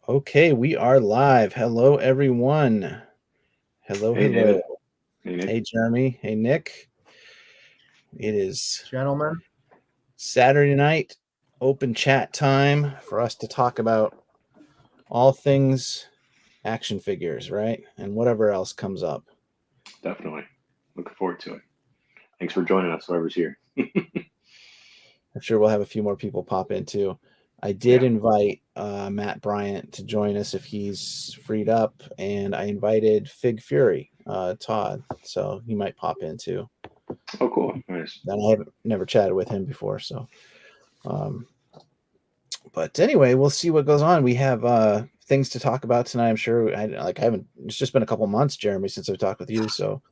Okay, we are live. Hello, everyone. Hello, Hey, hello. David. Hey, Nick. Hey, Jeremy. Hey, Nick. It is Gentlemen. Saturday night, open chat time for us to talk about all things action figures, right? And whatever else comes up. Definitely. Looking forward to it. Thanks for joining us, whoever's here. I'm sure we'll have a few more people pop in too. I did Yeah, invite Matt Bryant to join us if he's freed up, and I invited Fig Fury, Todd, so he might pop in too. Oh, cool. Nice. And I haven't never chatted with him before, so. Um, but anyway, we'll see what goes on. We have things to talk about tonight. I'm sure. I haven't. It's just been a couple months, Jeremy, since I've talked with you, so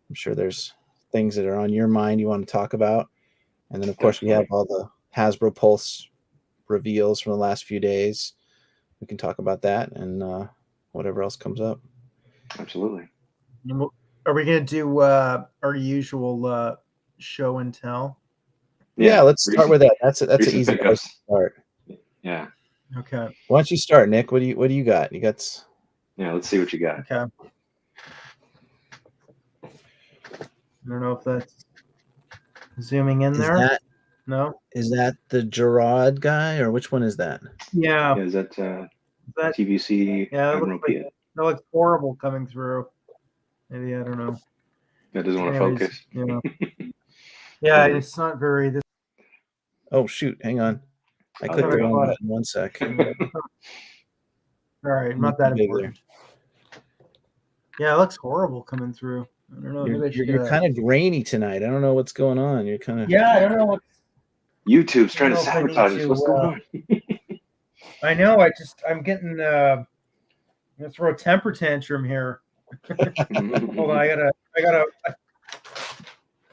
I'm sure there's things that are on your mind you want to talk about. And then, of course, we have Definitely. all the Hasbro Pulse reveals from the last few days. We can talk about that and whatever else comes up. Absolutely. Are we going to do our usual show and tell? Yeah, Yeah. let's start with that. That's an Recent easy place to pickups. start. Yeah. Okay. Why don't you start, Nick? What do you got? You got Yeah. Let's see what you got. Okay. I don't know if that's zooming in is there. that No? is that the Gerard guy or which one is that? Yeah. Yeah, is that That TVC yeah, Admiral Piet? that looks horrible coming through. Maybe I don't know. That doesn't want to Anyways, focus. yeah, No worries. it's not very this Oh shoot, hang on. I Oh, clicked there the we I go. wrong caught it. button. One sec. All right, Make not it that bigger. important. Yeah, it looks horrible coming through. I don't know. You're Maybe I you're, should get you're a kind of grainy tonight. I don't know what's going on. You're kind of Yeah, I don't know what YouTube's I don't trying to know if I need sabotage us. What's to going on? I know. I'm getting. I'm gonna throw a temper tantrum here. Hold on. I gotta.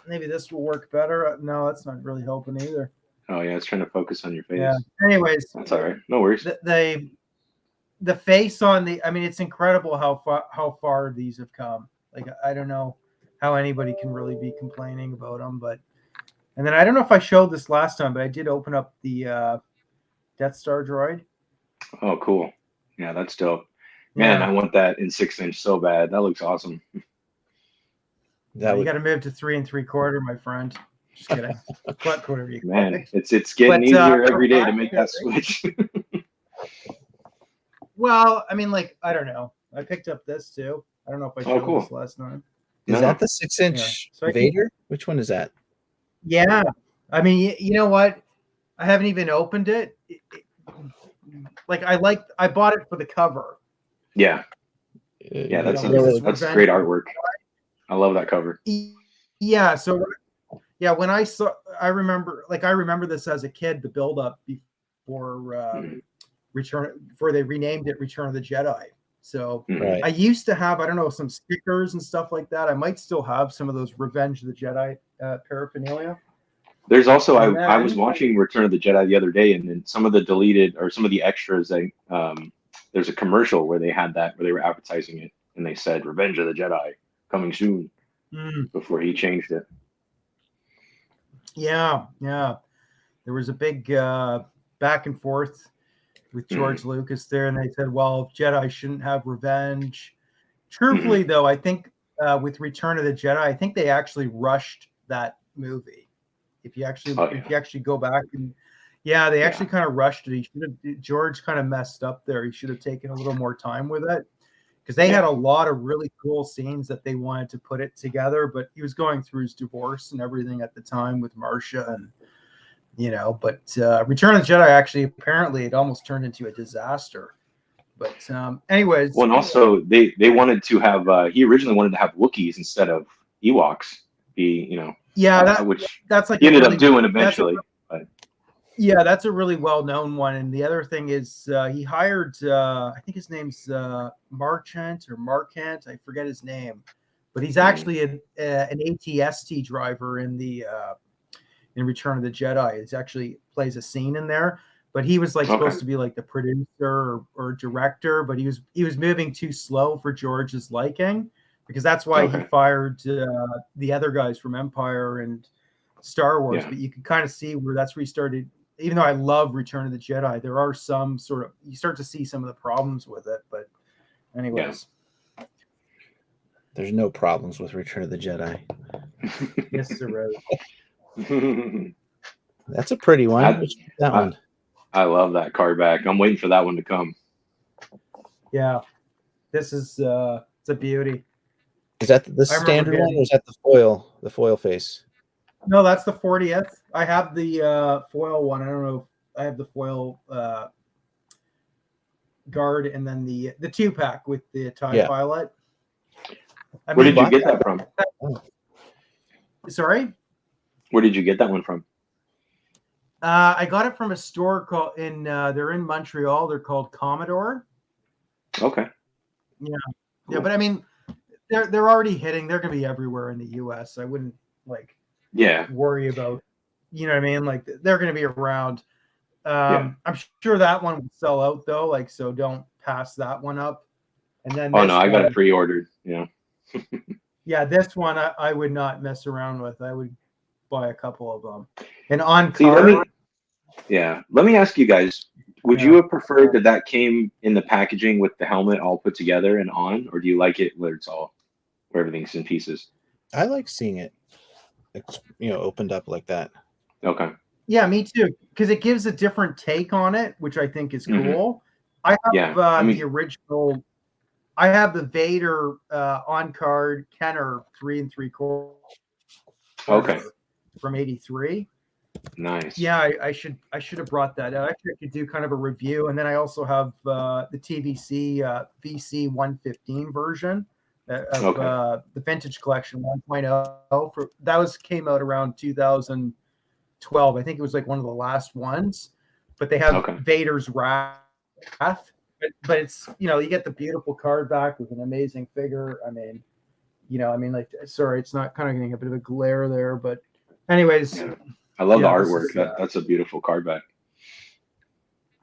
Maybe this will work better. No, that's not really helping either. Oh, yeah. It's trying to focus on your Yeah. face. Anyways, That's all right. No worries. the face on the. I mean, it's incredible how far these have come. Like I don't know how anybody can really be complaining about them, but and then I don't know if I showed this last time, but I did open up the Death Star droid. Oh, cool. Yeah, that's dope. Man, Yeah. I want that in 6 inch so bad. That looks awesome. that You would got to move to 3 3/4, my friend. Just kidding. Whatever you call Man, it. it's getting But easier for every day to Black make that switch. well, I mean, like I don't know. I picked up this too. I don't know if I Oh, showed cool. this last time. is No. that the 6 Yeah. inch So I can. Vader? Which one is that? Yeah. I mean, you know what? I haven't even opened it. Like I bought it for the cover. Yeah. Yeah, You know, that's because a Yellow. it's that's Revenge. great artwork. I love that cover. Yeah. So yeah, when I remember this as a kid. The build up before Mhm. before they renamed it Return of the Jedi. So Mhm. Right. I used to have, I don't know, some stickers and stuff like that. I might still have some of those Revenge of the Jedi paraphernalia. There's also And I was then, watching Return of the Jedi the other day, and then some of the deleted or some of the extras. There's a commercial where they had that where they were advertising it, and they said "Revenge of the Jedi coming soon" mm, before he changed it. yeah, there was a big back and forth with Mhm. George Lucas there, and they said, well, Jedi shouldn't have revenge. Mhm. Truthfully, though, I think with Return of the Jedi, I think they actually rushed that movie. Oh If yeah, you actually go back and yeah, they yeah, actually kind of rushed it. George kind of messed up there. He should have taken a little more time with it because they had yeah. a lot of really cool scenes that they wanted to put it together. But he was going through his divorce and everything at the time with Marcia, and But Return of the Jedi actually apparently it almost turned into a disaster. But Well, anyways, and also they wanted to have he originally wanted to have Wookiees instead of Ewoks be yeah, which that's like he a ended up really doing that's a eventually. But Yeah, that's a really well known one. And the other thing is he hired, I think his name's Marchant or Markant. I forget his name, but he's mhm. actually an ATST driver in Return of the Jedi. It's actually plays a scene in there. But he was like Okay, supposed to be like the producer or director, but he was moving too slow for George's liking because that's why he okay, fired the other guys from Empire and Star Wars. yeah, But you can kind of see where that's where he started even though I love Return of the Jedi, there are some sort of, you start to see some of the problems with it. But anyways, There's no problems with Return of the Jedi. yes, there is. That's a pretty one. I- Which, that I- one. I love that card back. I'm waiting for that one to come. Yeah, this is it's a beauty. Is that the I remember standard one, getting- or is that the foil? The foil face. No, that's the 40th. I have the foil one. I don't know. I have the foil guard, and then the 2-pack with the TIE pilot. Where did you get that from? Sorry? Where did you get that one from? I got it from a store called they're in Montreal. They're called Commodore. Okay. Yeah, Cool. but I mean, they're already hitting. They're gonna be everywhere in the U.S. I wouldn't worry about, you know what I mean? Like they're gonna be around. I'm sure that one will sell out though. Like, so don't pass that one up. And then Oh no, I got it pre-ordered. Yeah. Yeah, this one I would not mess around with. I would buy a couple of them. And on See, card, let me ask you guys, would you have preferred that came in the packaging with the helmet all put together and on, or do you like it where everything's in pieces? I like seeing it, opened up like that. Okay. yeah, me too, because it gives a different take on it, which I think is cool. I have the original. I have the Vader on card Kenner 3 3/4. Okay. From '83. Nice. Yeah, I should have brought that out. Actually, I could do kind of a review, and then I also have the TVC VC 115 version of the Vintage Collection 1.0. That came out around 2012. I think it was like one of the last ones. But they have Vader's Wrath. But it's, you get the beautiful card back with an amazing figure. I mean, sorry, it's not kind of getting a bit of a glare there, but anyways. Yeah. I love the artwork. That's a beautiful card back.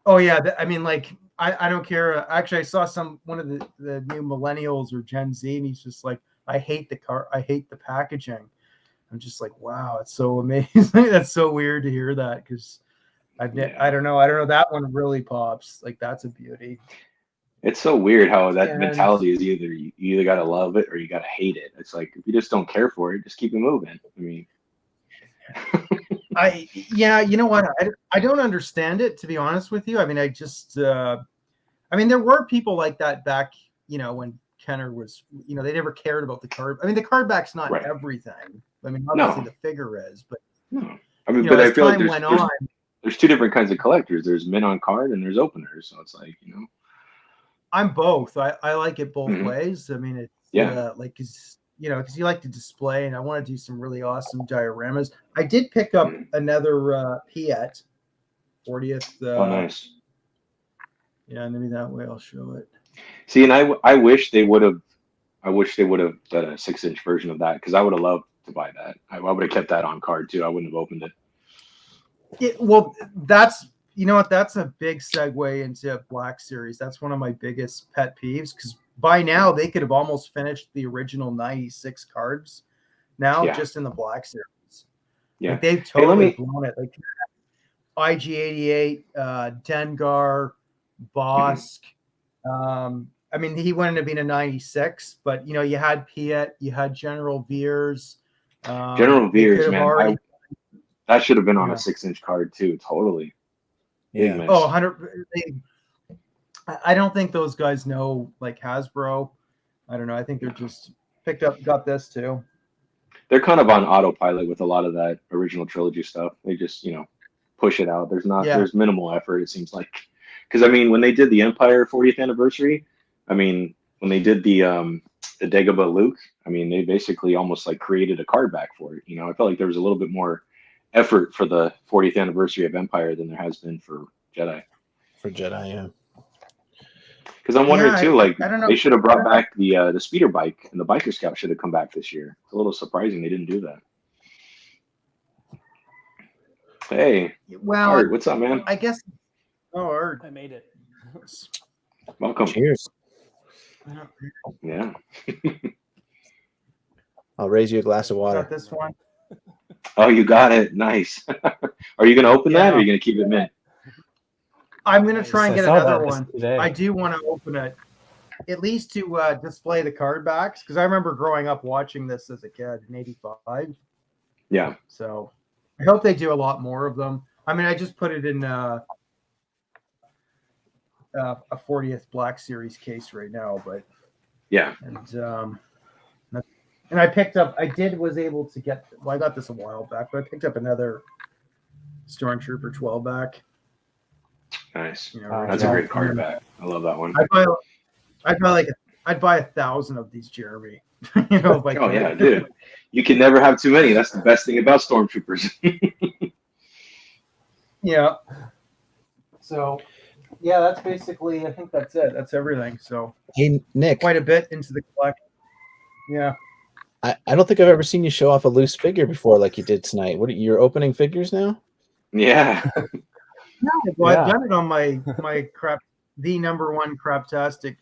Oh yeah, I mean, like I don't care. Actually, I saw one of the new millennials or Gen Z, and he's just like, I hate the packaging. I'm just like, wow, it's so amazing. That's so weird to hear that, because I don't know. That one really pops. Like, that's a beauty. It's so weird how that mentality is you either gotta love it or you gotta hate it. It's like, if you just don't care for it, just keep it moving. I mean. You know what? I don't understand it, to be honest with you. I mean, there were people like that back, when Kenner was, they never cared about the card. I mean, the card back's not everything. I mean, obviously the figure is, but I mean, but I feel like there's two different kinds of collectors. There's men on card and there's openers. So it's like, I'm both. I like it both ways. I mean, it's like, because you like to display, and I want to do some really awesome dioramas. I did pick up another Piet 40th. Oh, nice. Yeah, maybe that way I'll show it. See, and I wish they would have. I wish they would have done a 6-inch version of that, because I would have loved to buy that. I would have kept that on card too. I wouldn't have opened it. Well, that's that's a big segue into Black Series. That's one of my biggest pet peeves, because by now they could have almost finished the original 96 cards now just in the Black Series. Yeah, like, they've totally blown it. Like IG-88, Dengar, Bosk. I mean, he wouldn't have been a 96, but you had Piet, you had General Veers. General Veers, man, that should have been on a 6-inch card too. Totally. Yeah. Oh, 100. I don't think those guys know, like, Hasbro. I don't know. I think they're just got this too. They're kind of on autopilot with a lot of that original trilogy stuff. They just, push it out. There's minimal effort, it seems like. Because I mean, when they did the Empire 40th anniversary, I mean, when they did the Dagobah Luke, I mean, they basically almost like created a card back for it. I felt like there was a little bit more effort for the 40th anniversary of Empire than there has been for Jedi. For Jedi, yeah. Because I'm wondering too, like, they should have brought back the speeder bike, and the biker scout should have come back this year. It's a little surprising they didn't do that. Hey, well, Art, what's up, man? I guess. Oh, Art, I made it. Welcome. Cheers. Yeah. I'll raise you a glass of water. Got this one. Oh, you got it. Nice. Are you gonna open that, or are you gonna keep it mint? I'm gonna try and get I saw another that one. today. I do want to open it, at least to display the card backs, because I remember growing up watching this as a kid in '85. Yeah. So I hope they do a lot more of them. I mean, I just put it in a 40th Black Series case right now, but Yeah. And I picked up. Was able to get. Well, I got this a while back, but I picked up another Stormtrooper 12 back. Nice. You know, That's a great card back. I love that one. I'd buy 1,000 of these, Jeremy. You know, if I could. Yeah, dude. You can never have too many. That's the best thing about Stormtroopers. Yeah. So, yeah, that's basically. I think that's it. That's everything. So, Hey, Nick. quite a bit into the collection. Yeah. I don't think I've ever seen you show off a loose figure before like you did tonight. You're opening figures now? Yeah. Well, I've done it on my crap, the number one craptastic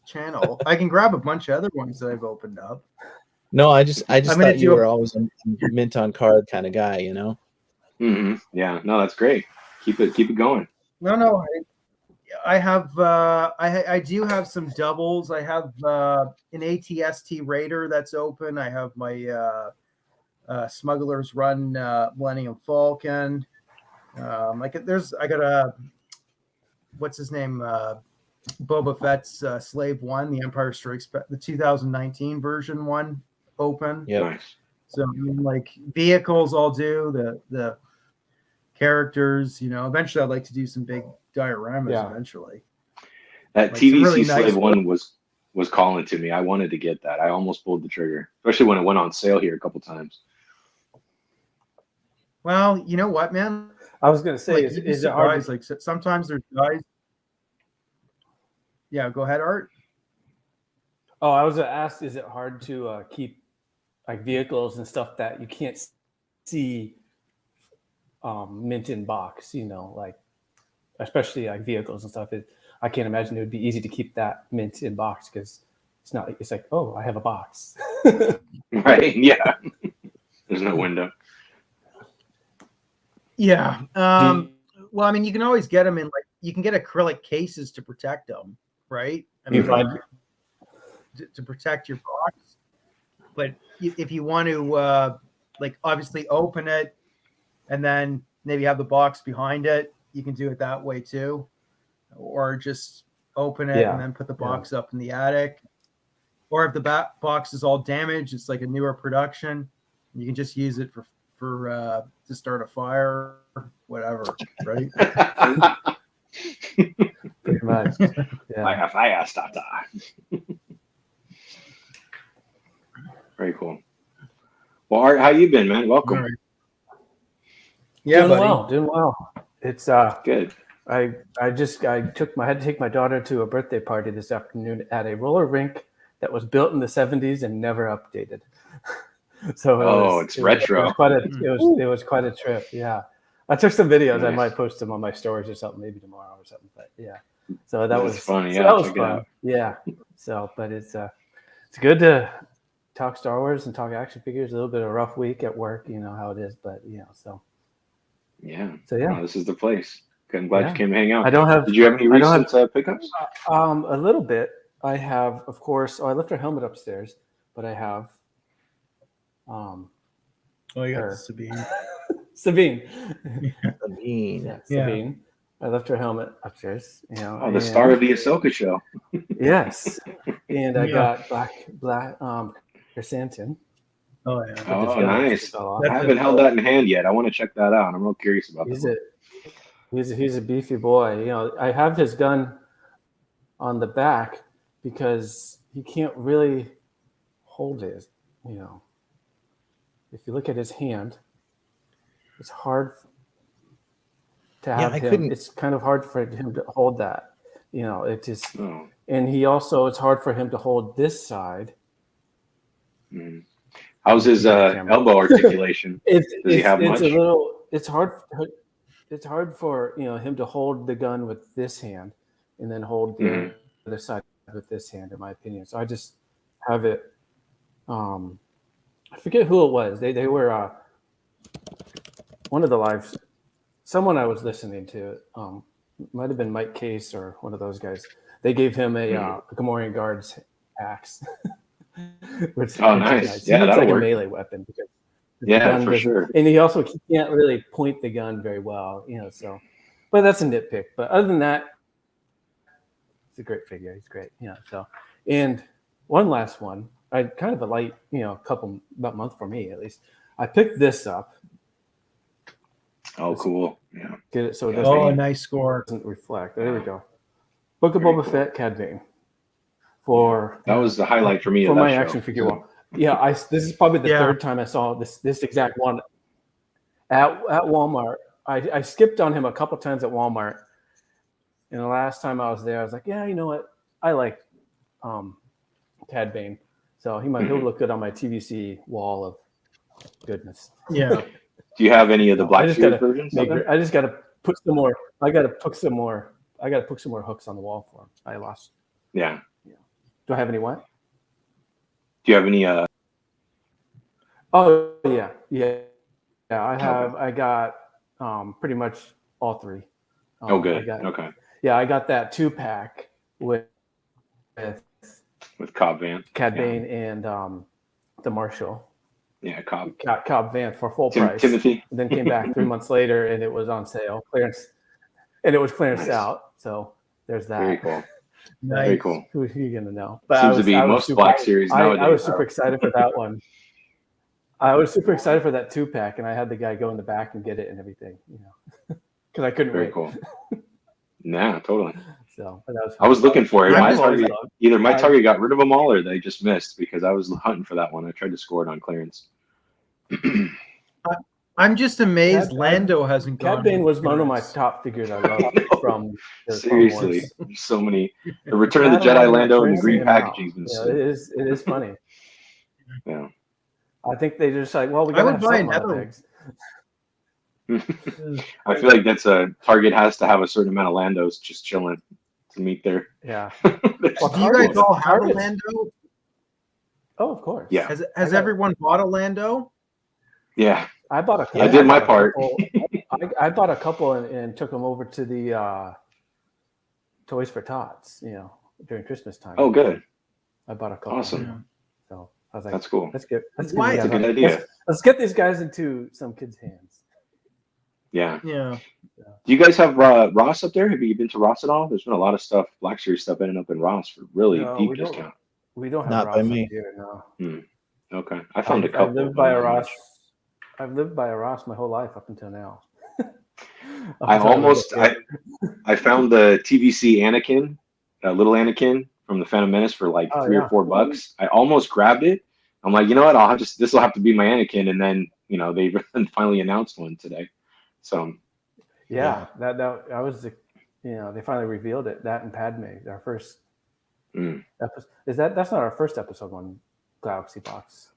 channel. I can grab a bunch of other ones that I've opened up. No, I just thought you were always a mint on card kind of guy, you know? Mm-hmm. Yeah. No, that's great. Keep it going. No, I have I do have some doubles. I have an ATST Raider that's open. I have my Smuggler's Run Millennium Falcon. I got a what's his name, Boba Fett's Slave One, the Empire Strikes Back, the 2019 version one open. Yeah. Nice. So I mean, like vehicles, I'll do the characters. You know, eventually I'd like to do some big dioramas. Eventually, that like TVC really Slave nice One was calling to me. I wanted to get that. I almost pulled the trigger, especially when it went on sale here a couple times. Well, you know what, man? I was gonna say, like, is it hard? Like sometimes there's guys. Yeah, go ahead, Art. Oh, I was gonna ask, is it hard to keep like vehicles and stuff that you can't see mint in box? You know, like especially like vehicles and stuff. I can't imagine it would be easy to keep that mint in box because it's not. It's like, oh, I have a box. Right? Yeah. There's no window. Yeah. Well, I mean, you can always get them in like you can get acrylic cases to protect them, right? I mean, to protect your box. But if you want to, like, obviously open it and then maybe have the box behind it, you can do it that way too, or just open it and then put the box up in the attic. Or if the box is all damaged, it's like a newer production. You can just use it for to start a fire, whatever, right? Pretty much. Yeah. Like a fire starter. Very cool. Well, Art, how you been, man? Welcome. Right. Yeah, doing well. It's good. I had to take my daughter to a birthday party this afternoon at a roller rink that was built in the 70s and never updated. So it's retro. It was quite a trip. Yeah, I took some videos. Nice. I might post them on my stories or something, maybe tomorrow or something. But yeah, so that was funny. So yeah, that was fun. Yeah. So, but it's good to talk Star Wars and talk action figures. A little bit of a rough week at work, you know how it is. But so yeah. So yeah, no, this is the place. I'm glad you came to hang out. Did you have any recent pickups? A little bit. I have, of course. I left her helmet upstairs, but I have. You got Sabine. Sabine. Sabine. Yeah, Sabine. I left her helmet upstairs. You know. The star of the Ahsoka show. Yes, and I got black chrysanthemum. Oh yeah. Oh, nice. I haven't held that in hand yet. I want to check that out. I'm real curious about that. He's a beefy boy. You know, I have his gun on the back because he can't really hold it. You know, if you look at his hand, it's hard to have him. It's kind of hard for him to hold that. You know, it just, and it's hard for him to hold this side. Mm. How's his elbow articulation? Does he have much? It's hard. It's hard for him to hold the gun with this hand and then hold the other side with this hand, in my opinion. So I just have it. I forget who it was. They were one of the lives, someone I was listening to, might have been Mike Case or one of those guys. They gave him a Gamorrean Guards axe. Which nice. He needs like a melee weapon because for sure. And he also can't really point the gun very well, so, but that's a nitpick. But other than that, it's a great figure. He's great. So, and one last one, I kind of a light, about month for me at least. I picked this up. Oh, cool. Yeah. Get it so it doesn't. Oh, a nice score. Doesn't reflect. There we go. Book of Boba Fett, Cad Bane. That was the highlight for me. For my action figure wall. Yeah, this is probably the third time I saw this exact one at Walmart. I skipped on him a couple times at Walmart, and the last time I was there, I was like, yeah, you know what? I like Cad Bane, so he'll look good on my TVC wall of goodness. Yeah. Do you have any of the Black Series versions? I just got to put some more. I got to put some more hooks on the wall for him. I lost. Yeah. Do I have any what? Do you have any? Oh yeah. I have. I got pretty much all three. Good. Okay. Yeah, I got that 2-pack with Cobb Vanth, Cad Bane, and the Marshall. Yeah, Cobb Vanth for full price. Timothy. And then came back 3 months later, and it was on sale, clearance, and it was clearance out. So there's that. Very cool. Nice. Very cool. Who are you gonna know? But Seems to be most Black Series nowadays. I was super excited for that one. I was super excited for that 2-pack, and I had the guy go in the back and get it and everything, because I couldn't wait. Very cool. Nah, totally. So but that was I was looking for it. Either my I- target got rid of them all, or they just missed because I was hunting for that one. I tried to score it on clearance. I'm just amazed Lando hasn't gone. Cad Bane was one of my top figures I love from the Seriously, Clone Wars. so many. The Return of the Jedi Lando and the green packaging's been it is funny. Yeah. I think they just like, well, we I gotta would have buy something on another the pigs. I feel like that's a Target has to have a certain amount of Landos just chilling to meet their. Yeah. Well, do you guys all have a Lando? Oh, of course. Yeah. Has everyone bought a Lando? Yeah. I bought a. I did my part. I bought a couple and took them over to the Toys for Tots, during Christmas time. Oh, good. I bought a couple. Awesome. So I was like, that's cool. Let's get That's a good idea. Let's get these guys into some kids' hands. Yeah. Yeah. Do you guys have Ross up there? Have you been to Ross at all? There's been a lot of stuff, Black Series stuff, ending up in Ross for really deep discount. We don't have Not Ross by me. here, no. Okay, I found a couple. I've lived by a Ross. I've lived by a Ross my whole life up until now. I found the TVC Anakin, little Anakin from the Phantom Menace for like $3 or $4. I almost grabbed it. I'm like, you know what? This will have to be my Anakin, and then they finally announced one today. So that was the they finally revealed it. That and Padme, our first episode. That's not our first episode on Galaxy Box.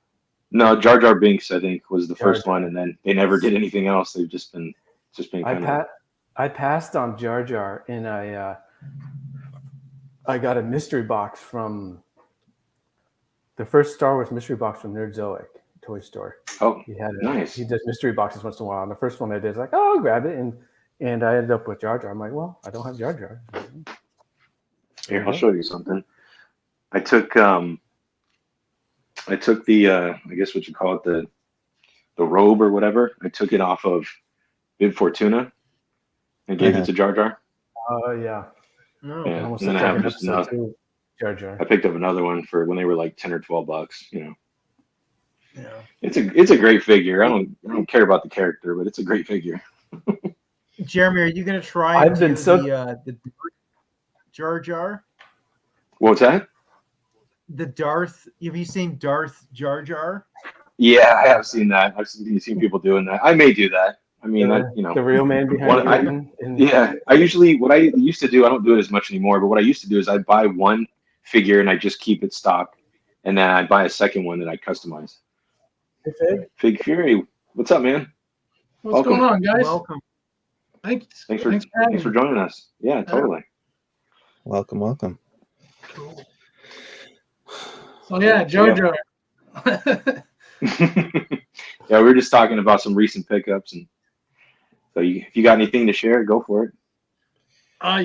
No, Jar Jar Binks I think was the first one, and then they never did anything else. They've just been I passed on Jar Jar, and I got a mystery box from the first Star Wars mystery box from Nerdzoic toy store. Oh, nice. He does mystery boxes once in a while. And the first one I did is like, oh, I'll grab it, and I ended up with Jar Jar. I'm like, well, I don't have Jar Jar. Here, I'll show you something. I took the I guess what you call it, the robe or whatever. I took it off of Bib Fortuna and gave it to Jar Jar. Oh yeah. No. Yeah. And then I have just Jar Jar. I picked up another one for when they were like $10 or $12. Yeah. It's a great figure. I don't care about the character, but it's a great figure. Jeremy, are you gonna try? I've been the Jar Jar. What's that? The Darth. Have you seen Darth Jar Jar? Yeah, I have seen that. I've seen people doing that. I may do that. I mean, the real man behind the curtain. What I used to do, I don't do it as much anymore, but what I used to do is I'd buy one figure and I just keep it stock, and then I'd buy a second one that I customize. Hey, Fig Fury, what's up, man? What's going on, guys? Welcome. Thanks for joining us. Yeah, totally. Welcome. Cool. So yeah, JoJo. Yeah, we were just talking about some recent pickups, and so if you got anything to share, go for it.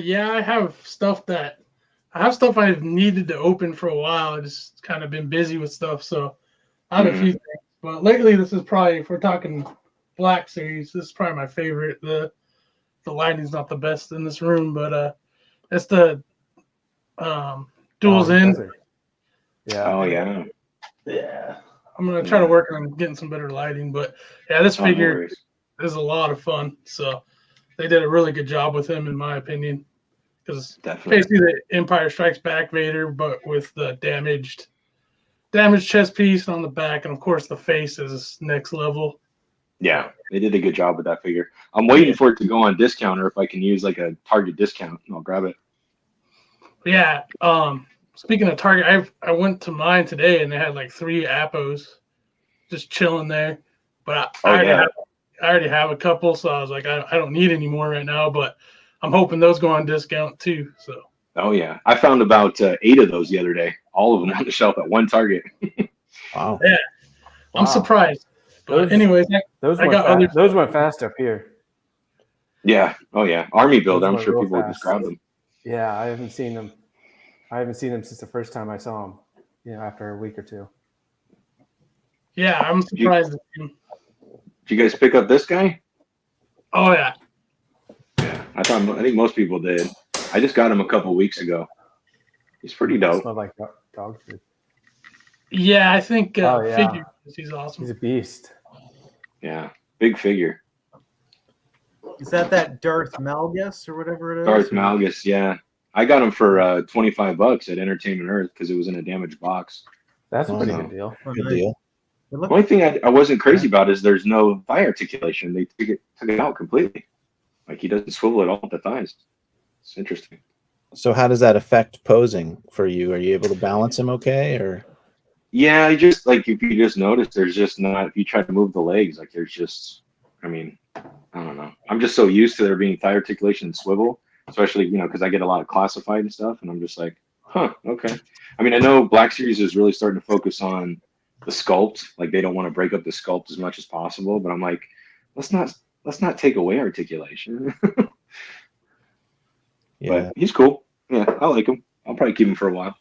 Yeah, I have stuff I've needed to open for a while. I just kind of been busy with stuff, so I have a few things. But lately, this is probably, if we're talking Black Series, this is probably my favorite. The lighting's not the best in this room, but it's the Duels End. Yeah. Oh yeah. Yeah. I'm gonna try to work on getting some better lighting, but yeah, this figure is a lot of fun. So they did a really good job with him, in my opinion, because basically the Empire Strikes Back Vader, but with the damaged chest piece on the back, and of course the face is next level. Yeah, they did a good job with that figure. I'm waiting for it to go on discount, or if I can use like a Target discount, I'll grab it. Yeah. Speaking of Target, I went to mine today and they had like 3 Appos just chilling there. But I already have a couple, so I was like, I don't need any more right now. But I'm hoping those go on discount too. So. Oh yeah, I found about 8 of those the other day. All of them on the shelf at one Target. Wow. Yeah, I'm surprised. But anyways, those went fast up here. Yeah. Oh yeah, Army build. I'm sure people just grab them. Yeah, I haven't seen them since the first time I saw them. After a week or two. Yeah, I'm surprised. Did you guys pick up this guy? Oh yeah. Yeah, I think most people did. I just got him a couple weeks ago. He's pretty dope. Smelled like dog food. Yeah, I think figure. He's awesome. He's a beast. Yeah, big figure. Is that Darth Malgus or whatever it is? Darth Malgus, yeah. I got him for $25 at Entertainment Earth because it was in a damaged box. That's a pretty good deal. Good deal. The only thing I wasn't crazy about is there's no thigh articulation. They took it out completely. Like he doesn't swivel at all at the thighs. It's interesting. So how does that affect posing for you? Are you able to balance him okay, or? Yeah, just like if you just notice, there's just not. If you try to move the legs, like there's just. I mean, I don't know. I'm just so used to there being thigh articulation and swivel, especially because I get a lot of classified and stuff, and I'm just like, huh, okay. I mean, I know Black Series is really starting to focus on the sculpt. Like they don't want to break up the sculpt as much as possible, but I'm like, let's not take away articulation. Yeah. But he's cool. Yeah, I like him. I'll probably keep him for a while.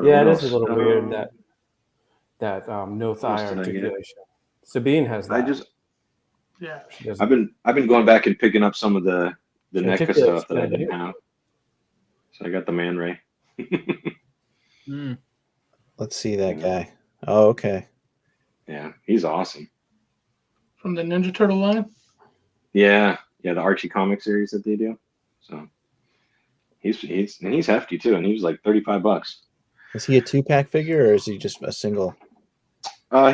Yeah, it is a little weird that no thigh articulation. Sabine has that. I've been going back and picking up some of the NECA stuff that I didn't have. So I got the Man Ray. Let's see that guy. Oh, okay. Yeah, he's awesome. From the Ninja Turtle line? Yeah, the Archie comic series that they do. So he's hefty too, and he was like $35. Is he a 2-pack figure or is he just a single?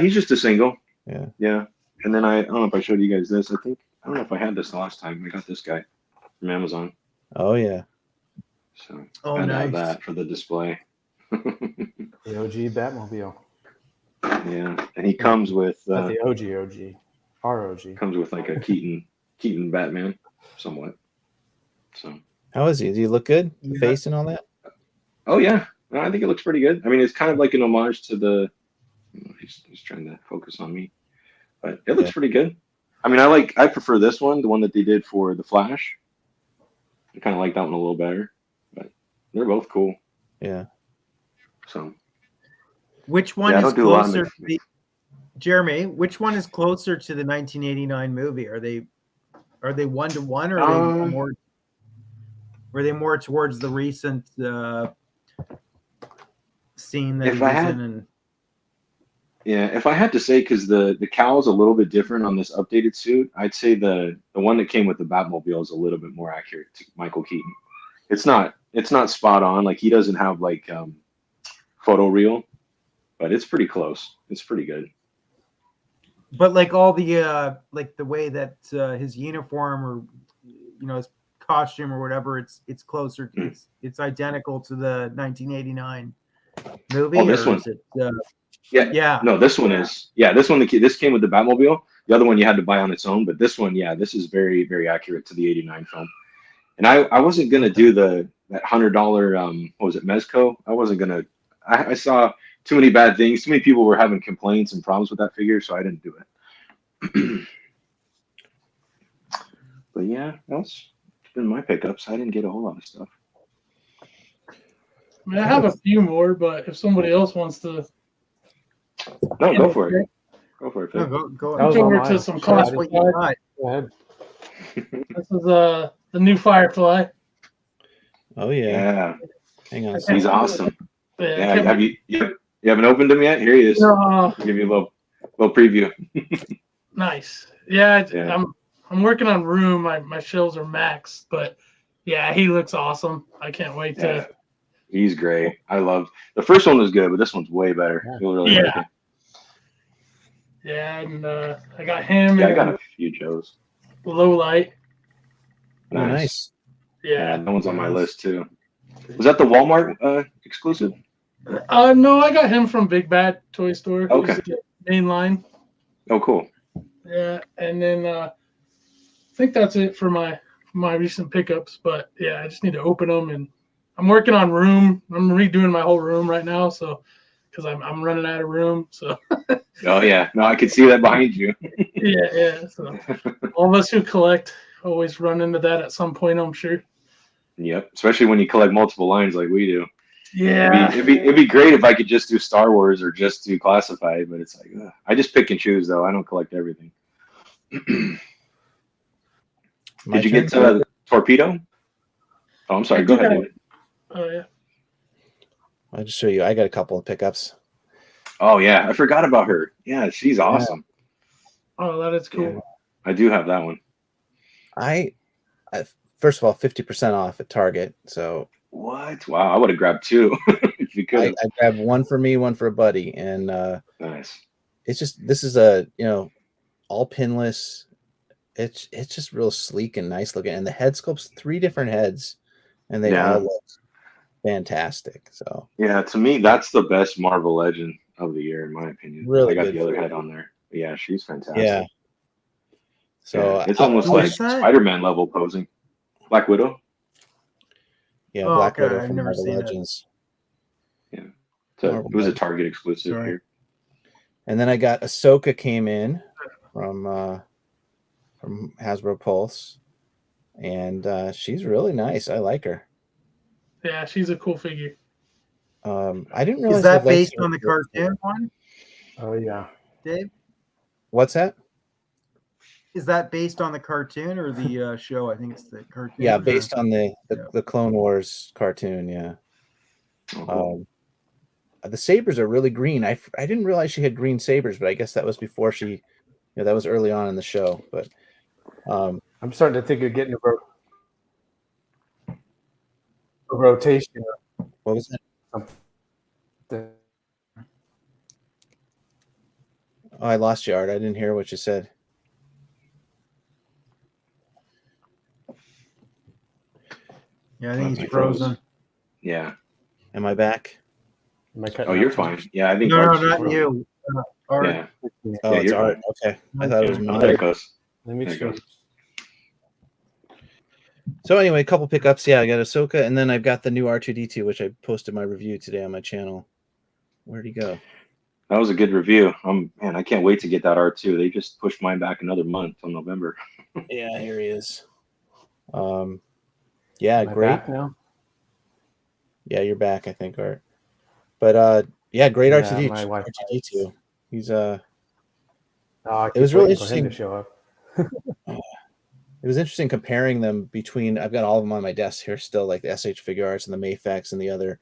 He's just a single. Yeah. Yeah. And then I don't know if I showed you guys this. I don't know if I had this the last time. I got this guy from Amazon. Oh yeah. So I have that for the display. The OG Batmobile. Yeah, and he comes with the OG. Our OG. Comes with like a Keaton Batman, somewhat. So how is he? Does he look good? The face and all that? Oh yeah. No, I think it looks pretty good. I mean, it's kind of like an homage to the. He's trying to focus on me, but it looks pretty good. I mean, I prefer this one, the one that they did for the Flash. I kind of like that one a little better, but they're both cool. Yeah. So. Which one is closer to the, Jeremy? Which one is closer to the 1989 movie? Are they 1-to-1, or are they more towards the recent scene that if I had to say, because the cowl is a little bit different on this updated suit, I'd say the one that came with the Batmobile is a little bit more accurate to Michael Keaton. It's not spot on. Like he doesn't have like photo real, but it's pretty close. It's pretty good. But like all the like the way that his uniform or his costume or whatever, it's closer. It's identical to the 1989 movie. Oh, this one. Yeah. No, this one is. Yeah, this one. This came with the Batmobile. The other one you had to buy on its own, but this one, this is very, very accurate to the '89 film. And I wasn't gonna do that $100. What was it, Mezco? I wasn't gonna. I saw too many bad things. Too many people were having complaints and problems with that figure, so I didn't do it. But yeah, that's been my pickups. I didn't get a whole lot of stuff. I mean, I have a few more, but if somebody else wants to, No, go for it. Go for it. No, Phil. go That was switch on over mine. to some Tell us classic. what you got. Go ahead. This is the new Firefly. Oh yeah. Yeah, Hang on. he's awesome. Yeah, Can't have wait- you haven't opened him yet? Here he is. No, I'll give you a little preview. nice. Yeah, Yeah. I'm working on room. My shelves are maxed, but yeah, he looks awesome. I can't wait Yeah, to. he's great. I love the first one was good, but this one's way better. Yeah. You'll really like it. Yeah, and I got him Yeah, I and got a few Joes. low light. Oh, nice. Yeah, Yeah. that one's on my Nice. list too. Was that the Walmart exclusive? No, I got him from Big Bad Toy Store. It was Okay. the main line. Oh, cool. Yeah, and then I think that's it for my recent pickups. But yeah, I just need to open them, and I'm working on room. I'm redoing my whole room right now, so because I'm running out of room. So Oh yeah, no, I could see that behind you. yeah. So all of us who collect always run into that at some point, I'm sure. Yep, especially when you collect multiple lines like we do. Yeah. It'd be great if I could just do Star Wars or just do classified, but it's like ugh. I just pick and choose though. I don't collect everything. My Did you turn? get Torpedo? Oh, I'm sorry. I Go did ahead, have- David. Oh yeah. I'll just show you. I got a couple of pickups. Oh yeah, I forgot about her. Yeah, she's awesome. Oh, that is cool. Yeah, I do have that one. I first of all, 50% off at Target. So What? Wow, I would have grabbed two if you I could. grabbed one for me, one for a buddy, and Nice. it's just this is a all pinless. It's just real sleek and nice looking, and the head sculpt's 3 different heads, and they Yeah. all look fantastic. So Yeah, to me, that's the best Marvel Legend of the year, in my opinion. Really I got good the other figure. head on there. But yeah, she's fantastic. yeah. So Yeah, it's almost What like is that? Spider-Man level posing. Black Widow. yeah, Oh, Black okay, Widow I've from never Marvel seen it. Legends. So Marvel it was a Legends. Target exclusive Sorry. here. And then I got Ahsoka came in from Hasbro Pulse, and she's really nice. I like her. Yeah, she's a cool figure. I didn't realize Is that the based lightsaber on the was- cartoon one, Oh yeah. Dave? What's that? Is that based on the cartoon or the show? I think it's the cartoon. Yeah, or- based on Yeah. the Clone Wars cartoon. Yeah. Oh, cool. The sabers are really green. I didn't realize she had green sabers, but I guess that was before she, that was early on in the show. But I'm starting to think of getting a rotation. what was that? The- Oh, I lost you, Art. I didn't hear what you said. Yeah, I think I he's froze. frozen. Yeah. Am I back? Am I cutting Oh, out you're too fine. much? Yeah, I think No, Art's not frozen. you. All right. Yeah. Oh, Yeah, it's you're Art. Okay, I thought it was Okay. Oh, me. there it goes. Let me There you try. go. So anyway, a couple pickups. Yeah, I got Ahsoka, and then I've got the new R2D2, which I posted my review today on my channel. Where'd he go? That was a good review. Man, I can't wait to get that R2. They just pushed mine back another month till November. Yeah, here he is. Yeah, Am I great. back now? Yeah, you're back, I think, Art. But yeah, great Yeah, R2D2. my Wi-Fi R2D2. He's Oh, I It was keep really waiting for him interesting. to show up. It was interesting comparing them between. I've got all of them on my desk here still, like the SH Figure Arts and the Mayfax and the other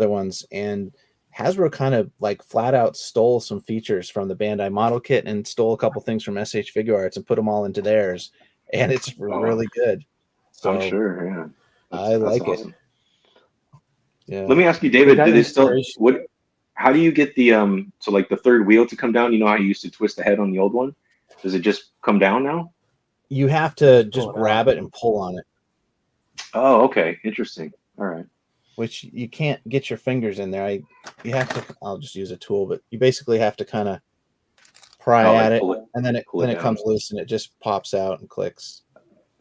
ones. And Hasbro kind of like flat out stole some features from the Bandai model kit and stole a couple things from SH Figure Arts and put them all into theirs, and it's really good. So I'm sure. Yeah. I like it. awesome. Yeah. Let me ask you, David, got did they still inspiration. how do you get the so like the third wheel to come down? You know how you used to twist the head on the old one? Does it just come down now? You have to Just just pull it grab out. it and pull on it, Oh, okay. Interesting. All right. which you can't get your fingers in there. You have to. I'll just use a tool, but you basically have to kind of pry Oh, like at it, pull it. and then pull it it down. comes loose and it just pops out and clicks.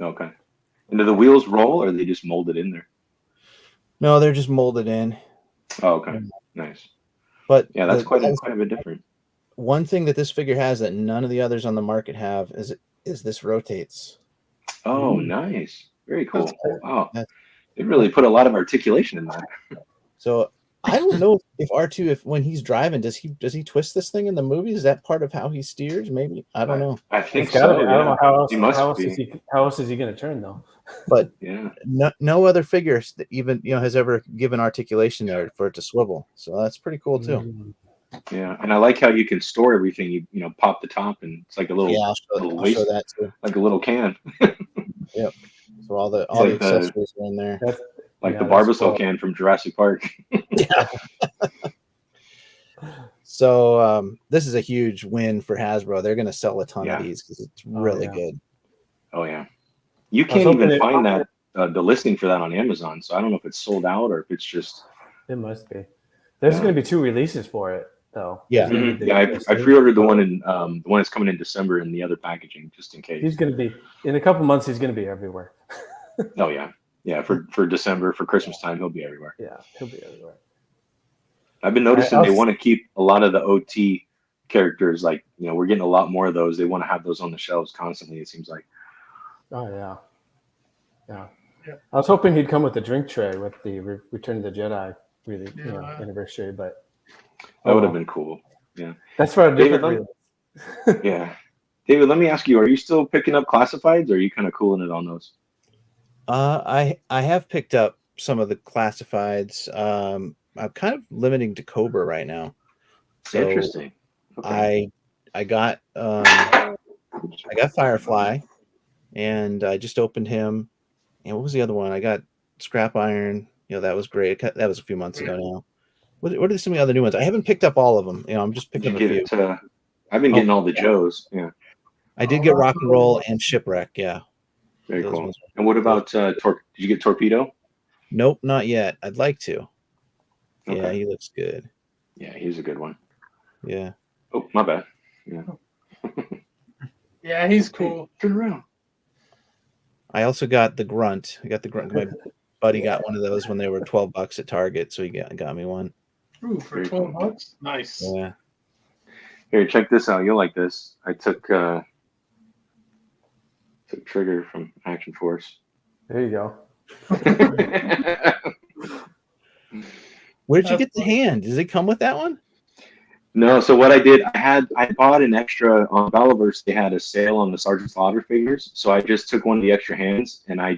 Okay. And do the wheels roll or are they just molded in there? No, they're just molded in. Oh, okay. Nice. But yeah, that's quite a bit different. One thing that this figure has that none of the others on the market have is this rotates. Oh, nice. Very cool. Wow. That's- They really put a lot of articulation in that. So I don't know if R2, if when he's driving, does he twist this thing in the movie? Is that part of how he steers? Maybe, I don't know. I think It's gotta so. be. I don't know how else is he going to turn though? But yeah, no other figure that even has ever given articulation there for it to swivel. So that's pretty cool too. Yeah, and I like how you can store everything. You pop the top, and it's like a little I'll show that too. Like a little can. Yep. So all the like accessories are in there. Like the Barbasol can from Jurassic Park. Yeah. So this is a huge win for Hasbro. They're going to sell a ton of these because it's really good. Oh yeah, you can't even find that the listing for that on Amazon. So I don't know if it's sold out or if it's just. It must be. There's going to be 2 releases for it though. Yeah. Mm-hmm. Yeah, I pre-ordered the one that's coming in December in the other packaging just in case. He's going to be in a couple months. He's going to be everywhere. Oh yeah. Yeah, for December, for Christmas time, he'll be everywhere. Yeah, he'll be everywhere. I've been noticing they want to keep a lot of the OT characters. Like, we're getting a lot more of those. They want to have those on the shelves constantly, it seems like. Oh, yeah. I was hoping he'd come with the drink tray with the Return of the Jedi anniversary, but that would have been cool. Yeah. That's for a different Yeah. David, let me ask you, are you still picking up classifieds or are you kind of cooling it on those? I have picked up some of the classifieds. I'm kind of limiting to Cobra right now. So interesting. Okay. I got Firefly, and I just opened him. And what was the other one? I got Scrap Iron. That was great. That was a few months ago now. What are some of the other new ones? I haven't picked up all of them. I'm just picking up a few. I've been getting all the Joes. Yeah. I did get Rock and Roll and Shipwreck. Yeah. Very cool. And what about did you get Torpedo? Nope, not yet. I'd like to. Okay. Yeah, he looks good. Yeah, he's a good one. Yeah. Oh, my bad. Yeah. Yeah, he's cool. Turn around. I also got the Grunt. I got the Grunt. My buddy got one of those when they were $12 at Target, so he got me one. Ooh, for $12? Nice. Yeah. Here, check this out. You'll like this. I took Trigger from Action Force. There you go. Where'd you get the hand? Does it come with that one? No. So what I did, I bought an extra on Balaverse. They had a sale on the Sergeant Slaughter figures. So I just took one of the extra hands and I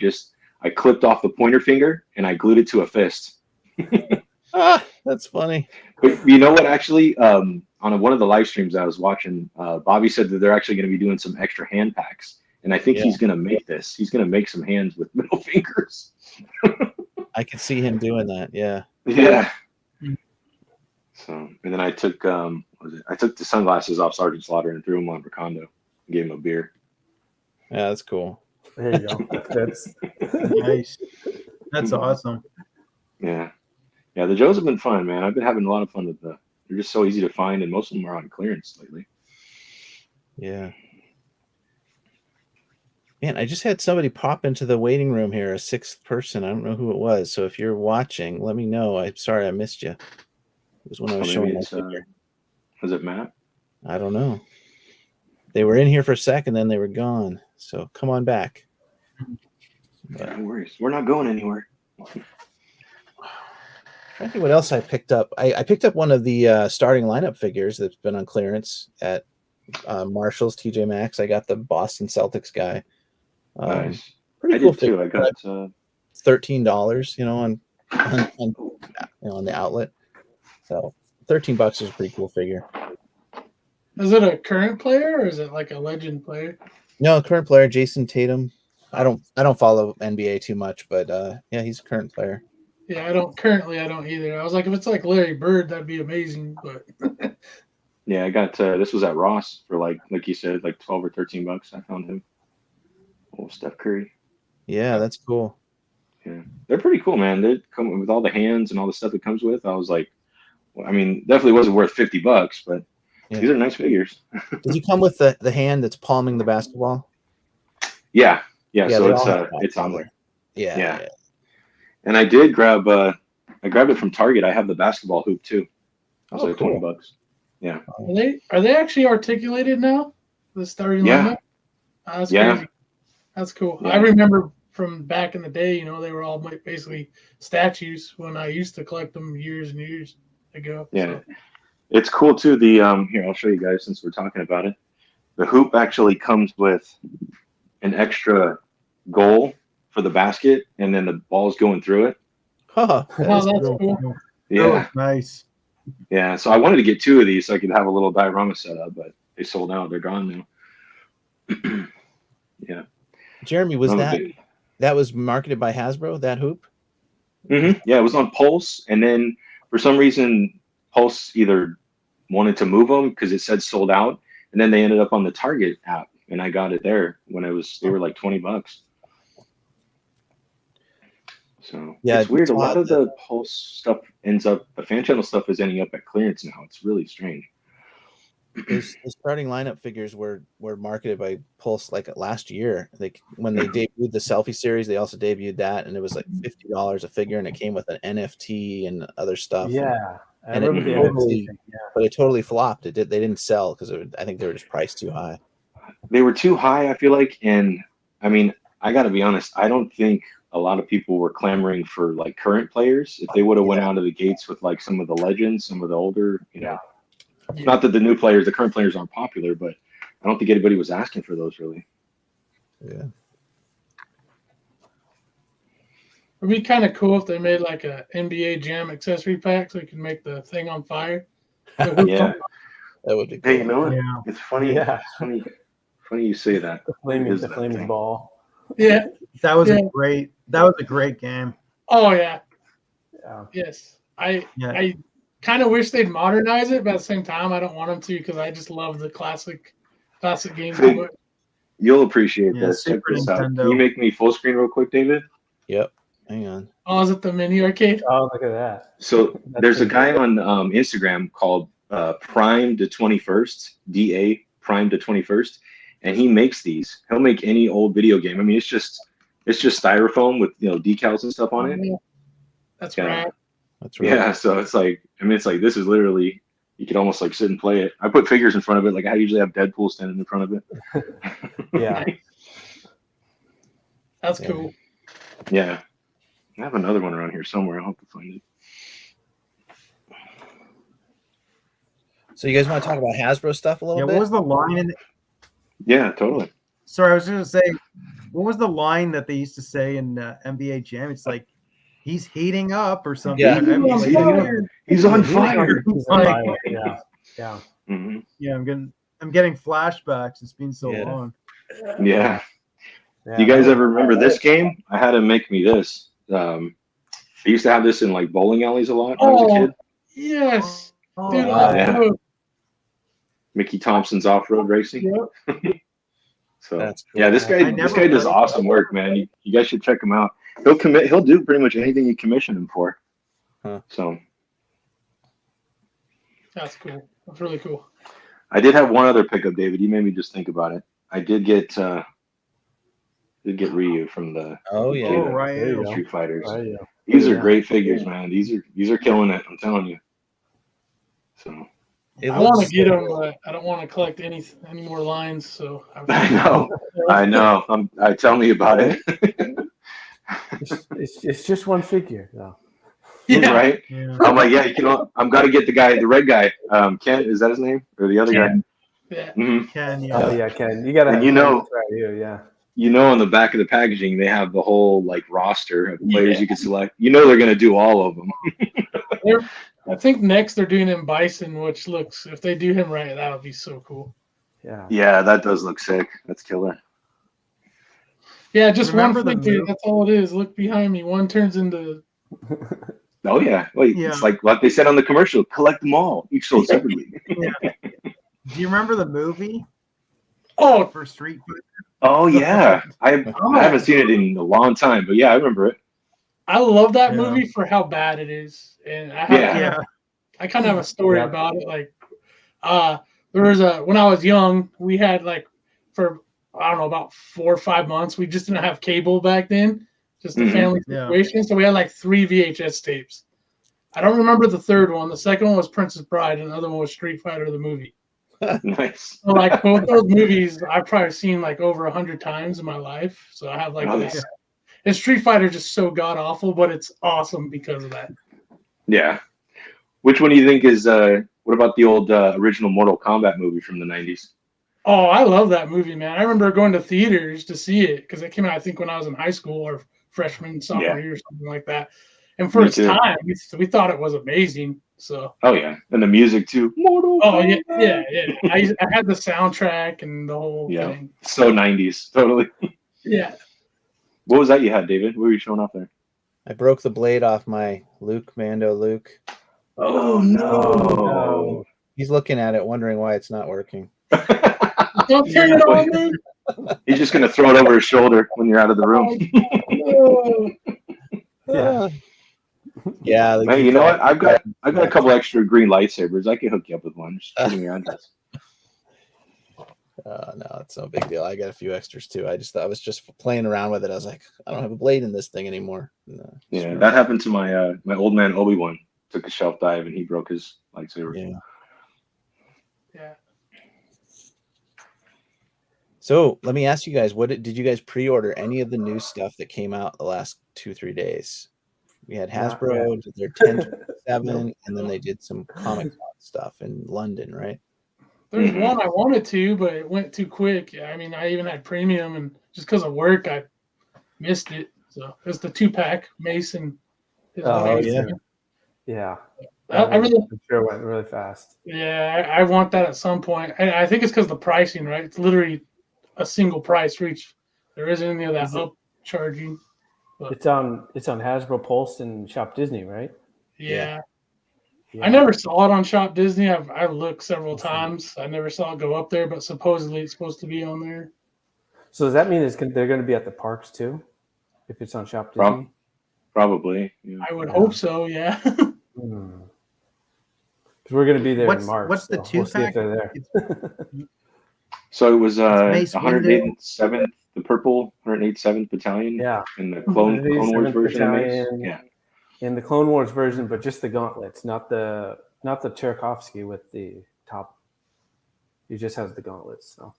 clipped off the pointer finger and I glued it to a fist. That's funny. But you know what? Actually, on one of the live streams I was watching, Bobby said that they're actually going to be doing some extra hand packs. And I think he's going to make this. He's going to make some hands with middle fingers. I could see him doing that. Yeah. Yeah. So, and then I took I took the sunglasses off Sergeant Slaughter and threw them on Recondo. Gave him a beer. Yeah, that's cool. There you go. That's nice. That's awesome. Yeah. Yeah, the Joes have been fun, man. I've been having a lot of fun with them. They're just so easy to find, and most of them are on clearance lately. Yeah. Man, I just had somebody pop into the waiting room here, a 6th person. I don't know who it was. So if you're watching, let me know. I'm sorry I missed you. It was when I was showing my figure. Was it Matt? I don't know. They were in here for a second, then they were gone. So come on back. But, no worries. We're not going anywhere. I think what else I picked up. I picked up one of the starting lineup figures that's been on clearance at Marshall's, TJ Maxx. I got the Boston Celtics guy. Nice. Pretty cool too. figure. I got $13, on the outlet. So $13 is a pretty cool figure. Is it a current player or is it like a legend player? No, current player Jason Tatum. I don't follow NBA too much, but yeah, he's a current player. Yeah, I don't either. I was like, if it's like Larry Bird, that'd be amazing. But yeah, I got this was at Ross for like you said, like $12 or $13. I found him. Oh, Steph Curry. Yeah, that's cool. Yeah, they're pretty cool, man. They come with all the hands and all the stuff it comes with. I was like, well, I mean, definitely wasn't worth $50, but these are nice figures. Does he come with the hand that's palming the basketball? Yeah. So it's on there. Yeah. And I did grab I grabbed it from Target. I have the basketball hoop too. It's like $20. Yeah. Are they actually articulated now? The starting lineup? Oh, that's crazy. That's cool. Yeah. I remember from back in the day, they were all basically statues when I used to collect them years and years ago. Yeah. So. It's cool too. The here, I'll show you guys since we're talking about it. The hoop actually comes with an extra goal for the basket, and then the ball's going through it. Huh. That's cool. Yeah. Nice. Yeah. So I wanted to get 2 of these so I could have a little diorama set up, but they sold out. They're gone now. Yeah. Jeremy, was that was marketed by Hasbro, that hoop? Mm-hmm. Yeah, it was on Pulse, and then for some reason Pulse either wanted to move them because it said sold out, and then they ended up on the Target app, and I got it there when they were like $20. So it's weird. A lot of the Pulse stuff the fan channel stuff is ending up at clearance now. It's really strange. The starting lineup figures were marketed by Pulse like last year. When they debuted the selfie series, they also debuted that, and it was like $50 a figure, and it came with an NFT and other stuff. Yeah, but it totally flopped. They didn't sell because I think they were just priced too high. They were too high, I feel like, and I mean, I got to be honest. I don't think a lot of people were clamoring for like current players. If they would have went out of the gates with like some of the legends, some of the older, Not that the current players aren't popular, but I don't think anybody was asking for those really. Yeah. It'd be kind of cool if they made like a NBA Jam accessory pack so you can make the thing on fire. Yeah. That would be cool. Hey, you know what? Yeah. It's funny. Yeah. It's funny you say that. The flaming ball. Yeah. That was a great game. Oh yeah. Yeah. Yes. I kind of wish they'd modernize it, but at the same time, I don't want them to because I just love the classic games. Hey, you'll appreciate this. Check Super this out. Nintendo. Can you make me full screen real quick, David? Yep. Hang on. Oh, is it the mini arcade? Oh, look at that. So there's a guy on Instagram called Prime to 21st, DA Prime to 21st, and he makes these. He'll make any old video game. I mean, it's just styrofoam with decals and stuff on it. That's right. That's right. Yeah, so it's like this is literally you could almost like sit and play it. I put figures in front of it, like I usually have Deadpool standing in front of it. Yeah. That's cool. Yeah. I have another one around here somewhere. I'll have to find it. So you guys want to talk about Hasbro stuff a little bit? What was the line Yeah, totally. Sorry, I was going to say, what was the line that they used to say in NBA Jam? It's like, he's heating up or something. Yeah. He's on fire. Yeah. Yeah. Mm-hmm. Yeah, I'm getting flashbacks. It's been so long. Yeah. You guys ever remember this game? I had him make me this. I used to have this in like bowling alleys a lot when I was a kid. Yes. Oh, Dude, yeah. Mickey Thompson's off-road racing. Yep. So That's cool. yeah, this guy does awesome work, man. You guys should check him out. He'll do pretty much anything you commission him for. Huh. So that's cool. That's really cool. I did have one other pickup, David. You made me just think about it. I did get Ryu from the Street Fighters. Oh, yeah. These are great figures, man. These are killing it. I'm telling you. So I want to get them, but I don't want to collect any more lines. So I know. Tell me about it. It's just one figure, though. Yeah. Right. Yeah. I'm like, I'm got to get the red guy. Ken, is that his name, or the other guy? Yeah. Mm-hmm. Ken, yeah. Oh yeah, Ken. You gotta. On the back of the packaging, they have the whole like roster of players you can select. They're gonna do all of them. I think next they're doing him Bison, which looks, if they do him right, that would be so cool. Yeah. Yeah, that does look sick. That's killer. Yeah, just Remember one figure. That's all it is. Look behind me. One turns into. Oh yeah. Wait, it's like what they said on the commercial. Collect them all. Each sold separately. Yeah. Do you remember the movie? Oh, for Street Fighter. Oh yeah, I haven't seen it in a long time, but yeah, I remember it. I love that movie for how bad it is, and I kind of have a story about it. Like, there was when I was young, we had like for I don't know about 4 or 5 months, we just didn't have cable back then, just a family situation. So we had like 3 VHS tapes, I don't remember the third one. The second one was Princess Bride, and the other one was Street Fighter the movie. Nice. So like both those movies, I've probably seen like over 100 times in my life. So I have like this. And Street Fighter just so god awful, but it's awesome because of that. Yeah. Which one do you think is? What about the old original Mortal Kombat movie from the '90s? Oh, I love that movie, man. I remember going to theaters to see it because it came out, I think, when I was in high school or freshman, sophomore year, or something like that. And for its time, we thought it was amazing. So. Oh yeah, and the music too. Mortal Kombat. Yeah. I had the soundtrack and the whole thing. So '90s, totally. Yeah. What was that you had, David? What were you showing off there? I broke the blade off my Mando Luke. Oh no! He's looking at it, wondering why it's not working. Don't turn it on me. He's just gonna throw it over his shoulder when you're out of the room. Yeah. Hey, you know what? I've got a couple extra green lightsabers. I can hook you up with one. Just give me your address. No, it's no big deal. I got a few extras too. I was just playing around with it. I was like, I don't have a blade in this thing anymore. Yeah, that happened to my my old man Obi-Wan. Took a shelf dive and he broke his lightsaber. Yeah. So let me ask you guys, did you guys pre-order any of the new stuff that came out the last 2-3 days? We had Hasbro did their 10/7, and then they did some Comic-Con stuff in London, right? There's one I wanted to, but it went too quick. I mean, I even had premium, and just because of work, I missed it. So it's the 2-pack Mason. Yeah. I really, I'm sure it went really fast. Yeah, I want that at some point. And I think it's because of the pricing, right? It's literally a single price for each. There isn't any of that upcharging. But. It's on Hasbro Pulse and Shop Disney, right? Yeah. I never saw it on Shop Disney. I looked several times. I never saw it go up there, but supposedly it's supposed to be on there. So does that mean they're going to be at the parks too, if it's on Shop Disney? Probably. Yeah. I would hope so. Yeah. Because we're going to be there in March. What's the 2-pack? We'll there. So it was 187th, the purple 187th Battalion. Yeah. In the Clone Wars version of Mace. Yeah. In the Clone Wars version, but just the gauntlets, not the Tchaikovsky with the top. He just has the gauntlets. So.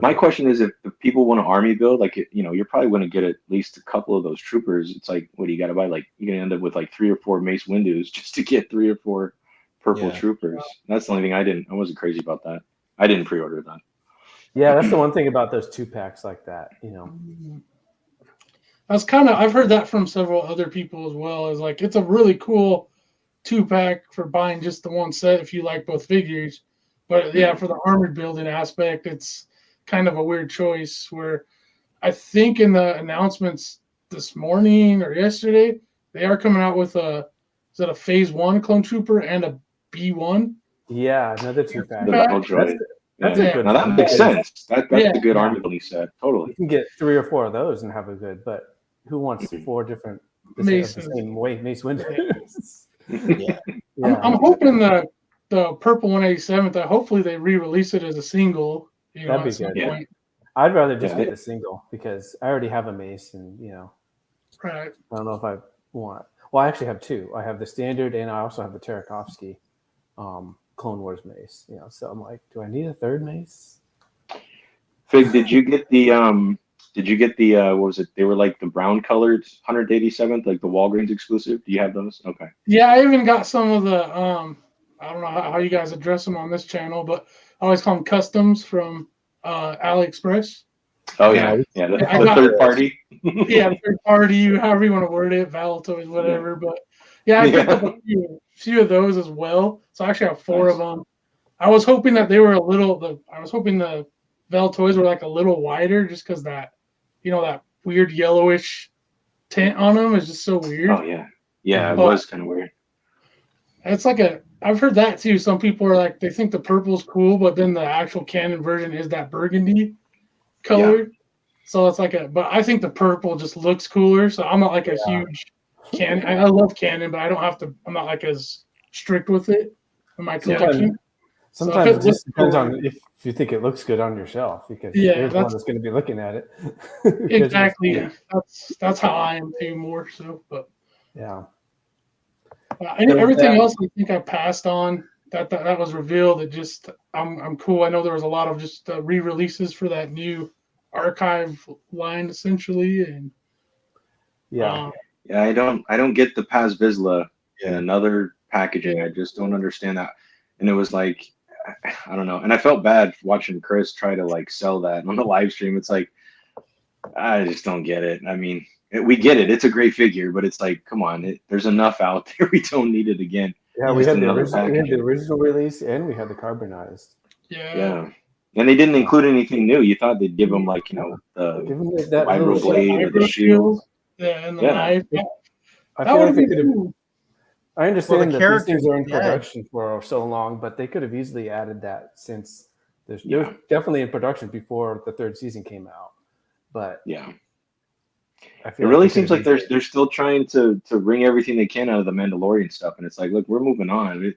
My question is, if people want an army build, like you're probably going to get at least a couple of those troopers. It's like, what do you got to buy? Like you're going to end up with like 3 or 4 Mace Windows just to get 3 or 4 purple troopers. That's the only thing I wasn't crazy about that. I didn't pre-order that. Yeah, that's the one thing about those 2-packs like that. That's I've heard that from several other people as well. Is like it's a really cool 2-pack for buying just the one set if you like both figures. But yeah, for the armored building aspect, it's kind of a weird choice where I think in the announcements this morning or yesterday, they are coming out with a phase 1 clone trooper and a B1. Yeah, another 2-pack. That's a good. Now that makes sense. That's a good army building set. Totally. You can get 3 or 4 of those and have a good. But who wants 4 different Mace Windows? Yeah. I'm hoping the purple 187th. Hopefully they re-release it as a single. That'd be good. Yeah. I'd rather just get the single because I already have a Mace, and Right. I don't know if I want. Well, I actually have 2. I have the standard, and I also have the Tchaikovsky Clone Wars Mace. So I'm like, do I need a 3rd Mace? Fig, did you get the what was it? They were like the brown colored 187th, like the Walgreens exclusive. Do you have those? Okay. Yeah, I even got some of the I don't know how you guys address them on this channel, but I always call them customs from AliExpress. Oh yeah, the third party. Yeah, third party, however you want to word it, Valtoys, whatever. But yeah, I picked up a few of those as well. So I actually have 4 of them. I was hoping that they were I was hoping the Valtoys were like a little wider, just because that that weird yellowish tint on them is just so weird. Oh yeah, it was kind of weird. It's like I've heard that too. Some people are like, they think the purple's cool, but then the actual canon version is that burgundy color. Yeah. So it's like but I think the purple just looks cooler. So I'm not like a huge canon. I love canon, but I'm not like as strict with it in my collection. Sometimes it just depends on if you think it looks good on your shelf, because you're the one that's going to be looking at it. Exactly. That's how I am too, more so. But yeah. Everything else, I think I passed on. That was revealed. It just, I'm cool. I know there was a lot of just re-releases for that new archive line, essentially, and yeah, I don't get the Paz Vizsla in another packaging. I just don't understand that. And it was like, I don't know. And I felt bad watching Chris try to like sell that on the live stream. It's like, I just don't get it. I mean, we get it. It's a great figure, but it's like, come on, there's enough out there. We don't need it again. Yeah, we had the original release and we had the carbonized. Yeah. And they didn't include anything new. You thought they'd give them like, the vibro-blade or the shield. Yeah, and the knife. I feel like they could have. I understand that these things are in production for so long, but they could have easily added that since they're definitely in production before the third season came out. But it really seems like they're still trying to wring everything they can out of the Mandalorian stuff, and it's like, look, we're moving on.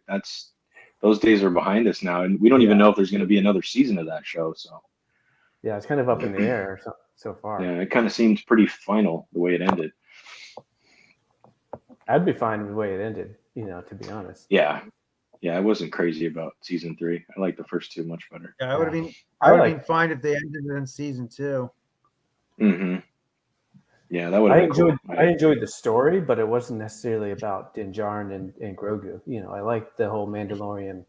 Those days are behind us now, and we don't even know if there's going to be another season of that show. So it's kind of up in the air so far. Yeah, it kind of seems pretty final the way it ended. I'd be fine with the way it ended, to be honest. Yeah, I wasn't crazy about season 3. I like the first 2 much better. Yeah, I would have been fine if they ended it in season 2. Mm-hmm. Yeah, that would have been cool. I enjoyed the story, but it wasn't necessarily about Din Djarin and Grogu. I liked the whole Mandalorian,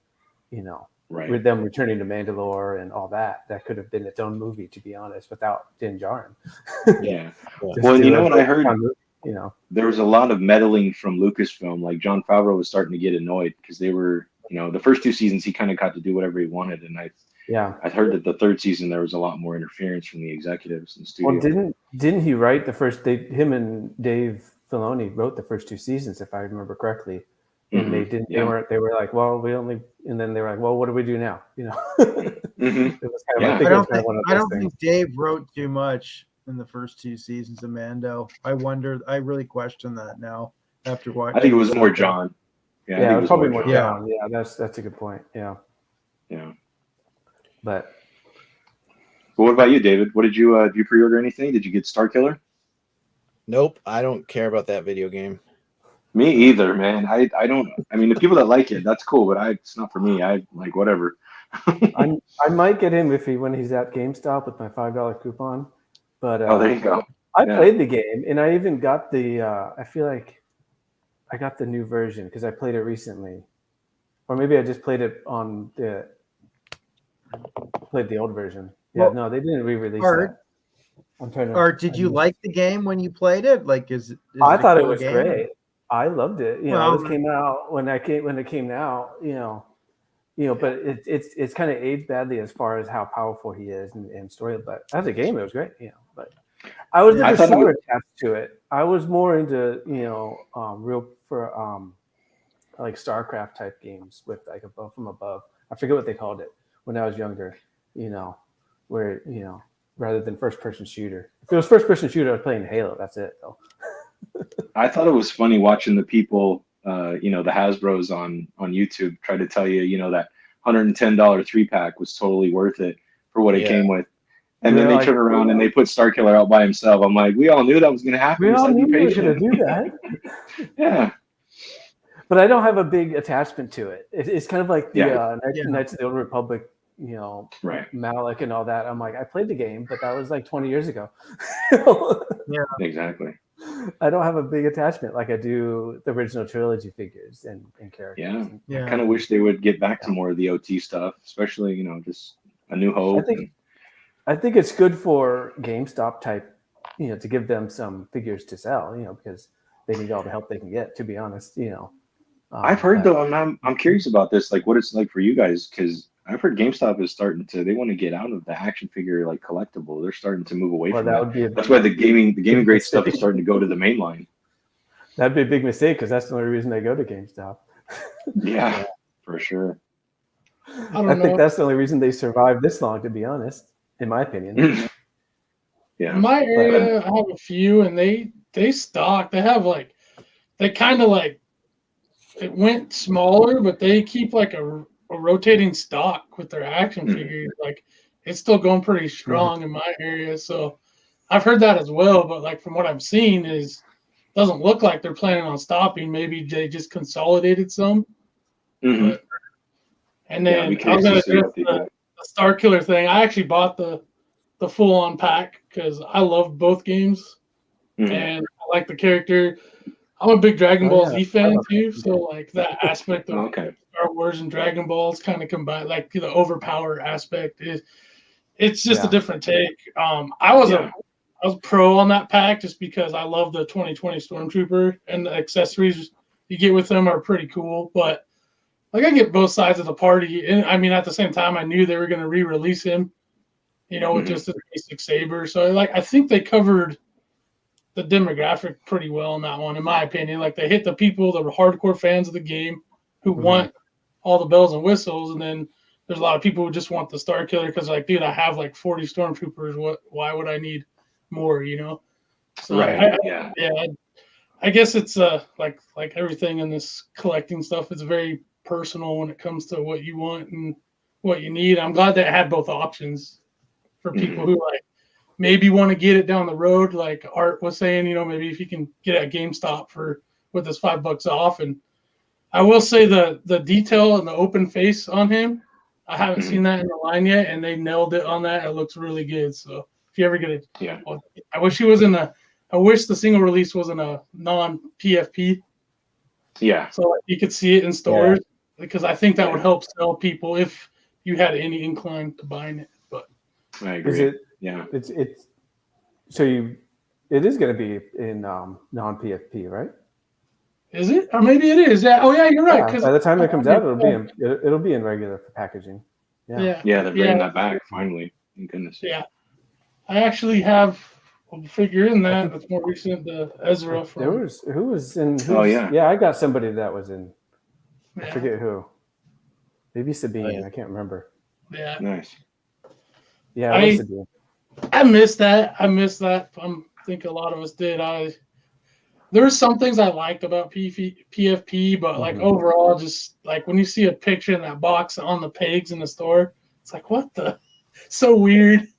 with them returning to Mandalore and all that. That could have been its own movie, to be honest, without Din Djarin. Yeah. Well, you know what I heard? There was a lot of meddling from Lucasfilm. Like Jon Favreau was starting to get annoyed because they were, the first 2 seasons he kind of got to do whatever he wanted, and I heard that the 3rd season there was a lot more interference from the executives and studio. Well, didn't he write the first? Him and Dave Filoni wrote the first 2 seasons, if I remember correctly, and they didn't. Yeah. They were like, well, and then they were like, well, what do we do now? It was kind of I don't think Dave wrote too much in the first 2 seasons of Mando. I really question that now after watching. I think it was more John. Yeah, it was probably more John. Yeah, that's a good point. Yeah. But what about you, David? What did you did you pre-order anything? Did you get Starkiller? Nope, I don't care about that video game. Me either, man. I don't. I mean, the people that like it, that's cool, but it's not for me. I like whatever. I might get him when he's at GameStop with my $5 coupon. But there you go. I played the game, and I even got the. I feel like I got the new version because I played it recently, or maybe I just played it on the. Played the old version. Yeah, no, they didn't re-release that. I'm trying to. Or did you like the game when you played it? Like, I thought it was great. I loved it. This came out when it came out. But it's kind of aged badly as far as how powerful he is and story. But as a game, it was great. But I was never super attached to it. I was more into like StarCraft type games with like above from above. I forget what they called it when I was younger. Where rather than first person shooter. If it was first person shooter, I was playing Halo. That's it though. I thought it was funny watching the people, the Hasbros on YouTube try to tell you, that $110 3-pack was totally worth it for what it came with. And then they turn around and they put Starkiller out by himself. I'm like, we all knew that was going to happen. We all knew we were going to do that. Yeah. But I don't have a big attachment to it. It's kind of like the Knights of the Old Republic, Malik and all that. I'm like, I played the game, but that was like 20 years ago. Yeah, exactly. I don't have a big attachment like I do the original trilogy figures and characters. Yeah. I kind of wish they would get back to more of the OT stuff, especially, just A New Hope. I think it's good for GameStop type, to give them some figures to sell, because they need all the help they can get, to be honest, I've heard though, I'm curious about this, like what it's like for you guys, because I've heard GameStop is starting to, they want to get out of the action figure like collectible. They're starting to move away from that. That's why the gaming grade stuff is starting to go to the main line. That'd be a big mistake because that's the only reason they go to GameStop. Yeah, for sure. I think that's the only reason they survived this long, to be honest, in my opinion. Yeah. In my area, I have a few, and they stock. They have they kind of it went smaller, but they keep like a rotating stock with their action figures. It's still going pretty strong in my area. So I've heard that as well. But from what I'm seeing is doesn't look like they're planning on stopping. Maybe they just consolidated some. Mm-hmm. But, and then I'm I'm going to curious do the Star Killer thing. I actually bought the full-on pack because I love both games. Mm-hmm. And I like the character. I'm a big Dragon Ball Z fan too, so like that aspect of Star Wars and Dragon Balls kind of combined, like the overpower aspect it's just a different take. I was pro on that pack just because I love the 2020 Stormtrooper, and the accessories you get with them are pretty cool. But like I get both sides of the party, and I mean at the same time I knew they were going to re-release him, with just a basic saber. So like I think they covered the demographic pretty well in that one, in my opinion. Like they hit the people that were hardcore fans of the game who want all the bells and whistles, and then there's a lot of people who just want the Star Killer because like, dude, I have like 40 Stormtroopers. Why would I need more? So right. I guess it's like everything in this collecting stuff, it's very personal when it comes to what you want and what you need. I'm glad that it had both options for people who like maybe want to get it down the road, like Art was saying, maybe if you can get at GameStop with this $5 off. And I will say the detail and the open face on him, I haven't seen that in the line yet, and they nailed it on that. It looks really good. So if you ever get it, I wish the single release wasn't a non-PFP. Yeah. So you could see it in stores because I think that would help sell people if you had any incline to buying it. But I agree. It's so it is going to be in non-PFP, right? Is it? Or maybe it is. Yeah. Oh yeah, you're right. Yeah, by the time it comes out, it'll be in regular packaging. Yeah, they're bringing that back finally. Thank goodness. Yeah. I actually have a figure in that's more recent, the Ezra from. Who was in? Yeah, I got somebody that was in. I forget who. Maybe Sabine. I can't remember. Yeah. Nice. Yeah, it was Sabine. I missed that. I think a lot of us did. There were some things I liked about PFP, but like overall, just like when you see a picture in that box on the pegs in the store, it's like, what the? So weird.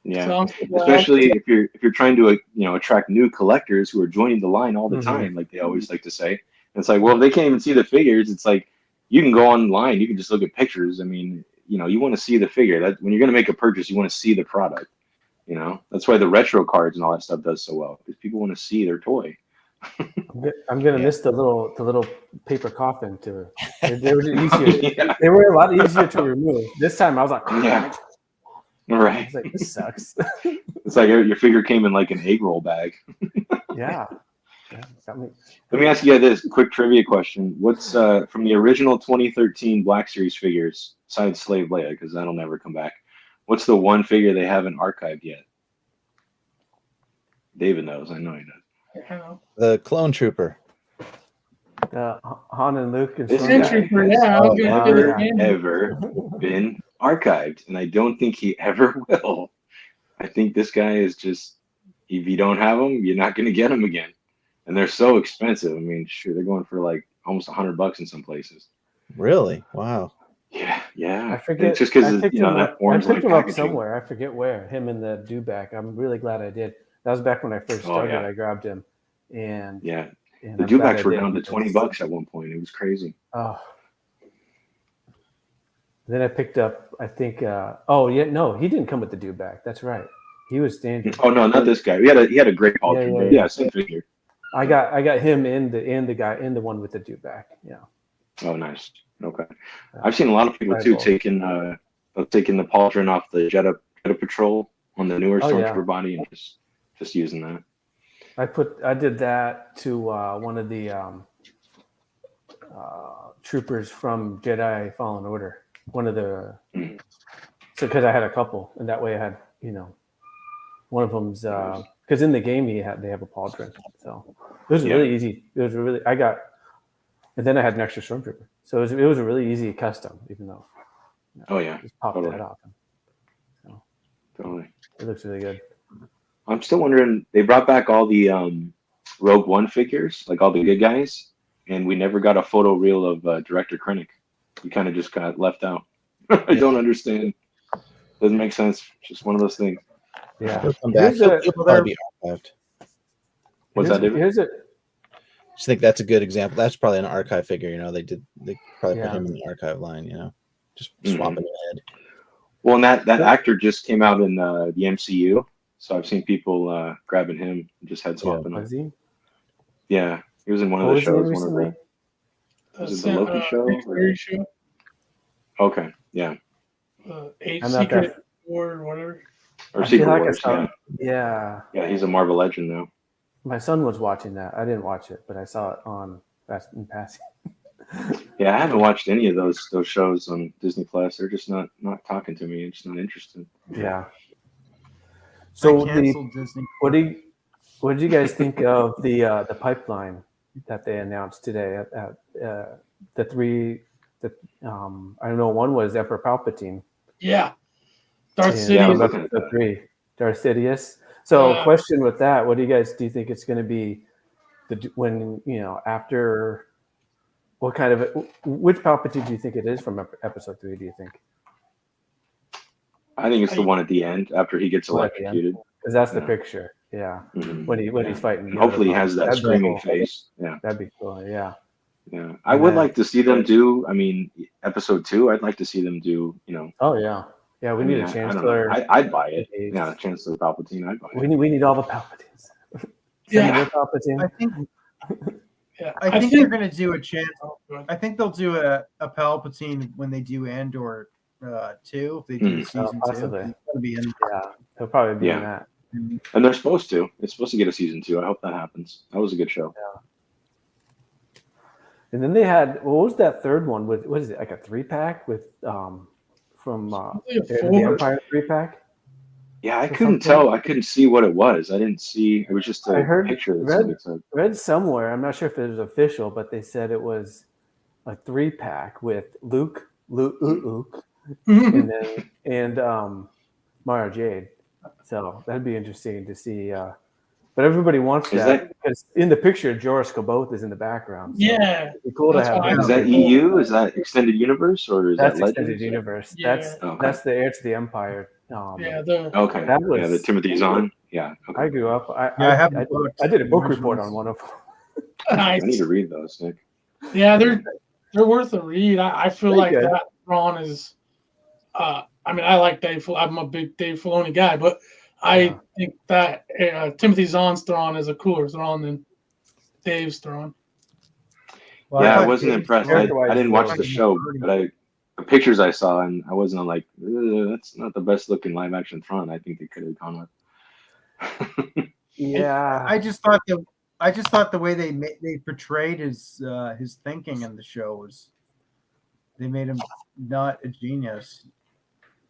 Yeah, so especially if you're trying to attract new collectors who are joining the line all the time, like they always like to say. And it's like, well, if they can't even see the figures, it's like you can go online, you can just look at pictures. I mean, you want to see the figure. That when you're going to make a purchase, you want to see the product. That's why the retro cards and all that stuff does so well, because people want to see their toy. I'm gonna miss the little paper coffin too. They were easier. They were a lot easier to remove. This time I was like, right. I was like, this sucks. It's like your figure came in like an egg roll bag. Yeah. Let me ask you this quick trivia question. What's from the original 2013 Black Series figures, besides Slave Leia, because that'll never come back, what's the one figure they haven't archived yet? David knows. I know he does. The Clone Trooper. Han and Luke and this Trooper, ever been archived, and I don't think he ever will. I think this guy is just, if you don't have him, you're not going to get him again. And they're so expensive. I mean, sure, they're going for like almost $100 in some places. Really? Wow. Yeah. I forget. It's just because that orange I picked him packaging. up somewhere. I forget where. Him and the dewback. I'm really glad I did. That was back when I first started. I grabbed him, and the dewbacks were down to $20 at one point. It was crazy. Oh. Then I picked up. I think. He didn't come with the dewback. That's right. He was standard. Oh no, not this guy. He had a great Paul. Yeah, same figure. I got him in the one with the dewback. Yeah. Oh, nice. Okay. I've seen a lot of people too taking the pauldron off the Jetta Patrol on the newer Stormtrooper body and just using that. I did that to one of the troopers from Jedi Fallen Order. One of the so because I had a couple, and that way I had one of them's because in the game they have a pauldron, so it was really easy. It was really and then I had an extra Stormtrooper, so it was a really easy custom, even though just popped that off. So, totally, it looks really good. I'm still wondering. They brought back all the Rogue One figures, like all the good guys, and we never got a photo reel of Director Krennic. We kind of just got left out. I don't understand. Doesn't make sense. Just one of those things. Yeah. He'll come back. He'll probably be archived. What's that, David? Here's it. I just think that's a good example. That's probably an archive figure. They probably Yeah. put him in the archive line. Just swapping the head. Well, and that actor just came out in the MCU, so I've seen people grabbing him and just head swapping him. Was he? Yeah, he was in one of What the was he in shows. recently? Was it the Loki show? Series show. Okay, yeah. Eight I'm not Secret War or whatever. Or I feel Secret like I Wars, saw- yeah. Yeah. Yeah, he's a Marvel legend now. My son was watching that. I didn't watch it, but I saw it on in passing. Yeah, I haven't watched any of those shows on Disney Plus. They're just not talking to me. I'm just not interested. Yeah. So So canceled Disney. what did you guys think of the pipeline that they announced today? The three, I don't know. One was Emperor Palpatine. Yeah. Darth And Sidious. the three, Darth Sidious. So, question with that: what do you think it's going to be? After what kind of which Palpatine do you think it is from Episode 3? Do you think? I think it's the one at the end after he gets electrocuted. Because that's the picture. Yeah. Mm-hmm. When he's fighting. And hopefully he has that screaming face. Yeah. That'd be cool. Yeah. Yeah. I would like to see them do. I mean, Episode 2. I'd like to see them do. Oh yeah. Yeah, we need a Chancellor. I'd buy it. Yeah, Chancellor Palpatine. I'd buy it. We need all the Palpatines. Yeah. Palpatine. I think they're going to do a chance. I think they'll do a Palpatine when they do Andor 2. If they do season 2, he'll probably be in that. And they're supposed to. It's supposed to get a season 2. I hope that happens. That was a good show. Yeah. And then they had what was that third one with? What is it? Like a 3-pack with from the Empire 3-pack? Yeah, I couldn't tell. I couldn't see what it was. I didn't see. It was just a picture. Read somewhere. I'm not sure if it was official, but they said it was a 3-pack with Luke, and Mara Jade. So that'd be interesting to see. But everybody wants that because in the picture, Joris Caboth is in the background. So it'd be cool to have. Is that EU? Is that Extended Universe or is that Legends? Extended Universe? Yeah. That's the Heir to the Empire. The Timothy Zahn. Yeah. Okay. I grew up. I did a book report on one of them. Nice. I need to read those, Nick. Yeah, they're worth a read. I feel like that Thrawn is. I mean, I like Dave. I'm a big Dave Filoni guy, but I think that Timothy Zahn's Thrawn is a cooler Thrawn than Dave's Thrawn. Well, I wasn't impressed. I didn't watch the show, but the pictures I saw, and I wasn't like, that's not the best looking live action Thrawn. I think they could have gone with. Yeah, I just thought the way they portrayed his thinking in the show was they made him not a genius,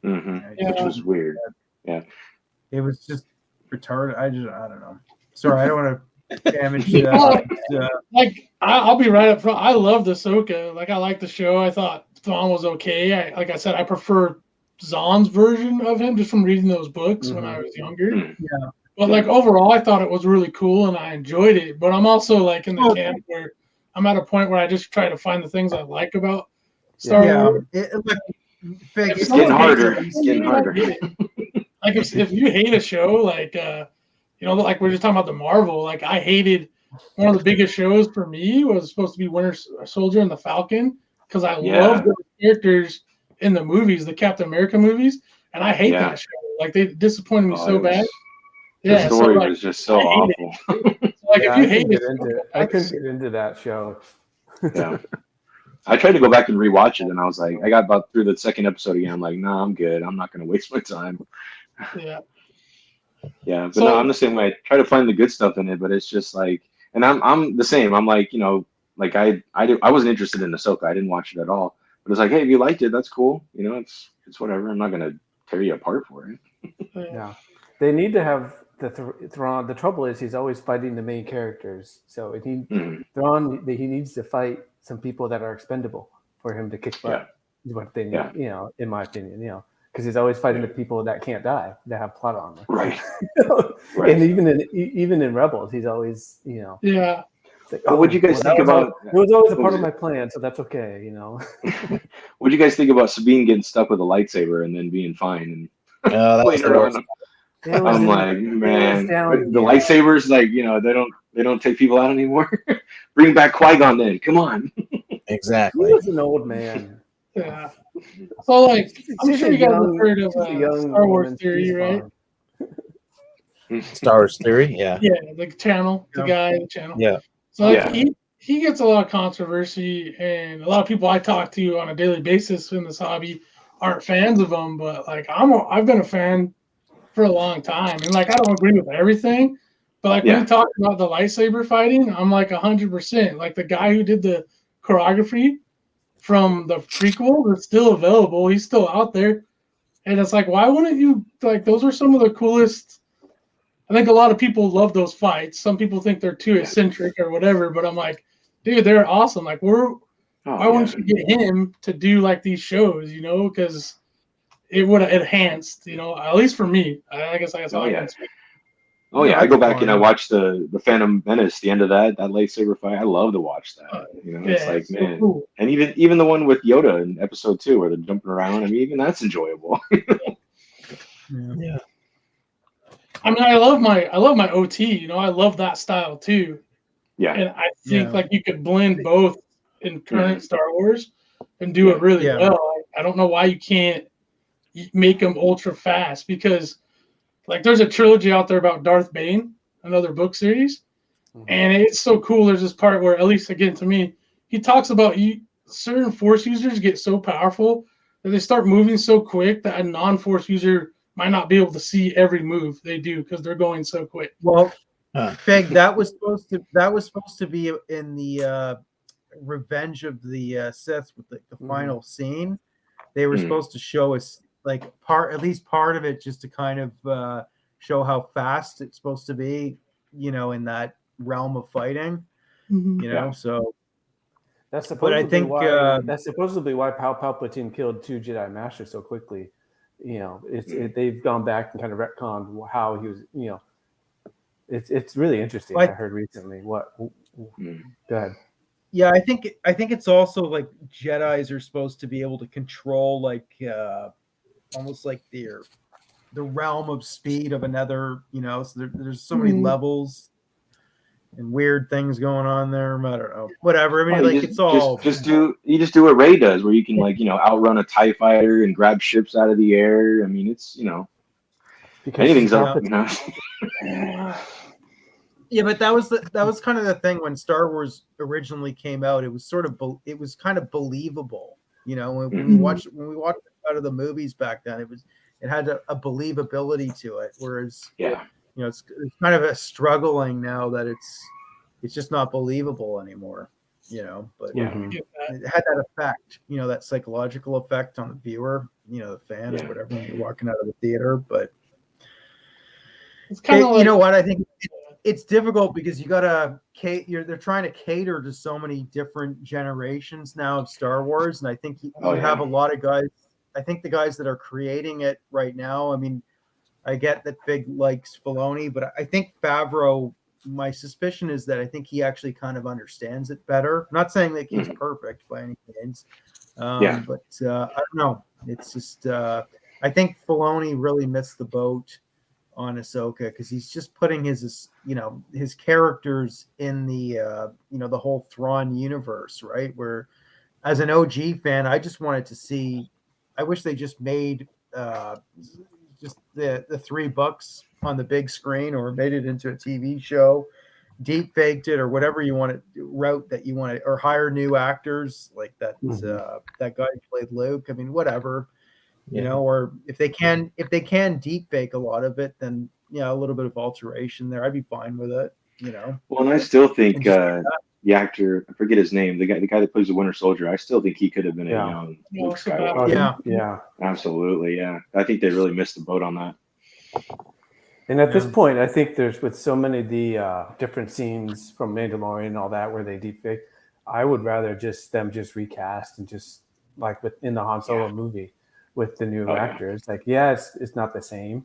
which was weird. Yeah, it was just retarded. I don't know. Sorry, I don't want to damage. Like I'll be right up front. I loved Ahsoka. Like I liked the show. I thought Thrawn was okay. Like I said, I prefer Zahn's version of him just from reading those books when I was younger. Yeah. But like overall, I thought it was really cool and I enjoyed it. But I'm also like in the camp where I'm at a point where I just try to find the things I like about Star Wars. It's getting harder. It's getting harder. Like if you hate a show, like like we're just talking about the Marvel. Like I hated one of the biggest shows for me was supposed to be Winter Soldier and the Falcon because I love the characters in the movies, the Captain America movies, and I hate that show. Like they disappointed me so bad. The story was just so awful. If you hate it, I couldn't get into that show. Yeah. I tried to go back and rewatch it, and I was like, I got about through the second episode again. I'm like, nah, I'm good. I'm not going to waste my time. Yeah. Yeah, but no, I'm the same way. I try to find the good stuff in it, but it's just like, and I'm the same. I'm like, like I wasn't interested in Ahsoka. I didn't watch it at all. But it's like, hey, if you liked it, that's cool. It's whatever. I'm not going to tear you apart for it. Yeah. They need to have Thrawn. The trouble is he's always fighting the main characters. So Thrawn, he needs to fight some people that are expendable for him to kick butt. Is what they need, in my opinion, because he's always fighting the people that can't die, that have plot armor. Right. Right. And even in Rebels, he's always, Yeah. Like, what do you guys think about? It was always a part of my plan, so that's okay, What do you guys think about Sabine getting stuck with a lightsaber and then being fine? And that I'm like, man, the lightsabers, like, they don't take people out anymore. Bring back Qui-Gon then. Come on. Exactly. He was an old man. Yeah. So, like, I'm sure you guys have heard of Star Wars Theory, right? Star Wars Theory, yeah. Yeah, the channel, the channel. Yeah. So like, he gets a lot of controversy, and a lot of people I talk to on a daily basis in this hobby aren't fans of him. But like, I've been a fan for a long time, and like, I don't agree with everything, but like when we talk about the lightsaber fighting, I'm like 100%. Like the guy who did the choreography from the prequel is still available. He's still out there, and it's like, why wouldn't you like? Those are some of the coolest. I think a lot of people love those fights. Some people think they're too eccentric or whatever, but I'm like, dude, they're awesome. Like, why wouldn't you get him to do like these shows? Because it would have enhanced. At least for me. I guess I can speak. Oh yeah, I go back and I watch the Phantom Menace. The end of that lightsaber fight, I love to watch that. It's like, man, so cool. And even the one with Yoda in Episode 2 where they're jumping around. I mean, even that's enjoyable. Yeah. I mean, I love my OT. I love that style too. Yeah. And I think like you could blend both in current Star Wars and do it really well. I don't know why you can't make them ultra fast, because like there's a trilogy out there about Darth Bane, another book series, and it's so cool. There's this part where, at least again to me, he talks about certain Force users get so powerful that they start moving so quick that a non-Force user might not be able to see every move they do because they're going so quick. Well, Fig, that was supposed to be in the Revenge of the Sith with the final scene. They were supposed to show us like at least part of it, just to kind of show how fast it's supposed to be, in that realm of fighting. So that's supposedly why Palpatine killed 2 Jedi Masters so quickly. They've gone back and kind of retconned how he was. It's really interesting. I heard recently. What? Go ahead. Yeah, I think it's also like Jedis are supposed to be able to control like almost like the realm of speed of another. So there's so many levels and weird things going on there. I don't know. Whatever. I mean, you just do what Rey does, where you can outrun a TIE fighter and grab ships out of the air. I mean, it's anything's up. Yeah, but that was kind of the thing when Star Wars originally came out. It was kind of believable. When we watched it out of the movies back then, it had a believability to it. Whereas it's kind of struggling now that it's just not believable anymore. But it had that effect, that psychological effect on the viewer, the fans, whatever, when you're walking out of the theater. But it's kind of you know what, I think it's difficult because they're trying to cater to so many different generations now of Star Wars, and I think you have a lot of guys. I think the guys that are creating it right now, I mean, I get that Fig likes Filoni, but I think Favreau, my suspicion is that I think he actually kind of understands it better. I'm not saying that he's perfect by any means, but I don't know. It's just I think Filoni really missed the boat on Ahsoka because he's just putting his characters in the the whole Thrawn universe, right? Where as an OG fan, I just wanted to see. I wish they just made just the $3 on the big screen, or made it into a TV show, deep faked it, or whatever you want route that you want, or hire new actors like that. That guy who played Luke. I mean, whatever. Or if they can deep fake a lot of it, then a little bit of alteration there, I'd be fine with it. Well, and I still think the actor, I forget his name, the guy that plays the Winter Soldier, I still think he could have been a young Luke Skywalker. Yeah, absolutely, yeah. I think they really missed the boat on that. And at this point, I think there's, with so many of the different scenes from Mandalorian and all that where they deep fake, I would rather them recast and just like within the Han Solo movie with the new actors. Like, it's not the same,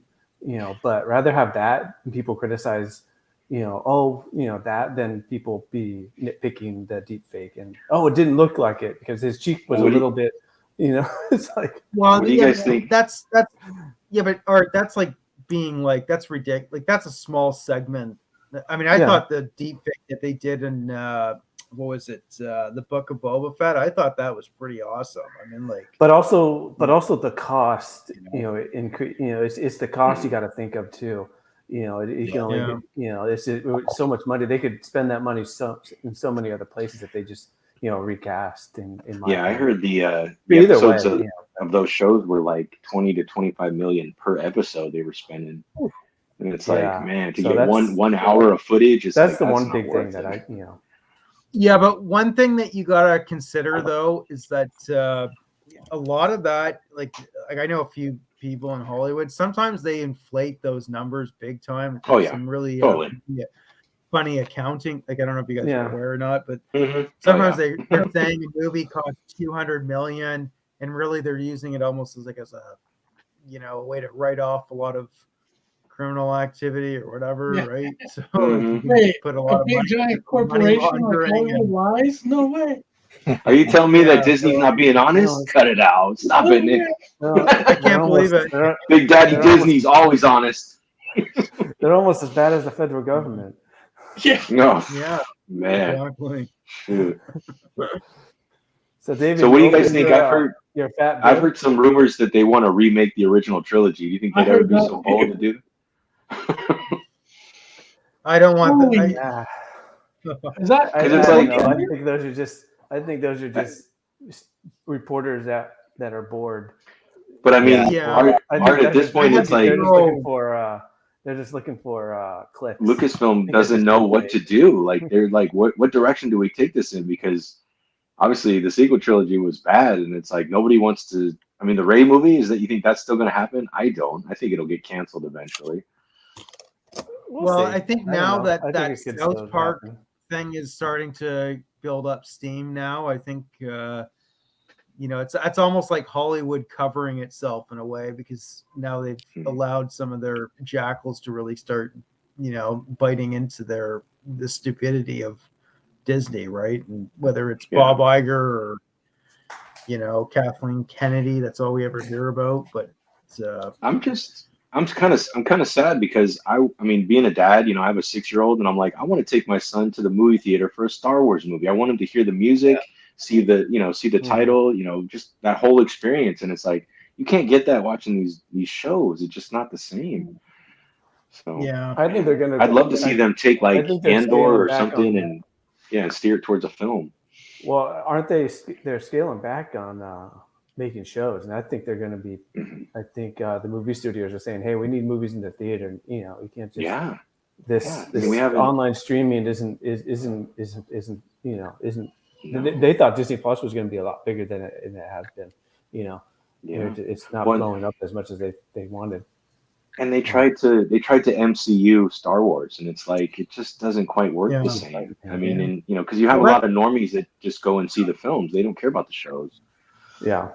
but rather have that and people criticize, that, then people be nitpicking the deep fake and it didn't look like it because his cheek was a little bit, it's like. Well, what do you guys think? That's but Art, that's like being like, that's ridiculous. Like, that's a small segment. I mean, I thought the deep fake that they did in what was it, the Book of Boba Fett, I thought that was pretty awesome. I mean, like, but also the cost, it's the cost you got to think of too. You can only get, it's so much money. They could spend that money in so many other places if they just recast. In my opinion. I heard the episodes of those shows were like 20 to 25 million per episode they were spending. And it's like, man, to get 1 hour of footage is that's the one big thing that I Yeah, but one thing that you gotta consider though is that a lot of that, like I know a few people in Hollywood, sometimes they inflate those numbers big time. Some really funny accounting. Like, I don't know if you guys are aware or not, but sometimes they're saying a movie cost $200 million, and really they're using it almost as a way to write off a lot of criminal activity or whatever, right? So put a lot of money, giant corporation like Hollywood lies. No way. Are you telling me that Disney's not being honest? Cut it out. Stop it, Nick. I can't believe it. Big Daddy Disney's always honest. They're almost as bad as the federal government. Yeah. No. Yeah. Man. Exactly. So David, what do you guys think? I've heard some rumors that they want to remake the original trilogy. Do you think they'd ever be so bold to do? I don't want that. Is that? I think those are just reporters that are bored. But I mean, Art, at this point, it's like they're just looking for clicks. Lucasfilm doesn't know what to do. Like, they're like, what direction do we take this in? Because obviously the sequel trilogy was bad, and it's like nobody wants to. I mean, the Rey movie, is that you think that's still going to happen? I don't. I think it'll get canceled eventually. Well, I think now that South Park thing is starting to build up steam now, I think it's almost like Hollywood covering itself in a way, because now they've allowed some of their jackals to really start biting into the stupidity of Disney, right? And whether it's Bob Iger or Kathleen Kennedy, that's all we ever hear about. But I'm kind of sad because I mean, being a dad, I have a 6-year-old, and I'm like, I want to take my son to the movie theater for a Star Wars movie. I want him to hear the music, see the title, just that whole experience. And it's like, you can't get that watching these shows. It's just not the same. So I think they're gonna. I'd love to see them take like Andor or something and steer it towards a film. Well, aren't they? They're scaling back on making shows, and I think they're going to be. I think the movie studios are saying, "Hey, we need movies in the theater. You can't just this online streaming isn't. They thought Disney Plus was going to be a lot bigger than it has been. It's not blowing up as much as they wanted." And they tried to MCU Star Wars, and it's like it just doesn't quite work the same. I mean, and because you have a lot of normies that just go and see the films, they don't care about the shows. Yeah,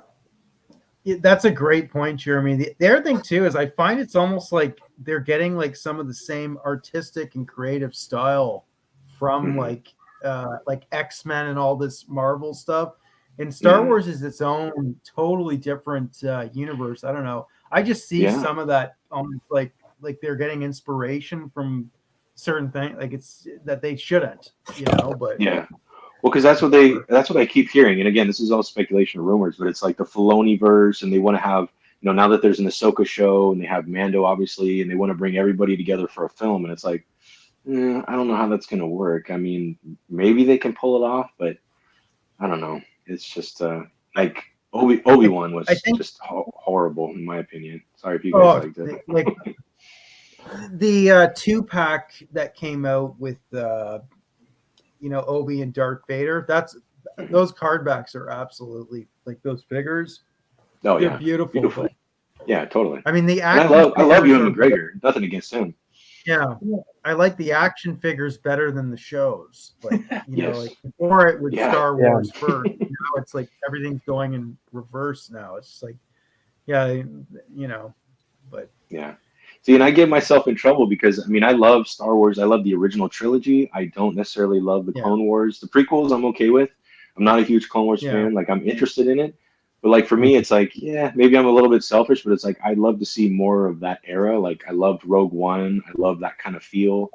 that's a great point, Jeremy. The other thing too is I find it's almost like they're getting like some of the same artistic and creative style from like X-Men and all this Marvel stuff. And Star Wars is its own totally different universe. I don't know. I just see some of that like they're getting inspiration from certain things, like it's that they shouldn't, but well, because that's what I keep hearing. And again, this is all speculation or rumors, but it's like the Filoni verse, and they want to have, now that there's an Ahsoka show and they have Mando obviously, and they want to bring everybody together for a film, and it's like, I don't know how that's going to work. I mean, maybe they can pull it off, but I don't know. It's just like Obi-Wan was just horrible in my opinion. Sorry if you guys liked it. Like the 2-pack that came out with Obi and Darth Vader. Those card backs are absolutely like those figures. Oh they're beautiful. Yeah, totally. I mean, I love Ewan McGregor. Nothing against him. Yeah, I like the action figures better than the shows. Like like before it was Star Wars first. Now it's like everything's going in reverse now. It's just like, but See, and I get myself in trouble because I mean I love Star Wars. I love the original trilogy. I don't necessarily love the Clone Wars. The prequels I'm okay with. I'm not a huge Clone Wars fan. Like I'm interested in it, But like for me, it's like, yeah, maybe I'm a little bit selfish, but it's like I'd love to see more of that era. Like I loved Rogue One. I love that kind of feel.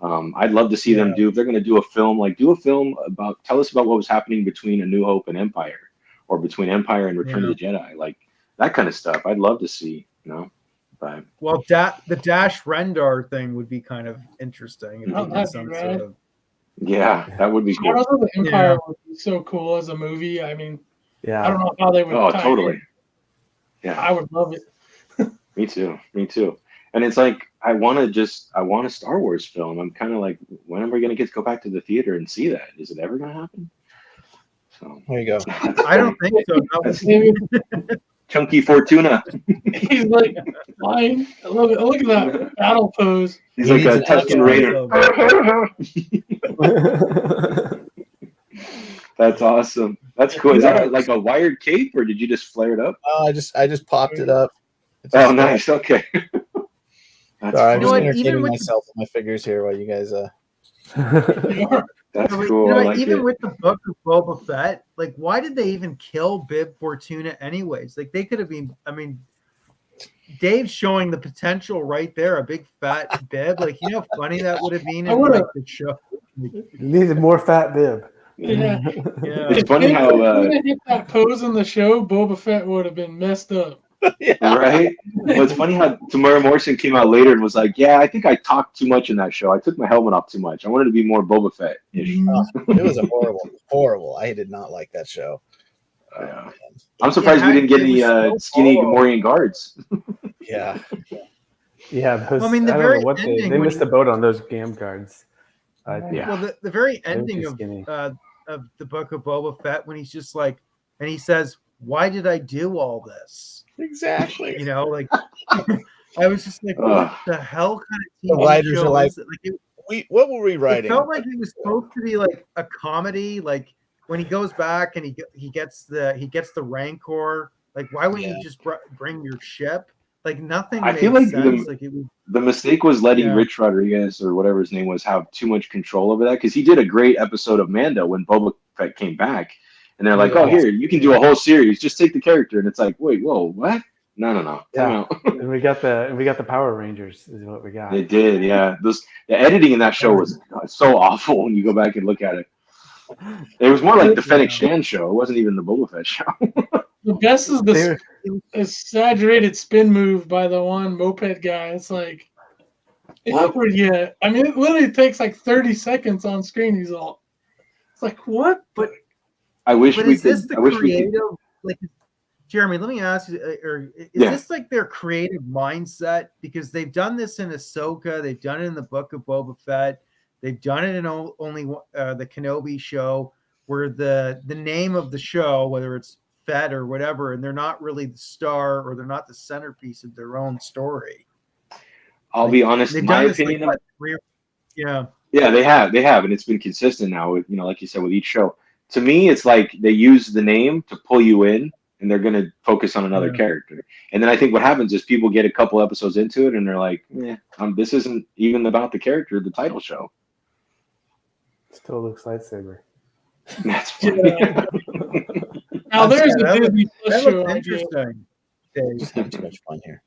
I'd love to see them do, if they're going to do a film, like do a film about, tell us about what was happening between A New Hope and Empire, or between Empire and Return of the Jedi, like that kind of stuff. I'd love to see, you know. But well, the Dash Rendar thing would be kind of interesting. If they did some sort of... Yeah, that would be cool. I don't know, the Empire would be so cool as a movie. I mean, yeah, I don't know how they would. Oh, totally. Yeah, I would love it. Me too. Me too. And it's like I want a Star Wars film. I'm kind of like, when are we gonna get to go back to the theater and see that? Is it ever gonna happen? So there you go. I don't think so. Chunky Fortuna. He's like flying. Look at that battle pose. He's like a Tusken Raider. That's awesome. That's cool. Is that like a wired cape, or did you just flare it up? Oh, I just popped it up. Oh, nice. Okay. Sorry, I'm just entertaining myself with my figures here while you guys. That's cool. You know, like even it. with the book of Boba Fett, like, why did they even kill Bib Fortuna anyways? Like, they could have been. I mean, Dave's showing the potential right there. A big fat Bib. Like, you know how funny that would have been in like the show. Needed more fat Bib. Yeah. It's funny how hit that pose in the show, Boba Fett would have been messed up. Right? Well, it's funny how Tamara Morrison came out later and was like, "Yeah, I think I talked too much in that show. I took my helmet off too much. I wanted to be more Boba Fett-ish." It was a horrible. I did not like that show. I'm surprised we didn't get any skinny Gamorrean guards. Yeah. Yeah, those, I mean, the very ending, they missed the boat on those Gam guards. Well, the very ending of the book of Boba Fett, when he's just like, and he says, "Why did I do all this?" Exactly. You know, like I was just like, what the hell kind of TV the writers show are like, is it? Like what were we writing? It felt like it was supposed to be like a comedy. Like when he goes back and he gets the Rancor. Like, why wouldn't you just bring your ship? Like nothing. I made feel like sense. the mistake was letting Rich Rodriguez, or whatever his name was, have too much control over that, because he did a great episode of Mando when Boba Fett came back, and they're like, "Oh, here, you can do a whole series. Just take the character." And it's like, "Wait, whoa, what? No. Yeah. And we got the Power Rangers is what we got. They did, yeah. The editing in that show was so awful when you go back and look at it. It was more like the Fennec Shand show. It wasn't even the Boba Fett show. The best is the exaggerated spin move by the one moped guy. It's like, I mean, it literally takes like 30 seconds on screen. He's all, it's like, what? But I wish but we is could. this the creative? Like, Jeremy, let me ask you, or is this like their creative mindset? Because they've done this in Ahsoka, they've done it in the Book of Boba Fett, they've done it in only the Kenobi show, where the name of the show, whether it's Fett or whatever, and they're not really the star, or they're not the centerpiece of their own story. I'll be honest, my opinion. Yeah, they have, and it's been consistent now. With, you know, like you said, with each show. To me, it's like they use the name to pull you in, and they're going to focus on another character. And then I think what happens is people get a couple episodes into it, and they're like, this isn't even about the character of the title show. Still looks lightsaber. That's funny. Now there's a Disney Plus show. Interesting. Just having too much fun here.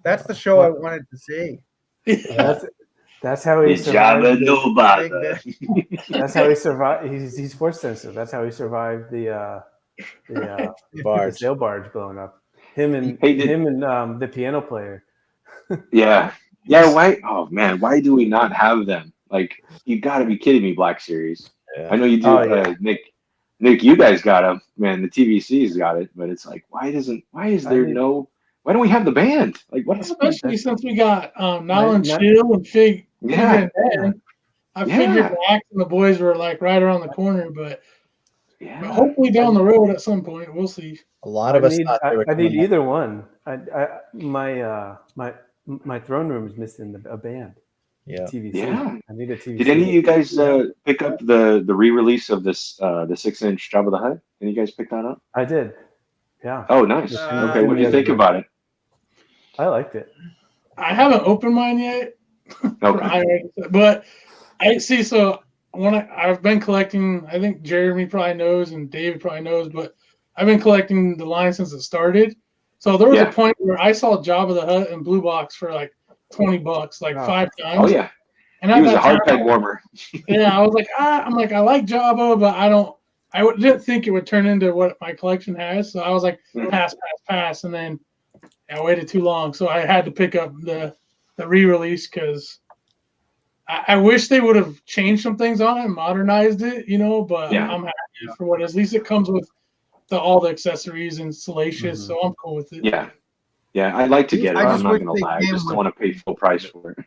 That's the show I wanted to see. That's how he survived. That's how he survived. He's force sensitive. That's how he survived the sail barge blowing up. Him and the piano player. Yeah. Why? Oh man, why do we not have them? Like, you got to be kidding me, Black Series. Yeah. I know you do, Nick. You guys got them, man. The TVC's got it, but it's like, why don't we have the band? Like, what? Especially since we got Nolan Chill and Fig. I figured Max and the boys were like right around the corner, but hopefully down the road at some point, we'll see. A lot of us. I need either one. My throne room is missing a band. Yeah. TVC. Yeah. I need a TVC. Did any of you guys pick up the re-release of this the 6-inch Jabba the Hutt? Any of you guys pick that up? I did. Yeah. Oh, nice. Okay, what do you think about it? I liked it. I haven't opened mine yet. Okay. But I see. So I've been collecting. I think Jeremy probably knows and David probably knows, but I've been collecting the line since it started. So there was a point where I saw Jabba the Hutt in blue box for like $20, like 5 times. Oh yeah. And he was a hard peg warmer. Yeah, I was like, I'm like, I like Jabba, but I didn't think it would turn into what my collection has. So I was like, pass. And then I waited too long. So I had to pick up the re-release because I wish they would have changed some things on it and modernized it, but I'm happy for what at least it comes with all the accessories and Salacious, so I'm cool with it. Yeah. Yeah, I'd like to get it. I'm not going to lie. I just don't want to pay full price for it.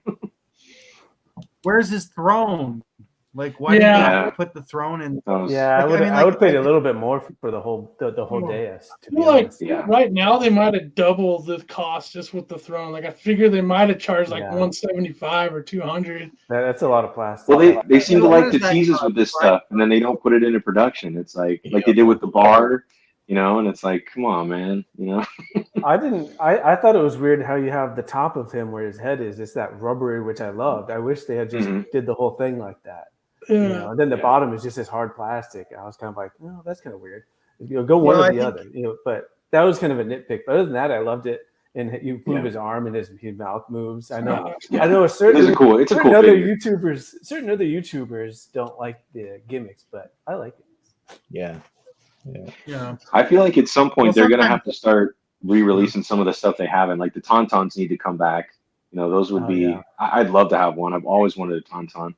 Where's his throne? Like, why did you put the throne in? Yeah, like, I would pay a little bit more for the whole dais. To be honest. Right now they might have doubled the cost just with the throne. Like I figure they might have charged like $175 or $200. That's a lot of plastic. Well, they seem to like to tease us with this stuff, and then they don't put it into production. It's like they did with the bar, and it's like, come on, man, I thought it was weird how you have the top of him where his head is. It's that rubbery, which I loved. I wish they had just did the whole thing like that. And then the bottom is just this hard plastic. I was kind of like, no, that's kind of weird. Go one or the other. But that was kind of a nitpick. But other than that, I loved it. And you move his arm and his mouth moves. I know. I know certain other YouTubers don't like the gimmicks, but I like it. Yeah. I feel like at some point they're gonna have to start re-releasing some of the stuff they haven't. Like the Tauntauns need to come back. Those would be. I'd love to have one. I've always wanted a Tauntaun.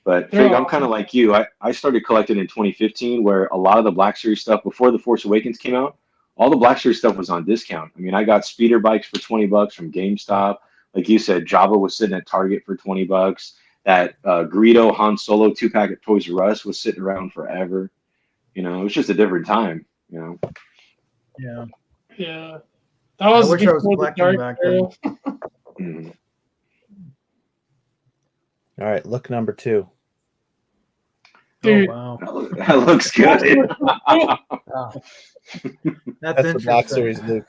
But Fig, I'm kind of like you. I started collecting in 2015, where a lot of the Black Series stuff before the Force Awakens came out, all the Black Series stuff was on discount. I mean, I got speeder bikes for $20 from GameStop. Like you said, Jabba was sitting at Target for $20. That Greedo Han Solo 2-pack at Toys R Us was sitting around forever. It was just a different time. Yeah. Yeah. That was before the dark era. All right, look number 2. Dude. Oh, wow. That looks good. That's the Black Series Luke.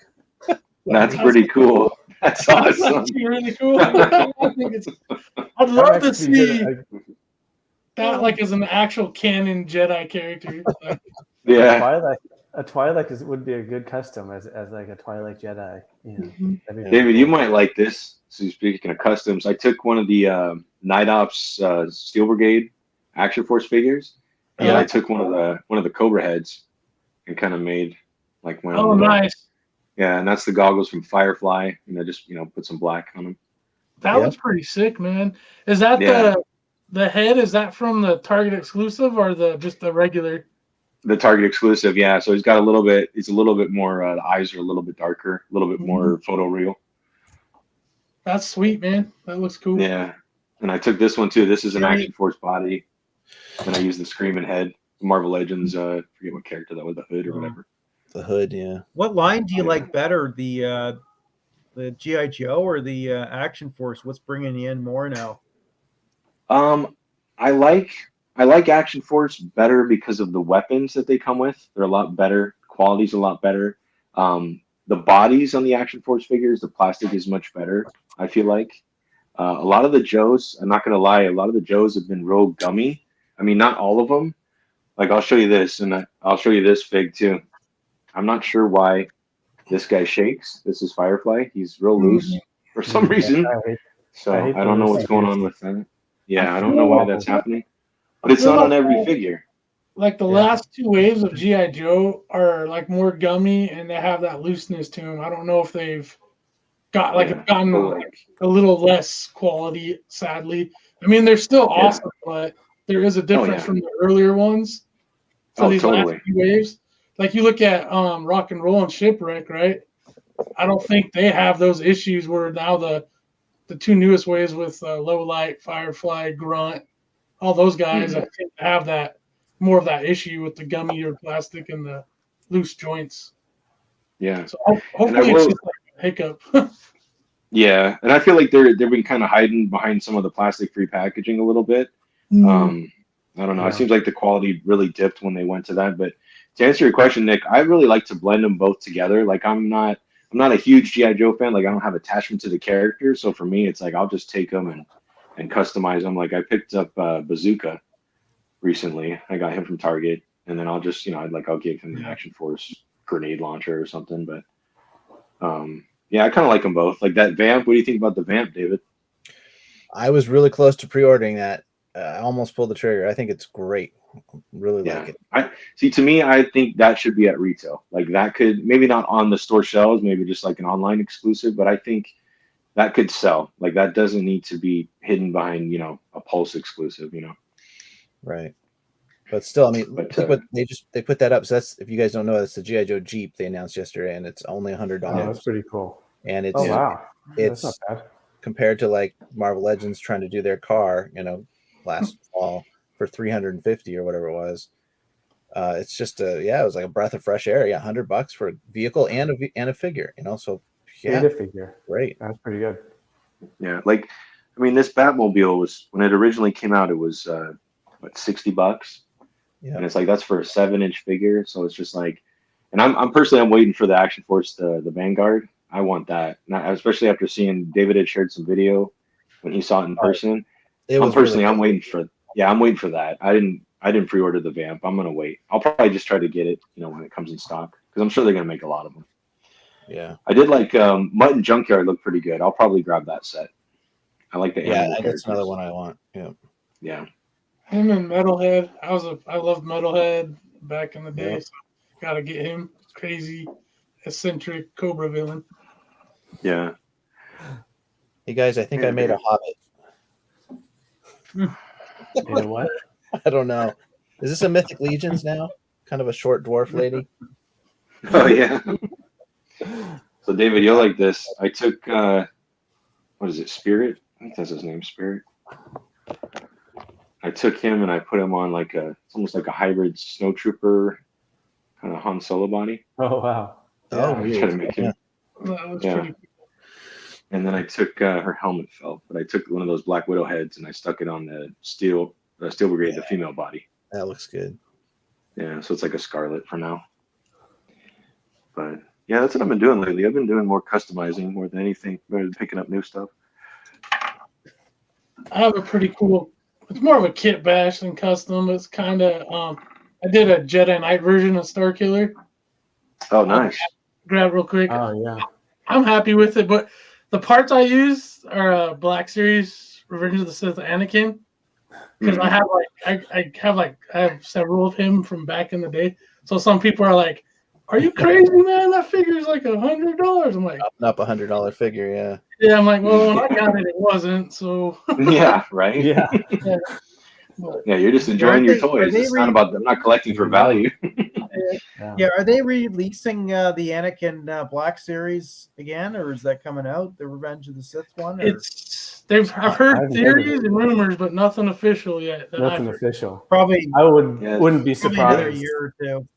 That's pretty cool. That's awesome. That's really cool. I'd love to see that like as an actual canon Jedi character. Yeah. A Twi'lek would be a good custom as like a Twi'lek Jedi. David, you might like this. So speaking of customs, I took one of the Night Ops Steel Brigade Action Force figures, and I took one of the Cobra heads and kind of made like my own. Oh, nice. Yeah, and that's the goggles from Firefly, and I just put some black on them. That looks pretty sick, man. Is that the head? Is that from the Target exclusive or just the regular? The Target exclusive, yeah. So he's got a little bit. It's a little bit more. The eyes are a little bit darker, a little bit more photo real. That's sweet, man. That looks cool. Yeah, and I took this one too. This is an Action Force body, and I used the Screaming Head, Marvel Legends. Forget what character that was, the Hood or whatever. The Hood, yeah. What line do you like better, the G.I. Joe or the Action Force? What's bringing you in more now? I like Action Force better because of the weapons that they come with. They're a lot better. Quality's a lot better. The bodies on the Action Force figures, the plastic is much better, I feel like. A lot of the Joes, I'm not going to lie, a lot of the Joes have been real gummy. I mean, not all of them. Like, I'll show you this, and I'll show you this fig, too. I'm not sure why this guy shakes. This is Firefly. He's real loose for some reason. So I don't know what's going on with that. Yeah, I don't know why that's happening. But it's not on every figure. Like the last 2 waves of G.I. Joe are like more gummy and they have that looseness to them. I don't know if they've gotten like a little less quality, sadly. I mean, they're still awesome, but there is a difference from the earlier ones. So these last 2 waves, like you look at Rock and Roll and Shipwreck, right? I don't think they have those issues where now the 2 newest waves with Low Light, Firefly, Grunt, all those guys, I think have that more of that issue with the gummier plastic and the loose joints. Yeah. So hopefully it's just like a hiccup. Yeah, and I feel like they've been kind of hiding behind some of the plastic-free packaging a little bit. I don't know. It seems like the quality really dipped when they went to that. But to answer your question, Nick, I really like to blend them both together. Like I'm not a huge G.I. Joe fan. Like I don't have attachment to the character, so for me, it's like I'll just take them and customize them. Like I picked up Bazooka recently. I got him from Target, and then I'll just I'll give him the Action Force grenade launcher or something. But yeah, I kind of like them both. Like that Vamp. What do you think about the Vamp, David? I was really close to pre-ordering that. I almost pulled the trigger. I think it's great. Really like it. To me, I think that should be at retail. Like that could maybe not on the store shelves, maybe just like an online exclusive, but I think that could sell. Like that doesn't need to be hidden behind, a Pulse exclusive, Right. But still, I mean, they put that up. So that's, if you guys don't know, that's the G.I. Joe Jeep they announced yesterday, and it's only $100. Oh, that's pretty cool. And it's wow, it's that's not bad. Compared to like Marvel Legends trying to do their car, last fall for $350 or whatever it was. It's just it was like a breath of fresh air. Yeah, $100 for a vehicle and a figure. So and a figure, great. That's pretty good. Yeah, this Batmobile was, when it originally came out, it was $60. Yeah, and it's like that's for a 7-inch figure. So it's just like, and I'm personally waiting for the Action Force, the Vanguard. I want that, especially after seeing David had shared some video when he saw it in person. I'm waiting for that. I didn't pre-order the Vamp. I'm gonna wait. I'll probably just try to get it, when it comes in stock, because I'm sure they're gonna make a lot of them. Yeah, I did like Mutton Junkyard looked pretty good. I'll probably grab that set. I like the animal that's characters. another one I want. Yeah. Him and Metalhead. I loved Metalhead back in the day. Yep. So gotta get him. Crazy, eccentric Cobra villain. Yeah. Hey guys, I think I made a Hobbit. What? I don't know. Is this a Mythic Legions now? Kind of a short dwarf lady. Oh yeah. So David, you'll like this. I took what is it, Spirit? I think that's his name, Spirit. I took him and I put him on it's almost like a hybrid snowtrooper kind of Han Solo body. Oh wow. Oh, I tried to make him. That was pretty cool. And then I took her helmet fell, but I took one of those Black Widow heads and I stuck it on the Steel Brigade, the female body. That looks good. Yeah, so it's like a Scarlet for now. But yeah, that's what I've been doing lately. I've been doing more customizing more than anything, rather than picking up new stuff. I have a pretty cool. It's more of a kit bash than custom. It's kind of I did a Jedi Knight version of Starkiller. Oh, nice. Grab real quick. Oh yeah. I'm happy with it, but the parts I use are Black Series Revenge of the Sith Anakin, because I have several of him from back in the day. So some people are like, "Are you crazy, man? That figure is like $100." I'm like, up $100 figure, yeah. Yeah, I'm like, well, when I got it, it wasn't. So yeah, right. Yeah. Yeah, you're just enjoying your toys. It's not about them not collecting for value. Yeah, are they releasing the Anakin Black Series again, or is that coming out? The Revenge of the Sith one? Or? I've heard theories and rumors, but nothing official yet. Nothing official. Probably. I wouldn't be surprised. Another year or two.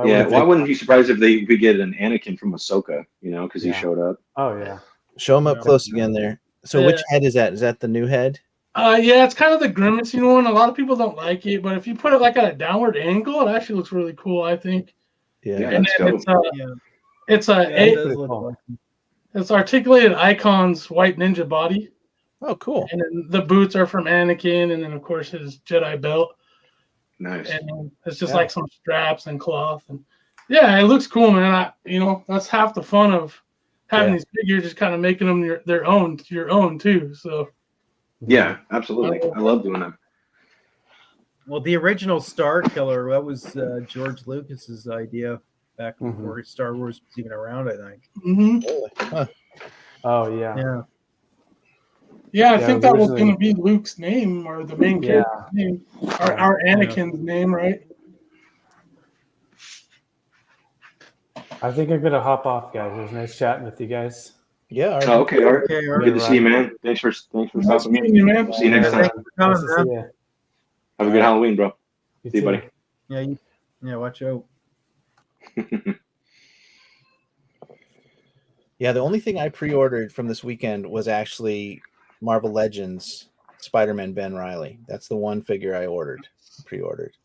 Yeah, well, I wouldn't be surprised if we get an Anakin from Ahsoka, because he showed up. Oh yeah. Show him up close again there. So which head is that? Is that the new head? Yeah, it's kind of the grimacing one. A lot of people don't like it, but if you put it like at a downward angle, it actually looks really cool, I think. Yeah, and then it's articulated Icon's white ninja body. Oh, cool. And then the boots are from Anakin, and then of course his Jedi belt. Nice. And it's just like some straps and cloth, and it looks cool, man. That's half the fun of having these figures, just kind of making them your own too. So. Yeah, absolutely. I love doing that. Well, the original Star Killer, that was George Lucas's idea back before Star Wars was even around, I think. Mm-hmm. Huh. Oh yeah. Yeah, I think that was going to be Luke's name, or the main character's name, or our Anakin's name, right? I think I'm gonna hop off, guys. It was nice chatting with you guys. Yeah. Oh, okay, Art. Good to see you, man. Thanks for stopping me. Man. See you next time. Nice to see Have a good Halloween, bro. You see you, buddy. Yeah, watch out. Yeah, the only thing I pre-ordered from this weekend was actually Marvel Legends Spider-Man Ben Reilly. That's the one figure I pre-ordered.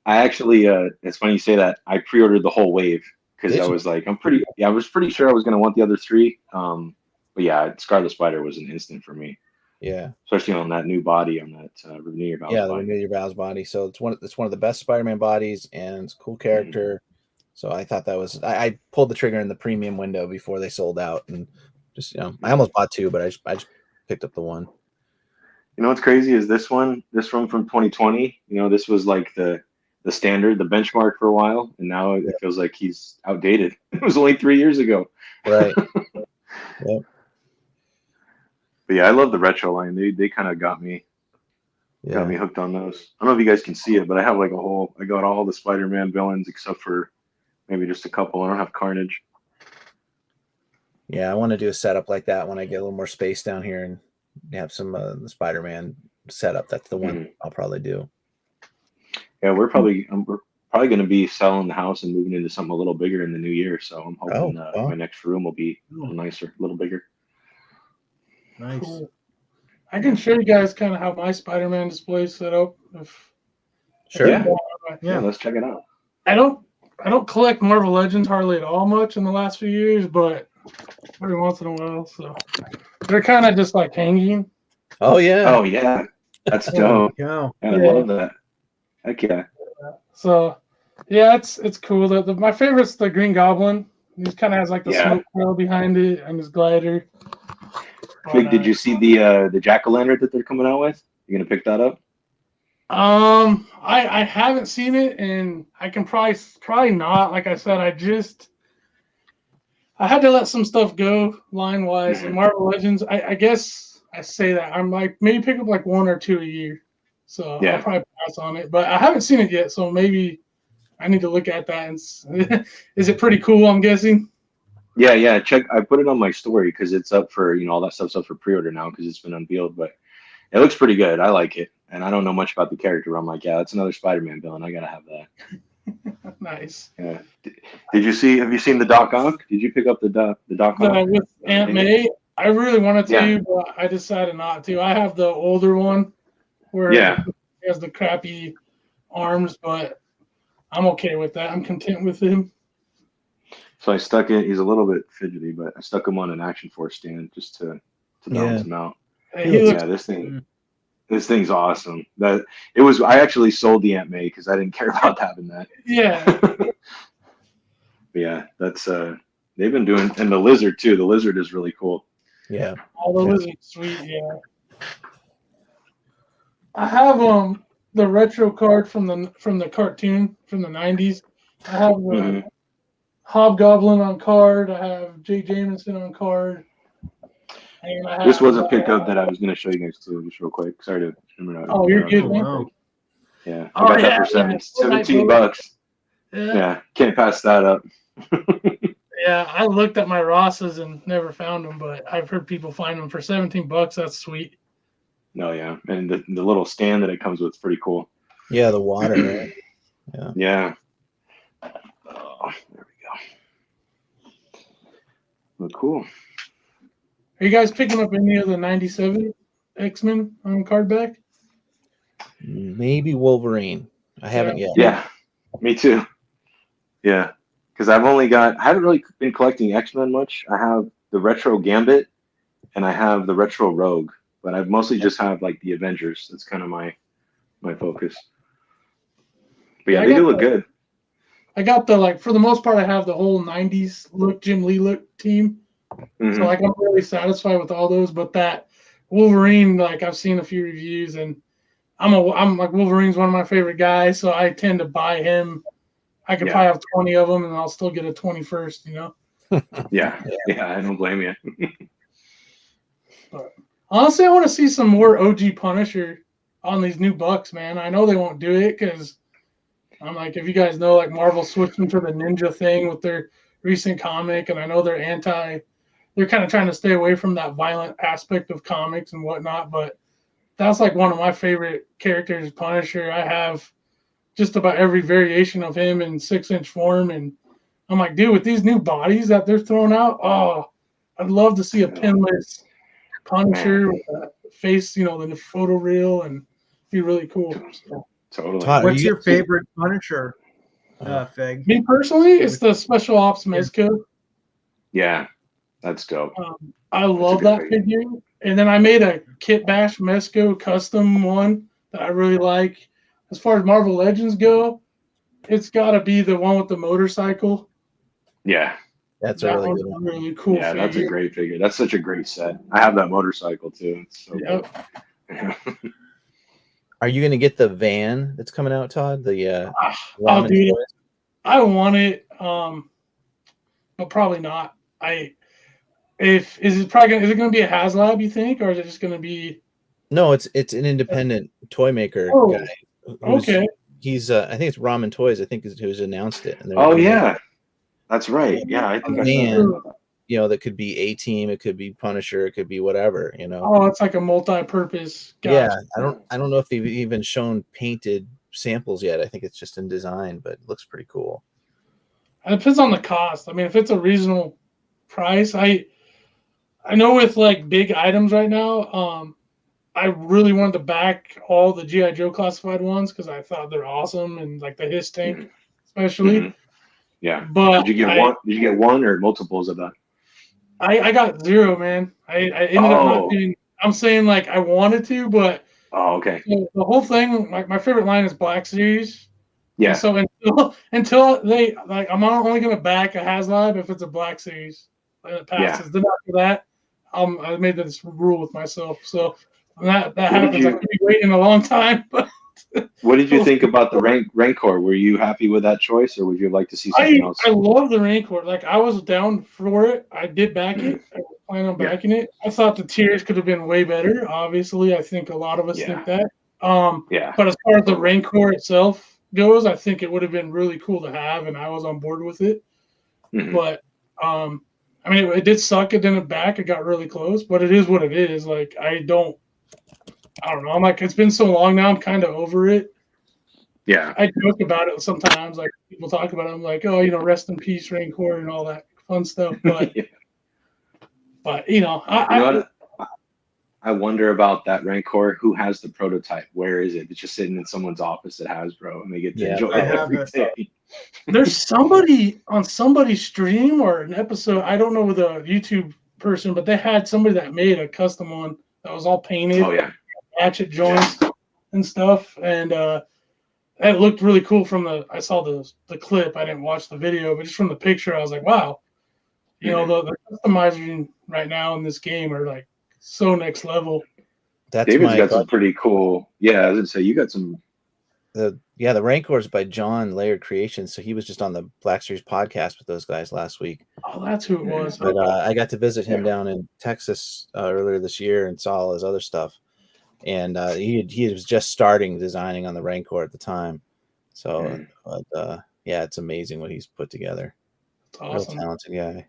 I actually, it's funny you say that. I pre-ordered the whole wave because I was like, I was pretty sure I was going to want the other three. But yeah, Scarlet Spider was an instant for me. Yeah. Especially on that new body on that Renew Your Vows Yeah, the body. Renew Your Vows body. So it's one of the best Spider-Man bodies, and it's a cool character. So I thought that was I pulled the trigger in the premium window before they sold out, and just I almost bought two, but I just picked up the one. You know what's crazy is this one from 2020. This was like the standard, the benchmark for a while, and now it feels like he's outdated. It was only 3 years ago. Right. Yep. But yeah, I love the retro line. They kind of got me hooked on those. I don't know if you guys can see it, but I have like I got all the Spider-Man villains except for maybe just a couple. I don't have Carnage. Yeah, I want to do a setup like that when I get a little more space down here and have some the Spider-Man setup. That's the one I'll probably do. Yeah, we're probably going to be selling the house and moving into something a little bigger in the new year. So I'm hoping my next room will be a little nicer, a little bigger. Nice. Cool. I can show you guys kind of how my Spider-Man display is set up. Sure. Yeah, let's check it out. I don't collect Marvel Legends hardly at all much in the last few years, but every once in a while. So they're kind of just like hanging. Oh yeah. Oh yeah. That's dope. Yeah, I love that. Heck yeah. So yeah, it's cool. My favorite's the Green Goblin. He kind of has like the smoke trail behind it and his glider. Fig, did you see the jack-o'-lantern that they're coming out with? You gonna pick that up? I haven't seen it, and I can probably not. Like I said, I had to let some stuff go line wise. And Marvel Legends, I guess I say that I'm like maybe pick up like 1 or 2 a year. So I'll probably pass on it, but I haven't seen it yet. So maybe I need to look at that. And is it pretty cool? I'm guessing. Yeah. Check. I put it on my story because it's up for all that stuff's up for pre-order now because it's been unveiled. But it looks pretty good. I like it, and I don't know much about the character. But I'm like, yeah, that's another Spider-Man villain. I gotta have that. Nice. Yeah. Have you seen the Doc Ock? Did you pick up the Doc Ock? With Aunt May? I really wanted to, but I decided not to. I have the older one where he has the crappy arms, but I'm okay with that. I'm content with him. So I stuck it. He's a little bit fidgety, but I stuck him on an Action Force stand just to balance him out. This thing's awesome. I actually sold the Aunt May because I didn't care about having that. Yeah. Yeah, that's they've been doing, and the lizard too. The lizard is really cool. Yeah. All the lizard's sweet. Yeah. I have the retro card from the cartoon from the 90s. I have Hobgoblin on card. I have Jay Jameson on card. And this was a pickup that I was going to show you guys too, just real quick. Sorry to remember. Oh, you're good, man. Yeah, I got that for $17. Yeah, can't pass that up. Yeah, I looked at my Rosses and never found them, but I've heard people find them for $17. That's sweet. No, yeah, and the little stand that it comes with is pretty cool. Yeah, the water. Right? Yeah. Yeah. Oh, there we go. Well, cool. Are you guys picking up any of the 97 X-Men on card back? Maybe Wolverine. I haven't yet. Yeah, me too. Yeah, because I haven't really been collecting X-Men much. I have the Retro Gambit and I have the Retro Rogue, but I mostly just have like the Avengers. That's kind of my focus. But yeah, they do look good. I got for the most part, I have the whole 90s look, Jim Lee look team. So like I'm really satisfied with all those, but that Wolverine, like I've seen a few reviews and I'm like Wolverine's one of my favorite guys, so I tend to buy him. I could probably have 20 of them and I'll still get a 21st, Yeah, I don't blame you. But honestly, I want to see some more OG Punisher on these new Bucks, man. I know they won't do it because I'm like, if you guys know, like Marvel switching to the ninja thing with their recent comic, and I know they're kind of trying to stay away from that violent aspect of comics and whatnot, but that's like one of my favorite characters, Punisher. I have just about every variation of him in 6-inch form, and I'm like, dude, with these new bodies that they're throwing out, I'd love to see a pinless Punisher with a face, the photoreal, and be really cool. So. Totally. What's your favorite Punisher, Fig? Me personally, it's the Special Ops Mezco. Yeah, that's dope. I love that figure, And then I made a Kit Bash Mesco custom one that I really like. As far as Marvel Legends go, it's got to be the one with the motorcycle. Yeah. That's that a really one's good one. really cool. Yeah, figure. that's a great figure. That's such a great set. I have that motorcycle too. It's so Yep. good. Are you going to get the van that's coming out, Todd? The I'll ramen do it. toys? I want it, but probably not. Is it gonna be a HasLab, you think, or is it just gonna be? No, it's an independent toy maker Oh, guy. okay. He's I think it's Ramen Toys. I think is who's announced it. And they're Oh gonna make yeah, that's right. Yeah, I think I saw van, that. that could be A-Team, it could be Punisher, it could be whatever. Oh, it's like a multi-purpose. Yeah, Gotcha. I don't know if they've even shown painted samples yet. I think it's just in design, but it looks pretty cool. It depends on the cost. I mean, if it's a reasonable price, I know with like big items right now, I really wanted to back all the G.I. Joe classified ones because I thought they're awesome, and like the Hiss tank, especially. Mhm. Yeah. But Did you get one? Did you get one or multiples of that? I got 0, man. I ended up not doing. I'm saying like I wanted to, but Okay. the whole thing, my favorite line is Black Series. Yeah. And so until they like, I'm only gonna back a HasLab if it's a Black Series and it passes. Yeah. Then after that, I made this rule with myself. So when that What happens, I could be waiting a long time. But what did you think about the Rancor? Were you happy with that choice, or would you like to see something else? I love the Rancor. Like I was down for it. I did back it. I was planning on backing it. I thought the tiers could have been way better. Obviously, I think a lot of us think that. But as far as the Rancor itself goes, I think it would have been really cool to have, and I was on board with it. But I mean, it did suck. It didn't back. It got really close, but it is what it is. Like I don't know. I'm like, it's been so long now. I'm kind of over it. Yeah. I joke about it sometimes. Like people talk about it. I'm like, oh, rest in peace, Rancor, and all that fun stuff. But, but I wonder about that Rancor. Who has the prototype? Where is it? It's just sitting in someone's office at Hasbro, and they get to enjoy it every day. There's somebody on somebody's stream or an episode. I don't know the YouTube person, but they had somebody that made a custom one that was all painted. Oh yeah, hatchet joints and stuff, and it looked really cool I saw the clip. I didn't watch the video, but just from the picture, I was like, wow, the customizing right now in this game are like so next level. David's got some pretty cool. Yeah, I was gonna say you got some. The Rancor's by John Laird Creations. So he was just on the Black Series podcast with those guys last week. Oh, that's who it was. But I got to visit him down in Texas earlier this year and saw all his other stuff. And he was just starting designing on the Rancor at the time. So, it's amazing what he's put together. It's awesome. Real talented guy.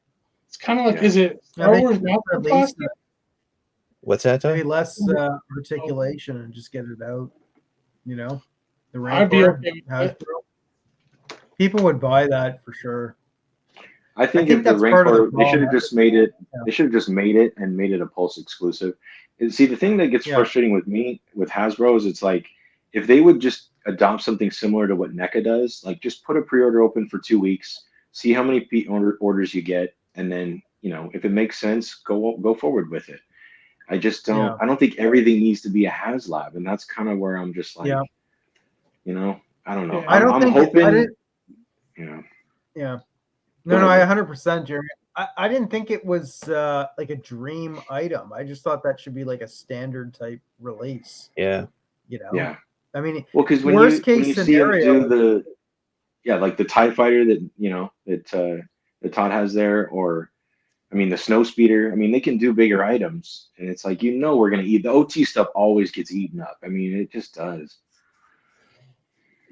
It's kind of like, is it Star Wars plastic? What's that? Maybe less articulation and just get it out. The Rancor. People would buy that for sure. I think if the Rancor, they should have just made it. Yeah. They should have just made it and made it a Pulse exclusive. And see, the thing that gets frustrating with me with Hasbro is it's like if they would just adopt something similar to what NECA does, like just put a pre-order open for 2 weeks, see how many orders you get, and then if it makes sense, go forward with it. I just don't. Yeah. I don't think everything needs to be a HasLab, and that's kind of where I'm just like, I don't know. I'm hoping. Yeah. No, I 100%, Jeremy. I didn't think it was like a dream item. I just thought that should be like a standard type release. Yeah. Yeah. I mean, because when you see him do like the TIE fighter that Todd has there, or I mean the snow speeder. I mean they can do bigger items, and it's like we're gonna eat the OT stuff. Always gets eaten up. I mean it just does.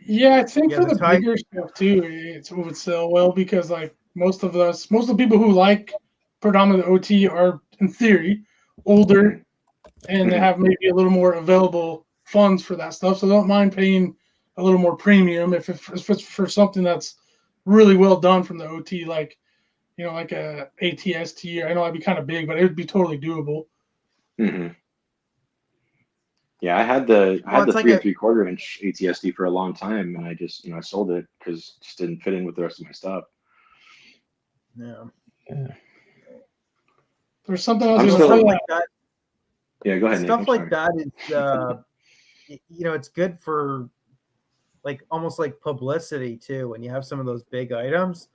Yeah, I think for the bigger stuff too, it would sell well because like most of the people who like predominant OT are in theory older and they have maybe a little more available funds for that stuff, so they don't mind paying a little more premium if it's for something that's really well done from the OT, like like a ATST. I know it'd be kind of big, but it would be totally doable. Mm-hmm. Yeah, I had the 3 3/4 inch ATSD for a long time, and I just I sold it because it just didn't fit in with the rest of my stuff. Yeah. There's something else like that. Yeah, go ahead, Nick. Stuff like that is, it's good for like almost like publicity too when you have some of those big items.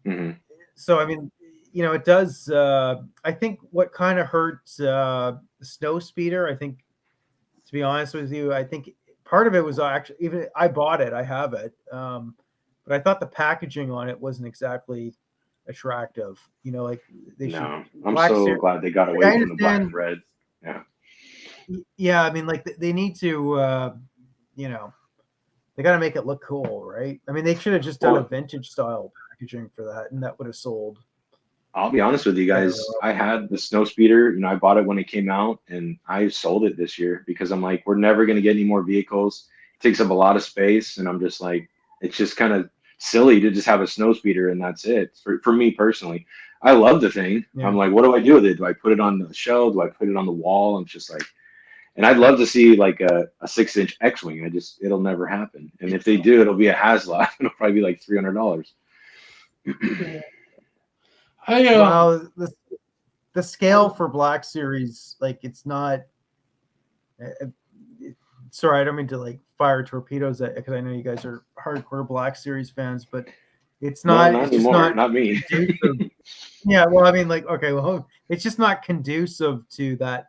Mm-hmm. So I mean, it does. I think what kind of hurt the snow speeder. I think, to be honest with you, I think part of it was actually even I bought it. I have it, but I thought the packaging on it wasn't exactly attractive. Like they should. I'm so glad they got away from the black and red. Yeah. Yeah, I mean, like they need to, they got to make it look cool, right? I mean, they should have just done a vintage style packaging for that, and that would have sold. I'll be honest with you guys. I had the snow speeder. I bought it when it came out, and I sold it this year because I'm like, we're never going to get any more vehicles. It takes up a lot of space, and I'm just like, it's just kind of silly to just have a snow speeder and that's it. For me personally, I love the thing. Yeah. I'm like, what do I do with it? Do I put it on the shelf? Do I put it on the wall? I'm just like, and I'd love to see like a 6-inch X-Wing. It'll never happen. And if they do, it'll be a Hasbro. It'll probably be like $300. Well, the scale for Black Series, like it's not. Sorry, I don't mean to like fire torpedoes at, because I know you guys are hardcore Black Series fans, but it's not. Not it's anymore. Just not me. Yeah, well, I mean, like, okay, well, it's just not conducive to that.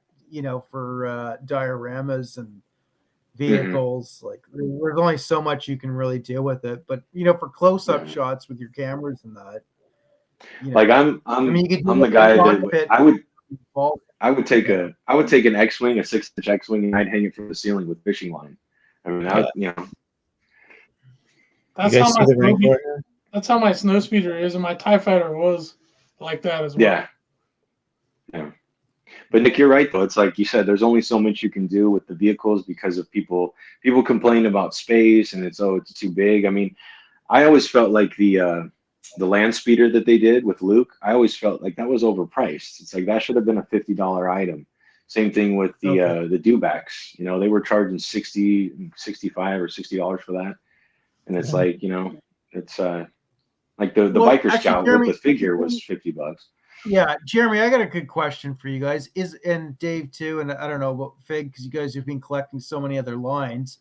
For dioramas and vehicles, mm-hmm. Like there's only so much you can really do with it. But for close-up shots with your cameras and that. Like I'm the guy that I would take an X-Wing, a 6-inch X-Wing, and I'd hang it from the ceiling with fishing line. I mean, That's how my snow speeder is, and my TIE Fighter was like that as well. Yeah. But Nick, you're right though. It's like you said, there's only so much you can do with the vehicles because of people complain about space and it's too big. I mean, I always felt like the land speeder that they did with Luke, I always felt like that was overpriced. It's like that should have been a $50 item. Same thing with the dewbacks. They were charging $60, $65 or $60 for that. And it's like, it's like the biker scout with the figure was $50. Yeah, Jeremy, I got a good question for you guys. And Dave too, and I don't know about Fig, because you guys have been collecting so many other lines.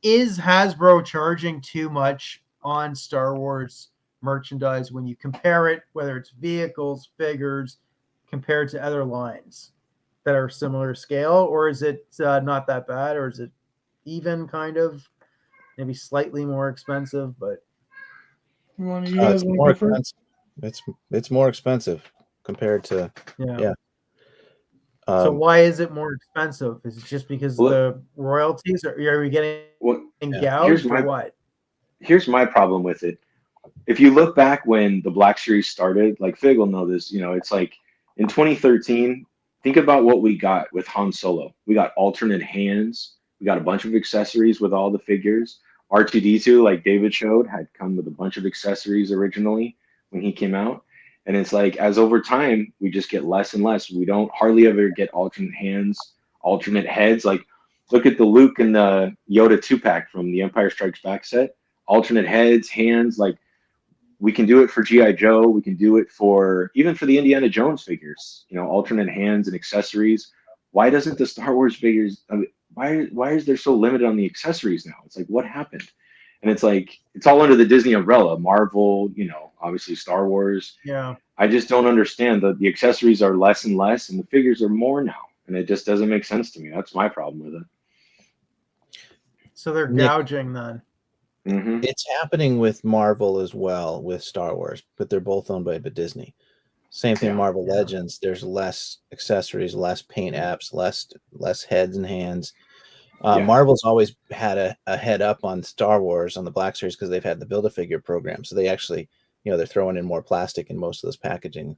Is Hasbro charging too much on Star Wars merchandise when you compare it, whether it's vehicles, figures, compared to other lines that are similar scale, or is it not that bad, or is it even kind of maybe slightly more expensive? But it's more expensive. It's more expensive compared to yeah. So why is it more expensive? Is it just because the royalties are we getting gouged or what? Here's my problem with it. If you look back when the Black Series started, like Fig will know this, it's like in 2013, think about what we got with Han Solo. We got alternate hands. We got a bunch of accessories with all the figures. R2-D2, like David showed, had come with a bunch of accessories originally when he came out. And it's like, as over time, we just get less and less. We don't hardly ever get alternate hands, alternate heads. Like, look at the Luke and the Yoda 2-pack from the Empire Strikes Back set. Alternate heads, hands. Like, we can do it for G.I. Joe. We can do it even for the Indiana Jones figures, alternate hands and accessories. Why doesn't the Star Wars figures, why is there so limited on the accessories now? It's like, what happened? And it's like, it's all under the Disney umbrella, Marvel, obviously Star Wars. Yeah. I just don't understand that the accessories are less and less and the figures are more now. And it just doesn't make sense to me. That's my problem with it. So they're gouging then. Mm-hmm. It's happening with Marvel as well with Star Wars, but they're both owned by Disney. Same thing, Marvel Legends. There's less accessories, less paint apps, less heads and hands. Marvel's always had a head up on Star Wars on the Black Series because they've had the Build-A-Figure program. So they actually, they're throwing in more plastic in most of this packaging.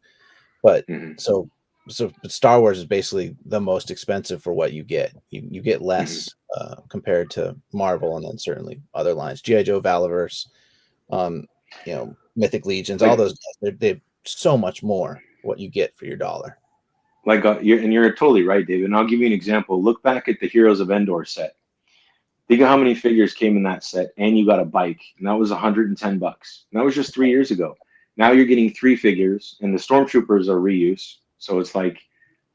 But so Star Wars is basically the most expensive for what you get. You get less compared to Marvel, and then certainly other lines, G.I. Joe, Valaverse, Mythic Legions, all those guys. They're so much more what you get for your dollar. Like, you're totally right, David. And I'll give you an example. Look back at the Heroes of Endor set. Think of how many figures came in that set, and you got a bike, and that was $110. And that was just 3 years ago. Now you're getting 3 figures, and the Stormtroopers are reuse. So it's like,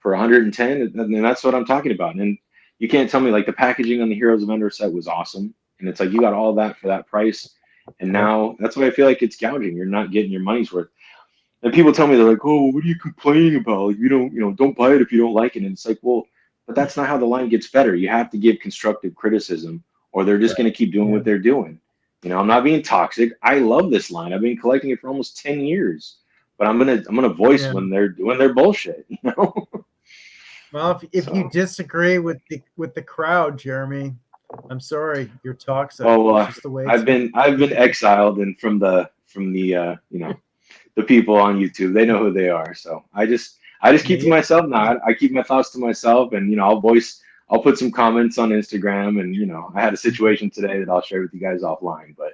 for 110, and that's what I'm talking about. And you can't tell me like the packaging on the Heroes of Endor set was awesome, and it's like you got all that for that price, and now that's why I feel like it's gouging. You're not getting your money's worth. And people tell me, they're like, "Oh, what are you complaining about? Like, you don't buy it if you don't like it." And it's like, well, but that's not how the line gets better. You have to give constructive criticism, or they're just going to keep doing what they're doing. I'm not being toxic. I love this line. I've been collecting it for almost 10 years, but I'm gonna voice when they're doing their bullshit. Well, if you disagree with the crowd, Jeremy, I'm sorry, you're toxic. Well, just the way I've been exiled, and from the the people on YouTube, they know who they are. So I just keep to myself now. I keep my thoughts to myself, and I'll put some comments on Instagram, and I had a situation today that I'll share with you guys offline. But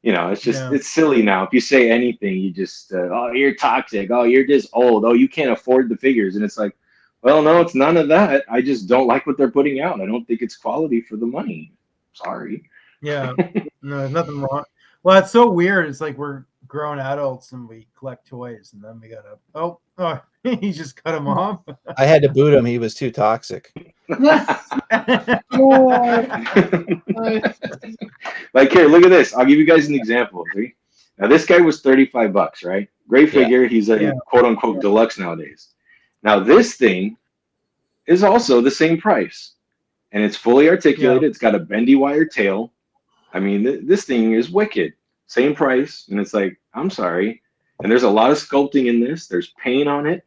it's just it's silly now. If you say anything, you just oh, you're toxic. Oh, you're just old. Oh, you can't afford the figures, and it's like, well, no, it's none of that. I just don't like what they're putting out. I don't think it's quality for the money. Sorry. Yeah, no, there's nothing wrong. Well, it's so weird. It's like we're grown adults and we collect toys, and then we gotta. Oh, he just cut him off. I had to boot him. He was too toxic. Like, here, look at this. I'll give you guys an example. See? Now, this guy was $35, right? Great figure. Yeah. He's a quote unquote deluxe nowadays. Now, this thing is also the same price, and it's fully articulated. Yeah. It's got a bendy wire tail. I mean, this thing is wicked. Same price, and it's like, I'm sorry. And there's a lot of sculpting in this. There's paint on it.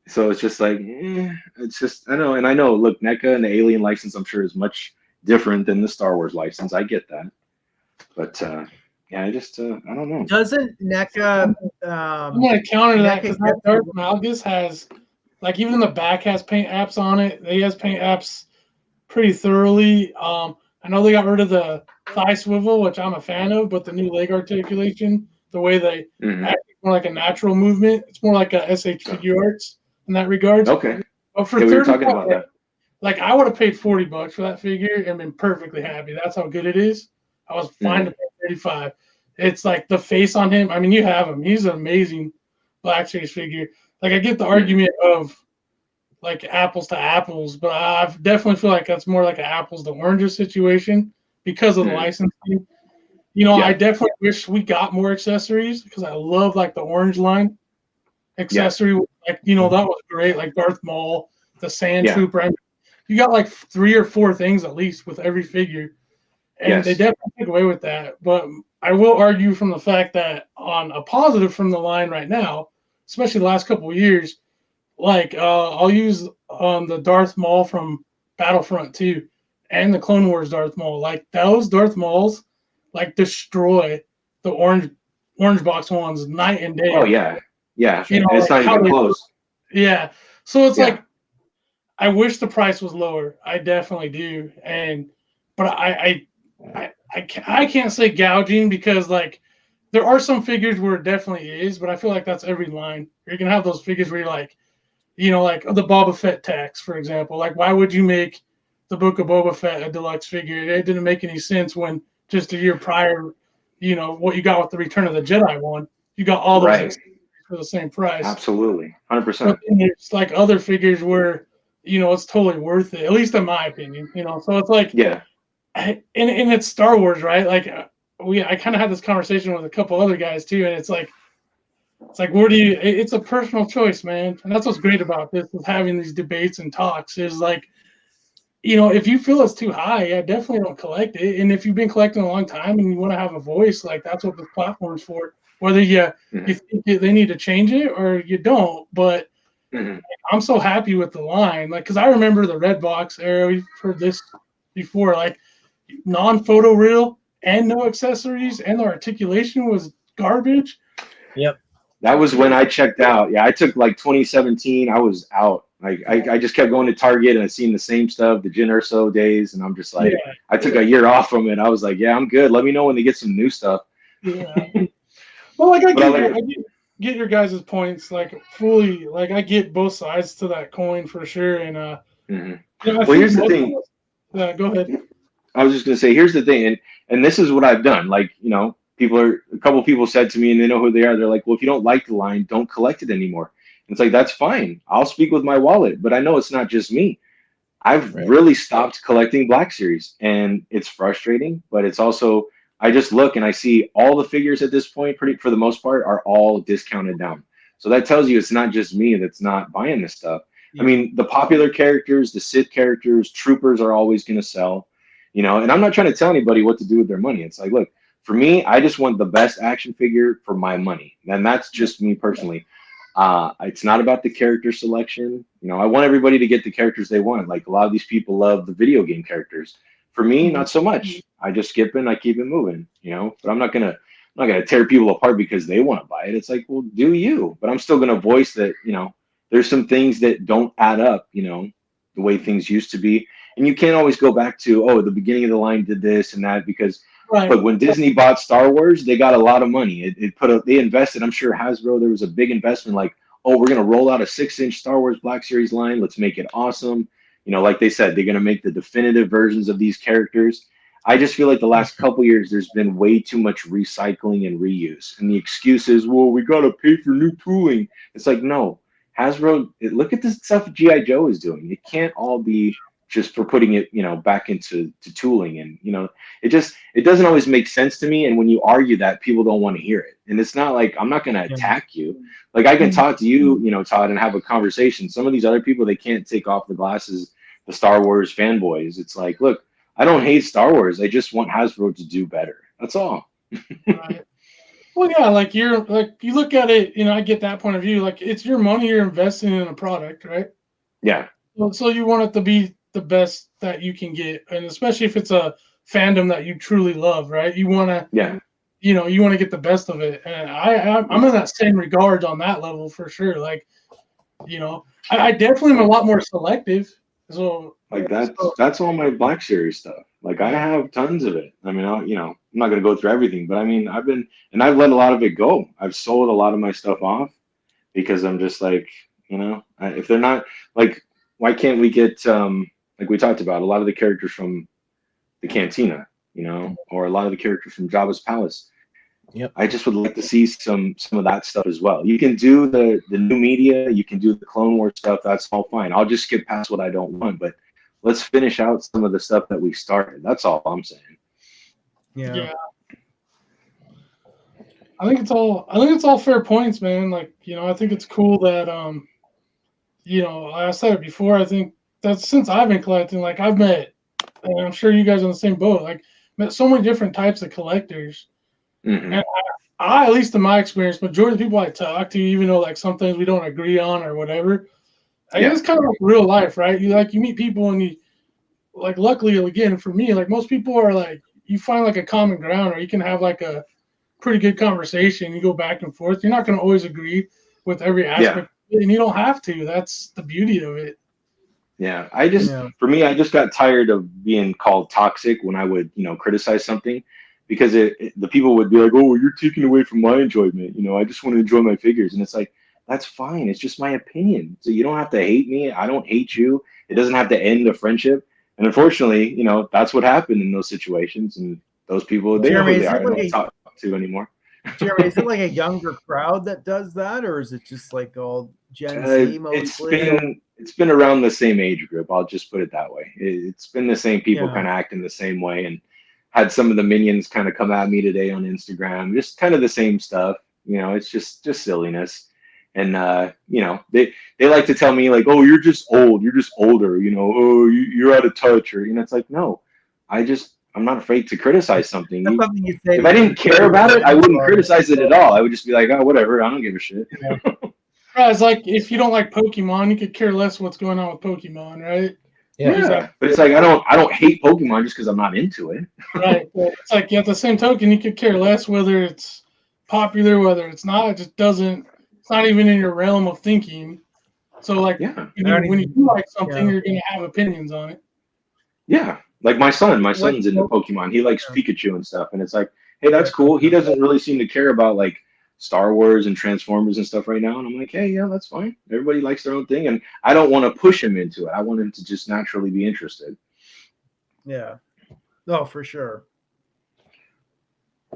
So it's just like, it's just, I know. And I know, look, NECA and the Alien license, I'm sure, is much different than the Star Wars license. I get that. But, yeah, I just, I don't know. Doesn't NECA... I'm going to counter that because that Darth Malgus has, like, even the back has paint apps on it. He has paint apps pretty thoroughly. I know they got rid of the thigh swivel, which I'm a fan of, but the new leg articulation, the way they act more like a natural movement, it's more like a SH Figure Arts in that regard. Okay. But for we were talking about that. Like, I would have paid $40 for that figure and been perfectly happy. That's how good it is. I was fine to pay $35. It's like the face on him. I mean, you have him. He's an amazing Black Series figure. Like, I get the argument of like apples to apples, but I definitely feel like that's more like an apples to oranges situation because of the licensing. I definitely wish we got more accessories because I love like the orange line accessory. Like, that was great. Like Darth Maul, the Sand Trooper. I mean, you got like 3 or 4 things at least with every figure. And they definitely took away with that. But I will argue from the fact that on a positive from the line right now, especially the last couple of years, like I'll use the Darth Maul from Battlefront 2 and the Clone Wars Darth Maul. Like those Darth Mauls like destroy the orange box ones night and day. Oh yeah. Yeah. It's not even close. Yeah. So it's like I wish the price was lower. I definitely do. But I can't say gouging because like there are some figures where it definitely is, but I feel like that's every line. You're gonna have those figures where you're like, like the Boba Fett tax, for example. Like, why would you make the Book of Boba Fett a deluxe figure? It didn't make any sense when just a year prior, what you got with the Return of the Jedi one, you got all those for the same price. Absolutely, 100%. But then there's like other figures where, it's totally worth it, at least in my opinion. So it's like, and it's Star Wars, right? Like I kind of had this conversation with a couple other guys too, and it's like where do you? It's a personal choice, man, and that's what's great about this with having these debates and talks is like, if you feel it's too high, I definitely don't collect it. And if you've been collecting a long time and you want to have a voice, like that's what this platform's for. Whether you think they need to change it or you don't, but I'm so happy with the line, like because I remember the red box era. We've heard this before, like non-photo reel and no accessories, and the articulation was garbage. Yep. That was when I checked out. Yeah, I took like 2017. I was out. Like I just kept going to Target and I seen the same stuff, the Jyn Erso days, and I'm just like, I took a year off from it. I was like, yeah, I'm good. Let me know when they get some new stuff. Yeah. Well, like I get your guys' points like fully. Like I get both sides to that coin for sure. And well, here's the thing. Go ahead. I was just gonna say, here's the thing, and this is what I've done. Like, a couple people said to me, and they know who they are. They're like, well, if you don't like the line, don't collect it anymore. It's like, that's fine. I'll speak with my wallet, but I know it's not just me. I've Right. really stopped collecting Black Series, and it's frustrating, but it's also, I just look and I see all the figures at this point, pretty for the most part, are all discounted down. So that tells you it's not just me that's not buying this stuff. I mean, the popular characters, the Sith characters, troopers are always going to sell, you know, and I'm not trying to tell anybody what to do with their money. It's like, look, for me, I just want the best action figure for my money. And that's just me personally. It's not about the character selection. You know, I want everybody to get the characters they want. Like a lot of these people love the video game characters. For me, not so much. I just skip it, I keep it moving, you know, but I'm not gonna tear people apart because they want to buy it. It's like, well, do you? But I'm still gonna voice that, you know, there's some things that don't add up, you know, the way things used to be. And you can't always go back to, oh, the beginning of the line did this and that, because look, when Disney bought Star Wars, they got a lot of money. They invested. I'm sure Hasbro, there was a big investment. Like, oh, we're gonna roll out a 6-inch Star Wars Black Series line. Let's make it awesome. You know, like they said, they're gonna make the definitive versions of these characters. I just feel like the last couple years, there's been way too much recycling and reuse, and the excuse is, well, we gotta pay for new tooling. It's like, no, Hasbro. Look at the stuff GI Joe is doing. It can't all be just for putting it, you know, back into tooling, and you know, it doesn't always make sense to me. And when you argue that, people don't want to hear it. And it's not like I'm not going to attack you. Like I can talk to you, you know, Todd, and have a conversation. Some of these other people, they can't take off the glasses. The Star Wars fanboys. It's like, look, I don't hate Star Wars. I just want Hasbro to do better. That's all. Right. Well, yeah, like you look at it, you know, I get that point of view. Like it's your money, you're investing in a product, right? Yeah. So you want it to be the best that you can get, and especially if it's a fandom that you truly love, right? You want to, you know, you want to get the best of it. And I'm in that same regard on that level for sure. Like, you know, I definitely am a lot more selective. So like that's all my Black Series stuff. Like I have tons of it. I mean, you know, I'm not going to go through everything, but I mean, I've let a lot of it go. I've sold a lot of my stuff off because I'm just like, you know, if they're not like, why can't we get like we talked about a lot of the characters from the Cantina, you know, or a lot of the characters from Jabba's Palace. Yep. I just would like to see some of that stuff as well. You can do the new media, you can do the Clone Wars stuff. That's all fine. I'll just skip past what I don't want, but let's finish out some of the stuff that we started. That's all I'm saying. Yeah. I think it's all fair points, man. Like, you know, I think it's cool that you know, I said it before, I think that's since I've been collecting, like I've met, and I'm sure you guys are on the same boat, like met so many different types of collectors. Mm-hmm. And I, at least in my experience, majority of the people I talk to, even though like some things we don't agree on or whatever, I guess it's kind of like real life, right? You meet people and you like, luckily again for me, like most people are like, you find like a common ground, or you can have like a pretty good conversation. You go back and forth. You're not going to always agree with every aspect. And you don't have to. That's the beauty of it. Yeah, for me, I just got tired of being called toxic when I would, you know, criticize something, because the people would be like, oh, you're taking away from my enjoyment. You know, I just want to enjoy my figures. And it's like, that's fine. It's just my opinion. So you don't have to hate me. I don't hate you. It doesn't have to end a friendship. And unfortunately, you know, that's what happened in those situations. And those people, they know who they are. I don't talk to anymore. Jeremy, is it like a younger crowd that does that, or is it just like all Gen Z mostly? It's been around the same age group. I'll just put it that way. It's been the same people kind of acting the same way, and had some of the minions kind of come at me today on Instagram, just kind of the same stuff. You know, it's just silliness. And you know, they like to tell me like, oh, you're just old, you're just older, you know, oh, you're out of touch, or you know, it's like, no, I'm not afraid to criticize something. If I didn't care about it, I wouldn't criticize it at all. I would just be like, oh, whatever, I don't give a shit. Yeah. Right, it's like if you don't like Pokemon, you could care less what's going on with Pokemon, right? Yeah, but it's like I don't hate Pokemon just because I'm not into it. Right. It's like at the same token, you could care less whether it's popular, whether it's not. It just doesn't. It's not even in your realm of thinking. So like, when you do like something, you're gonna have opinions on it. Yeah, like my son's into Pokemon. He likes Pikachu and stuff, and it's like, hey, that's cool. He doesn't really seem to care about like Star Wars and Transformers and stuff right now. And I'm like, hey, yeah, that's fine. Everybody likes their own thing, and I don't want to push him into it. I want him to just naturally be interested. Yeah. Oh, for sure.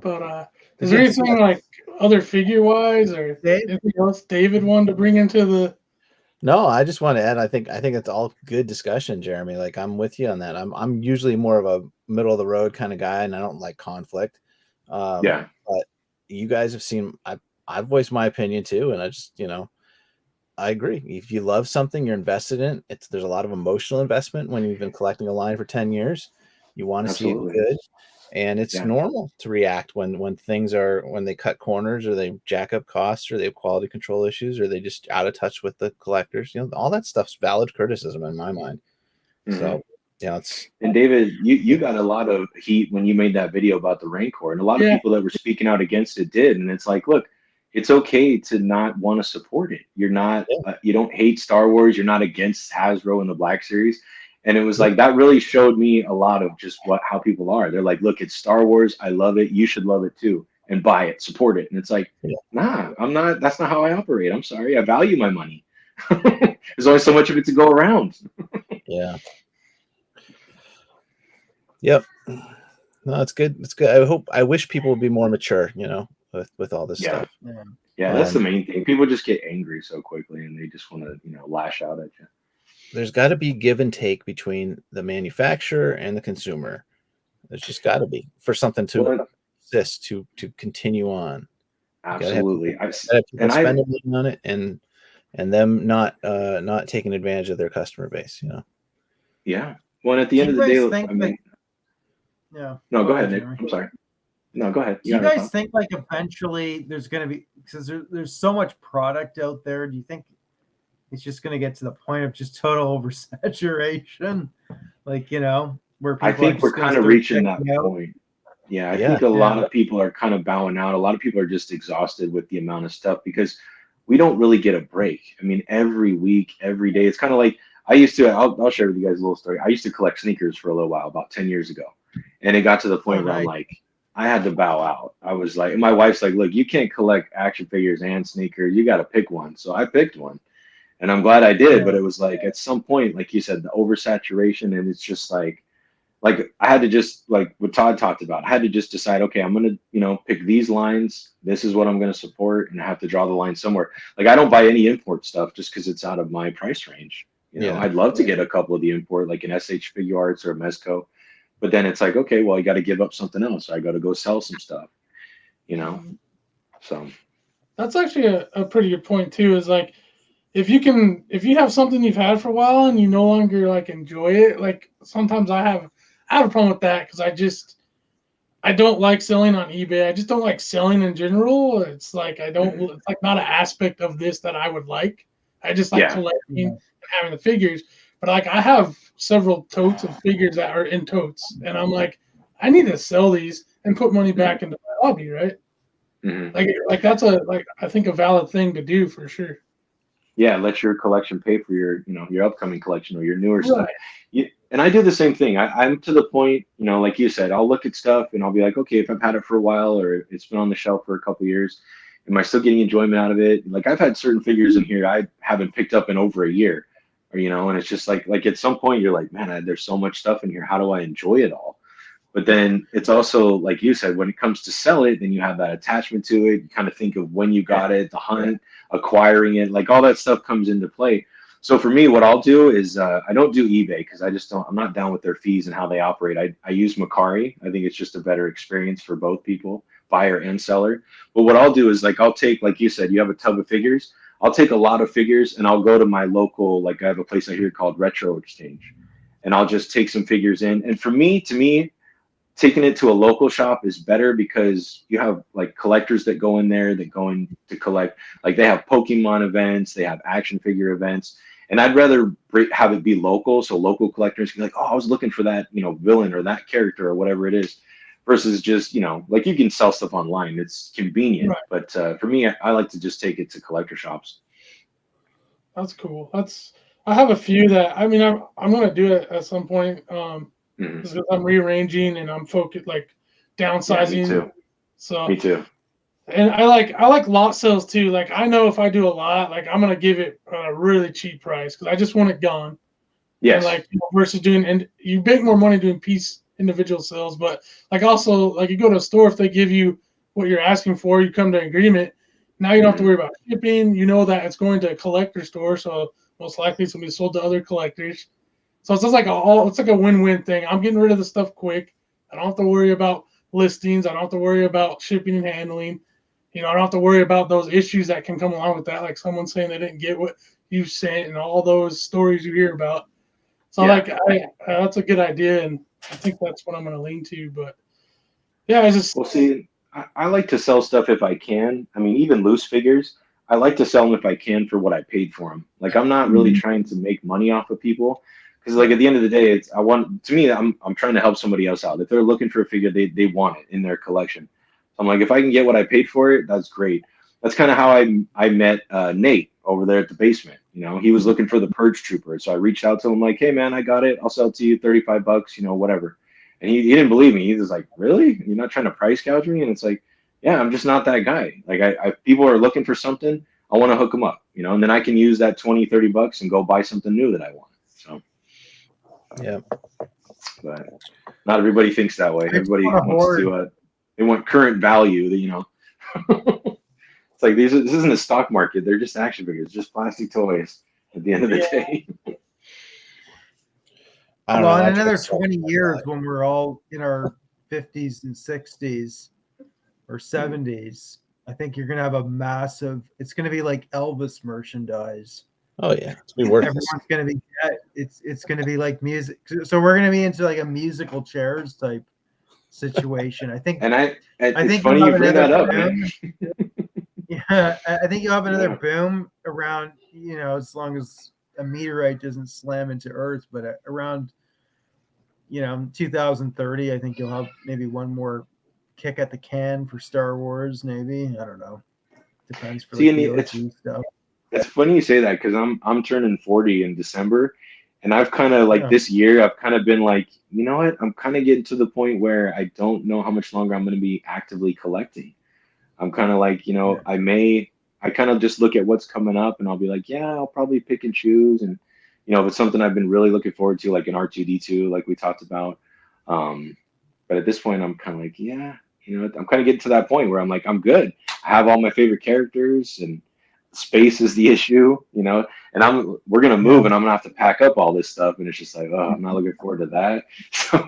But is there anything like other figure wise or anything else David wanted to bring into the? No, I just want to add. I think it's all good discussion, Jeremy. Like I'm with you on that. I'm usually more of a middle of the road kind of guy, and I don't like conflict. Yeah. But you guys have seen. I've voiced my opinion too, and I just I agree. If you love something, you're invested in it. There's a lot of emotional investment when you've been collecting a line for 10 years. You want to see it good. And it's normal to react when things when they cut corners or they jack up costs or they have quality control issues or they just out of touch with the collectors. All that stuff's valid criticism in my mind. Mm-hmm. So it's. And David, you got a lot of heat when you made that video about the Rancor, and a lot of people that were speaking out against it did. And it's like, look, it's okay to not want to support it. You're not, you don't hate Star Wars. You're not against Hasbro and the Black Series. And it was like, that really showed me a lot of just how people are. They're like, look, it's Star Wars. I love it. You should love it too. And buy it, support it. And it's like, nah, I'm not, that's not how I operate. I'm sorry. I value my money. There's only so much of it to go around. Yeah. Yep. No, it's good. It's good. I wish people would be more mature, with all this stuff. Yeah, that's the main thing. People just get angry so quickly and they just want to, lash out at you. There's got to be give and take between the manufacturer and the consumer. There's just got to be for something to exist to continue on. Absolutely. People spending money on it and them not taking advantage of their customer base. Yeah. Well, and at the end of the day, No, go ahead, Nick. I'm sorry. No, go ahead. Do you guys think like eventually there's going to be, because there's so much product out there, do you think it's just going to get to the point of just total oversaturation? Like, where people I think we're kind of reaching that point. Yeah, I think a lot of people are kind of bowing out. A lot of people are just exhausted with the amount of stuff because we don't really get a break. I mean, every week, every day, it's kind of like I used to, I'll share with you guys a little story. I used to collect sneakers for a little while, about 10 years ago. And it got to the point where I'm like, I had to bow out. I was like, and my wife's like, look, you can't collect action figures and sneakers. You got to pick one. So I picked one. And I'm glad I did. But it was like, at some point, like you said, the oversaturation. And it's just like I had to just, like what Todd talked about, I had to just decide, okay, I'm going to, pick these lines. This is what I'm going to support. And I have to draw the line somewhere. Like I don't buy any import stuff just because it's out of my price range. I'd love to get a couple of the import, like an SH Figure Arts or a Mezco. But then it's like, okay, well, I got to give up something else. I got to go sell some stuff, So that's actually a pretty good point too. Is like, if you have something you've had for a while and you no longer like enjoy it, like sometimes I have a problem with that because I don't like selling on eBay. I just don't like selling in general. It's like it's like not an aspect of this that I would like. I just like collecting and having the figures. But like I have several totes of figures that are in totes, and I'm like, I need to sell these and put money back into my hobby, right? Like that's I think a valid thing to do for sure. Yeah, let your collection pay for your your upcoming collection or your newer stuff. And I do the same thing. I'm to the point, like you said, I'll look at stuff and I'll be like, okay, if I've had it for a while or it's been on the shelf for a couple of years, am I still getting enjoyment out of it? Like I've had certain figures in here I haven't picked up in over a year. Or, and it's just like at some point you're like, man, there's so much stuff in here. How do I enjoy it all? But then it's also, like you said, when it comes to sell it, then you have that attachment to it. You kind of think of when you got it, the hunt, acquiring it, like all that stuff comes into play. So for me, what I'll do is I don't do eBay because I'm not down with their fees and how they operate. I use Mercari. I think it's just a better experience for both people, buyer and seller. But what I'll do is I'll take, like you said, you have a tub of figures. I'll take a lot of figures and I'll go to my local, like I have a place out here called Retro Exchange, and I'll just take some figures in. And to me, taking it to a local shop is better because you have like collectors that go in there that go in to collect, like they have Pokemon events, they have action figure events. And I'd rather have it be local. So local collectors can be like, oh, I was looking for that, villain or that character or whatever it is. Versus just, like you can sell stuff online. It's convenient. Right. But for me, I like to just take it to collector shops. That's cool. I have a few that, I'm going to do it at some point because I'm rearranging and I'm focused, like downsizing. Yeah, me too. So, me too. And I like lot sales too. Like I know if I do a lot, like I'm going to give it a really cheap price because I just want it gone. Yes. And versus doing, and you make more money doing piece individual sales. But like also like you go to a store, if they give you what you're asking for, you come to an agreement. Now you don't have to worry about shipping. You know that it's going to a collector store, so most likely it's gonna be sold to other collectors. So it's just like it's like a win-win thing. I'm getting rid of the stuff quick. I don't have to worry about listings. I don't have to worry about shipping and handling. I don't have to worry about those issues that can come along with that, like someone saying they didn't get what you sent and all those stories you hear about. So that's a good idea, and I think that's what I'm going to lean to. But yeah, I just see, I like to sell stuff if I can. I mean, even loose figures, I like to sell them if I can for what I paid for them. Like I'm not really trying to make money off of people. Because like at the end of the day, I'm trying to help somebody else out. If they're looking for a figure, they want it in their collection. So I'm like, if I can get what I paid for it, that's great. That's kind of how I met Nate over there at the basement. He was looking for the Purge Trooper, so I reached out to him like, hey man, I got it. I'll sell it to you, $35, whatever. And he didn't believe me. He was like, really? You're not trying to price gouge me? And it's like, yeah, I'm just not that guy. Like people are looking for something, I want to hook them up, and then I can use that $20-$30 and go buy something new that I want. So. Yeah, but not everybody thinks that way. Everybody wants to. They want current value. It's like this isn't a stock market. They're just action figures, just plastic toys. At the end of the day. In another 20 years, when we're all in our 50s and 60s or 70s, I think you're gonna have a massive. It's gonna be like Elvis merchandise. Oh yeah, it's be worth Everyone's gonna be. It's gonna be like music. So we're gonna be into like a musical chairs type situation. I think. And I think it's funny you bring that up, man. Yeah, I think you'll have another boom around. As long as a meteorite doesn't slam into Earth, but around 2030, I think you'll have maybe one more kick at the can for Star Wars. Maybe, I don't know. Depends for the OG stuff. It's funny you say that because I'm turning 40 in December, and I've kind of this year I've kind of been like, you know what? I'm kind of getting to the point where I don't know how much longer I'm going to be actively collecting. I'm kind of like, I kind of just look at what's coming up and I'll be like, yeah, I'll probably pick and choose. And, if it's something I've been really looking forward to, like an R2-D2, like we talked about. But at this point, I'm kind of like, yeah, I'm kind of getting to that point where I'm like, I'm good. I have all my favorite characters and space is the issue, and we're going to move and I'm going to have to pack up all this stuff. And it's just like, oh, I'm not looking forward to that. So,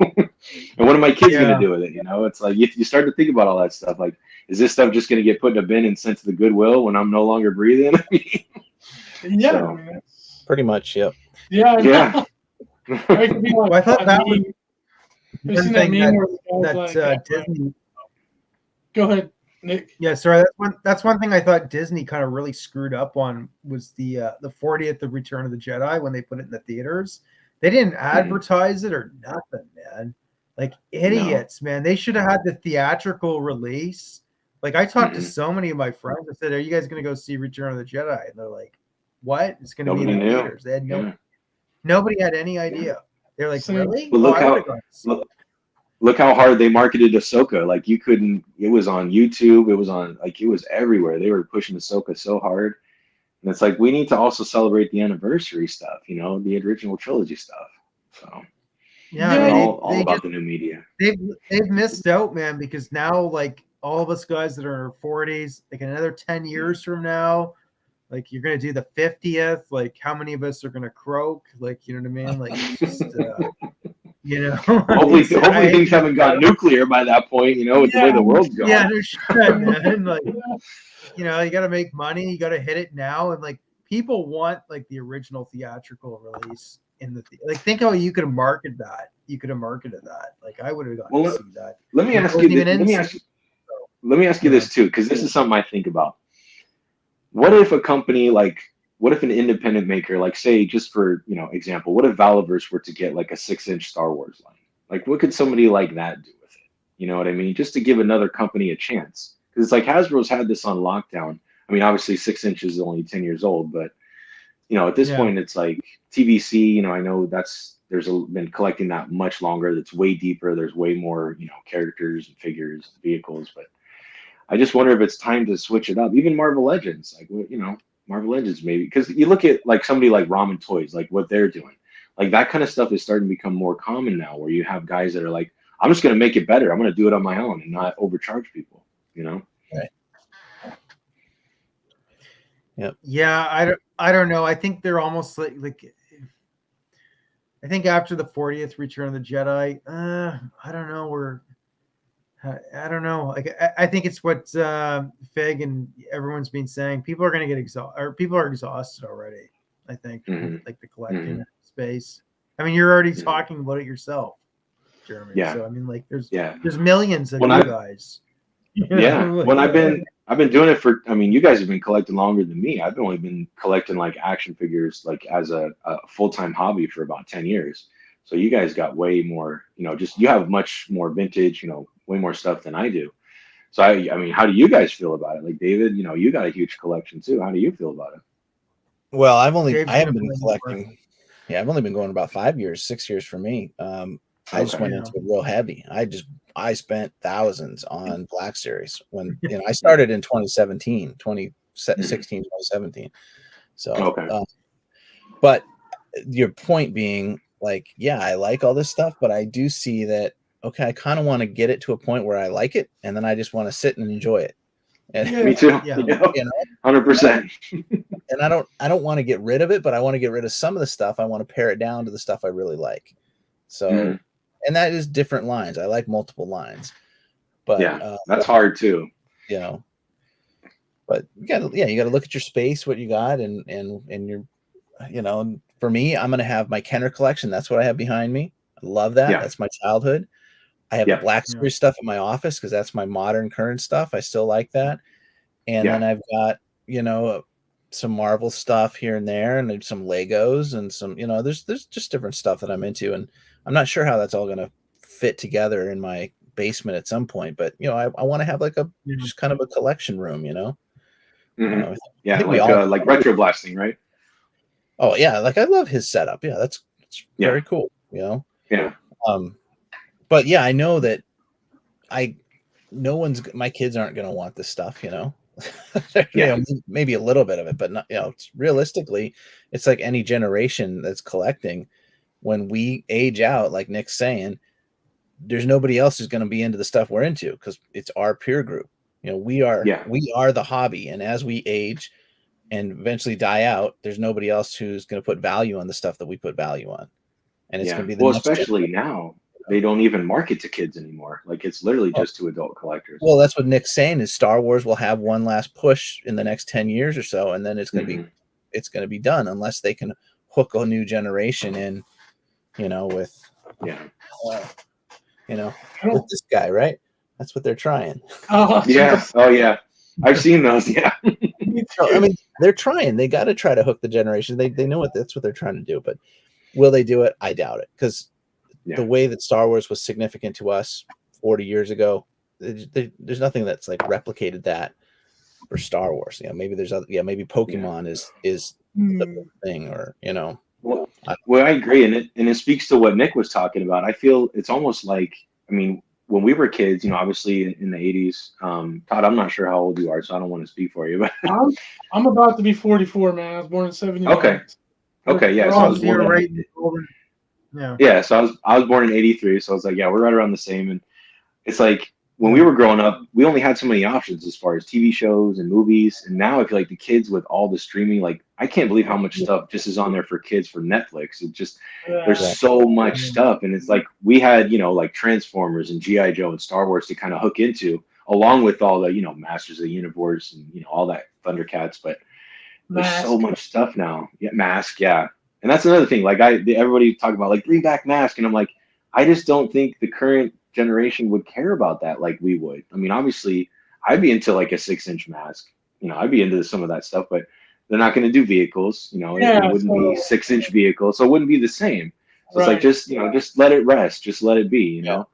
and what are my kids going to do with it? It's like, you start to think about all that stuff. Like, is this stuff just going to get put in a bin and sent to the Goodwill when I'm no longer breathing? Yeah. So, pretty much. Yep. Yeah. Yeah. I thought that was one thing that Disney. Go ahead, Nick. Yeah, sorry. That's one thing I thought Disney kind of really screwed up on was the 40th of Return of the Jedi when they put it in the theaters. They didn't advertise it or nothing, man. Like idiots, man. They should have had the theatrical release. Like I talked to so many of my friends. I said, "Are you guys going to go see Return of the Jedi?" And they're like, "What? It's going to be in the theaters." They had nobody had any idea. They're like, "Really?" Well, look how hard they marketed Ahsoka. Like you couldn't. It was on YouTube. It was on it was everywhere. They were pushing Ahsoka so hard, and it's like we need to also celebrate the anniversary stuff. The original trilogy stuff. So. Yeah, all about the new media. They've missed out, man, because now like all of us guys that are in our 40s, like another 10 years from now, like you're gonna do the 50th. Like how many of us are gonna croak? Like you know what I mean? Like it's just hopefully things haven't gone nuclear by that point. With the way the world's going. Yeah, no shit, man. Like you got to make money. You got to hit it now, and like people want like the original theatrical release. Think how you could have marketed that. You could have marketed that. Like I would have gotten to see that. Let me ask you this too, because this is something I think about. What if a company what if an independent maker, like say just for example, what if Valaverse were to get like a 6-inch Star Wars line? Like what could somebody like that do with it? You know what I mean? Just to give another company a chance. Because it's like Hasbro's had this on lockdown. I mean, obviously 6 inches is only 10 years old, but at this point, it's like TVC, I know there's been collecting that much longer. That's way deeper. There's way more, characters and figures, and vehicles. But I just wonder if it's time to switch it up. Even Marvel Legends, Marvel Legends maybe. Because you look at like somebody like Ramen Toys, like what they're doing. Like that kind of stuff is starting to become more common now where you have guys that are like, I'm just going to make it better. I'm going to do it on my own and not overcharge people, you know? Right. Yep. Yeah, I don't know. I think they're almost like I think after the 40th Return of the Jedi, I don't know. I don't know. Like I think it's what Fig and everyone's been saying. People are going to get exhausted, or people are exhausted already. I think like the collecting space. I mean, you're already talking about it yourself, Jeremy. Yeah. So I mean, like there's millions of guys. When I've been doing it for, I mean, you guys have been collecting longer than me. I've only been collecting like action figures like as a full-time hobby for about 10 years. So you guys got way more, you know, just you have much more vintage, you know, way more stuff than I do. So I mean, how do you guys feel about it? Like David, you know, you got a huge collection too. How do you feel about it? Well, I haven't been collecting. Yeah, I've only been going about 5 years, 6 years for me. I just went into it real heavy. I spent thousands on Black Series when, you know, I started in 2017, 2016, 2017. So, but your point being like, yeah, I like all this stuff, but I do see that, okay, I kind of want to get it to a point where I like it. And then I just want to sit and enjoy it. And me too. Yeah. You know, 100%. And I don't want to get rid of it, but I want to get rid of some of the stuff. I want to pare it down to the stuff I really like. So, and that is different lines. I like multiple lines, but that's hard too. You know, but you got to look at your space, what you got, and your, you know, for me, I'm going to have my Kenner collection. That's what I have behind me. I love that. That's my childhood. I have the Black Series stuff in my office because that's my modern current stuff. I still like that. And then I've got, you know, some Marvel stuff here and there, and there's some Legos and some, you know, there's just different stuff that I'm into, and I'm not sure how that's all going to fit together in my basement at some point, but you know, I want to have like just kind of a collection room, you know. Like retro blasting, right? Oh yeah, like I love his setup. Yeah, that's very cool, you know. Yeah. But yeah, I know that my kids aren't going to want this stuff, you know. You know, maybe a little bit of it, but not, you know, realistically, it's like any generation that's collecting. When we age out, like Nick's saying, there's nobody else who's going to be into the stuff we're into because it's our peer group. You know, we are the hobby, and as we age and eventually die out, there's nobody else who's going to put value on the stuff that we put value on, and it's going to be especially now. They don't even market to kids anymore. Like it's literally just to adult collectors. Well, that's what Nick's saying is Star Wars will have one last push in the next 10 years or so, and then it's going to be done unless they can hook a new generation in, you know, with you know, with this guy, right? That's what they're trying. Oh yeah. I've seen those. Yeah. So, I mean, they're trying. They got to try to hook the generation. They know that's what they're trying to do, but will they do it? I doubt it, because the way that Star Wars was significant to us 40 years ago, there's nothing that's like replicated that for Star Wars. You know, maybe there's maybe Pokemon is the thing, or you know. Well, I agree, and it speaks to what Nick was talking about. I feel it's almost like, I mean, when we were kids, you know, obviously in the 80s. Todd, I'm not sure how old you are, so I don't want to speak for you. But I'm about to be 44, man. I was born in 79. Okay, yeah. So I was born so I was born in 83, so I was like, we're right around the same. And it's like when we were growing up, we only had so many options as far as TV shows and movies. And now I feel like the kids with all the streaming, like I can't believe how much stuff just is on there for kids for Netflix. It just there's so much stuff, and it's like we had, you know, like Transformers and G.I. Joe and Star Wars to kind of hook into, along with all the, you know, Masters of the Universe and, you know, all that Thundercats. But there's so much stuff now. Mask, and that's another thing. Like everybody talk about like bring back Mask, and I'm like, I just don't think the current generation would care about that like we would. I mean, obviously, I'd be into like a 6-inch mask. You know, I'd be into some of that stuff, but they're not going to do vehicles. You know, it wouldn't be 6-inch vehicles, so it wouldn't be the same. So it's like just let it rest, just let it be. You know.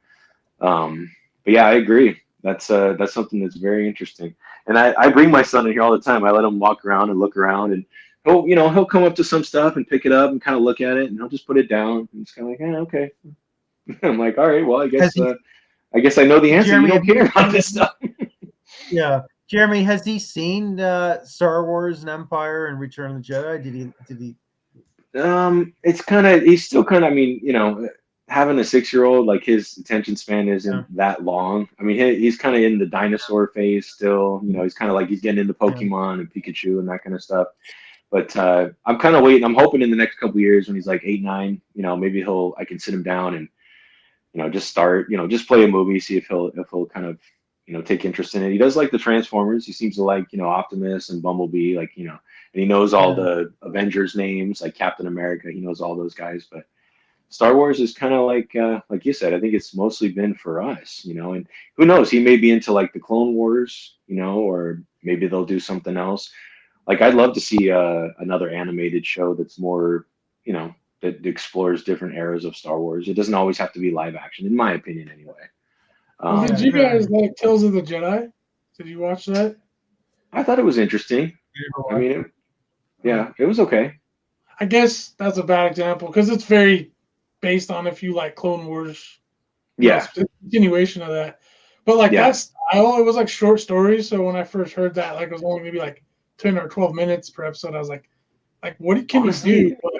But yeah, I agree. That's something that's very interesting. And I bring my son in here all the time. I let him walk around and look around, and he'll come up to some stuff and pick it up and kind of look at it, and he'll just put it down. And it's kind of like, okay. I'm like, all right, well, I guess I know the answer. Jeremy, you don't care about this stuff. Jeremy, has he seen Star Wars and Empire and Return of the Jedi? Did he? It's kind of, he's still kind of, I mean, you know, having a 6-year-old, like his attention span isn't that long. I mean, he's kind of in the dinosaur phase still. You know, he's kind of like he's getting into Pokemon and Pikachu and that kind of stuff. But I'm kind of waiting. I'm hoping in the next couple of years when he's like 8, 9, you know, maybe I can sit him down and, you know, just start, you know, just play a movie, see if he'll kind of, you know, take interest in it. He does like the Transformers. He seems to like, you know, Optimus and Bumblebee, like, you know, and he knows all the Avengers names, like Captain America. He knows all those guys. But Star Wars is kind of like you said, I think it's mostly been for us, you know, and who knows, he may be into like the Clone Wars, you know, or maybe they'll do something else. Like I'd love to see another animated show that's more, you know, that explores different eras of Star Wars. It doesn't always have to be live action, in my opinion, anyway. Did you guys like Tales of the Jedi? Did you watch that? I thought it was interesting. I mean, it was okay. I guess that's a bad example because it's very based on if you like Clone Wars. Yeah. Continuation of that. But like that style, it was like short stories. So when I first heard that, like it was only maybe like 10 or 12 minutes per episode, I was like what can you do? But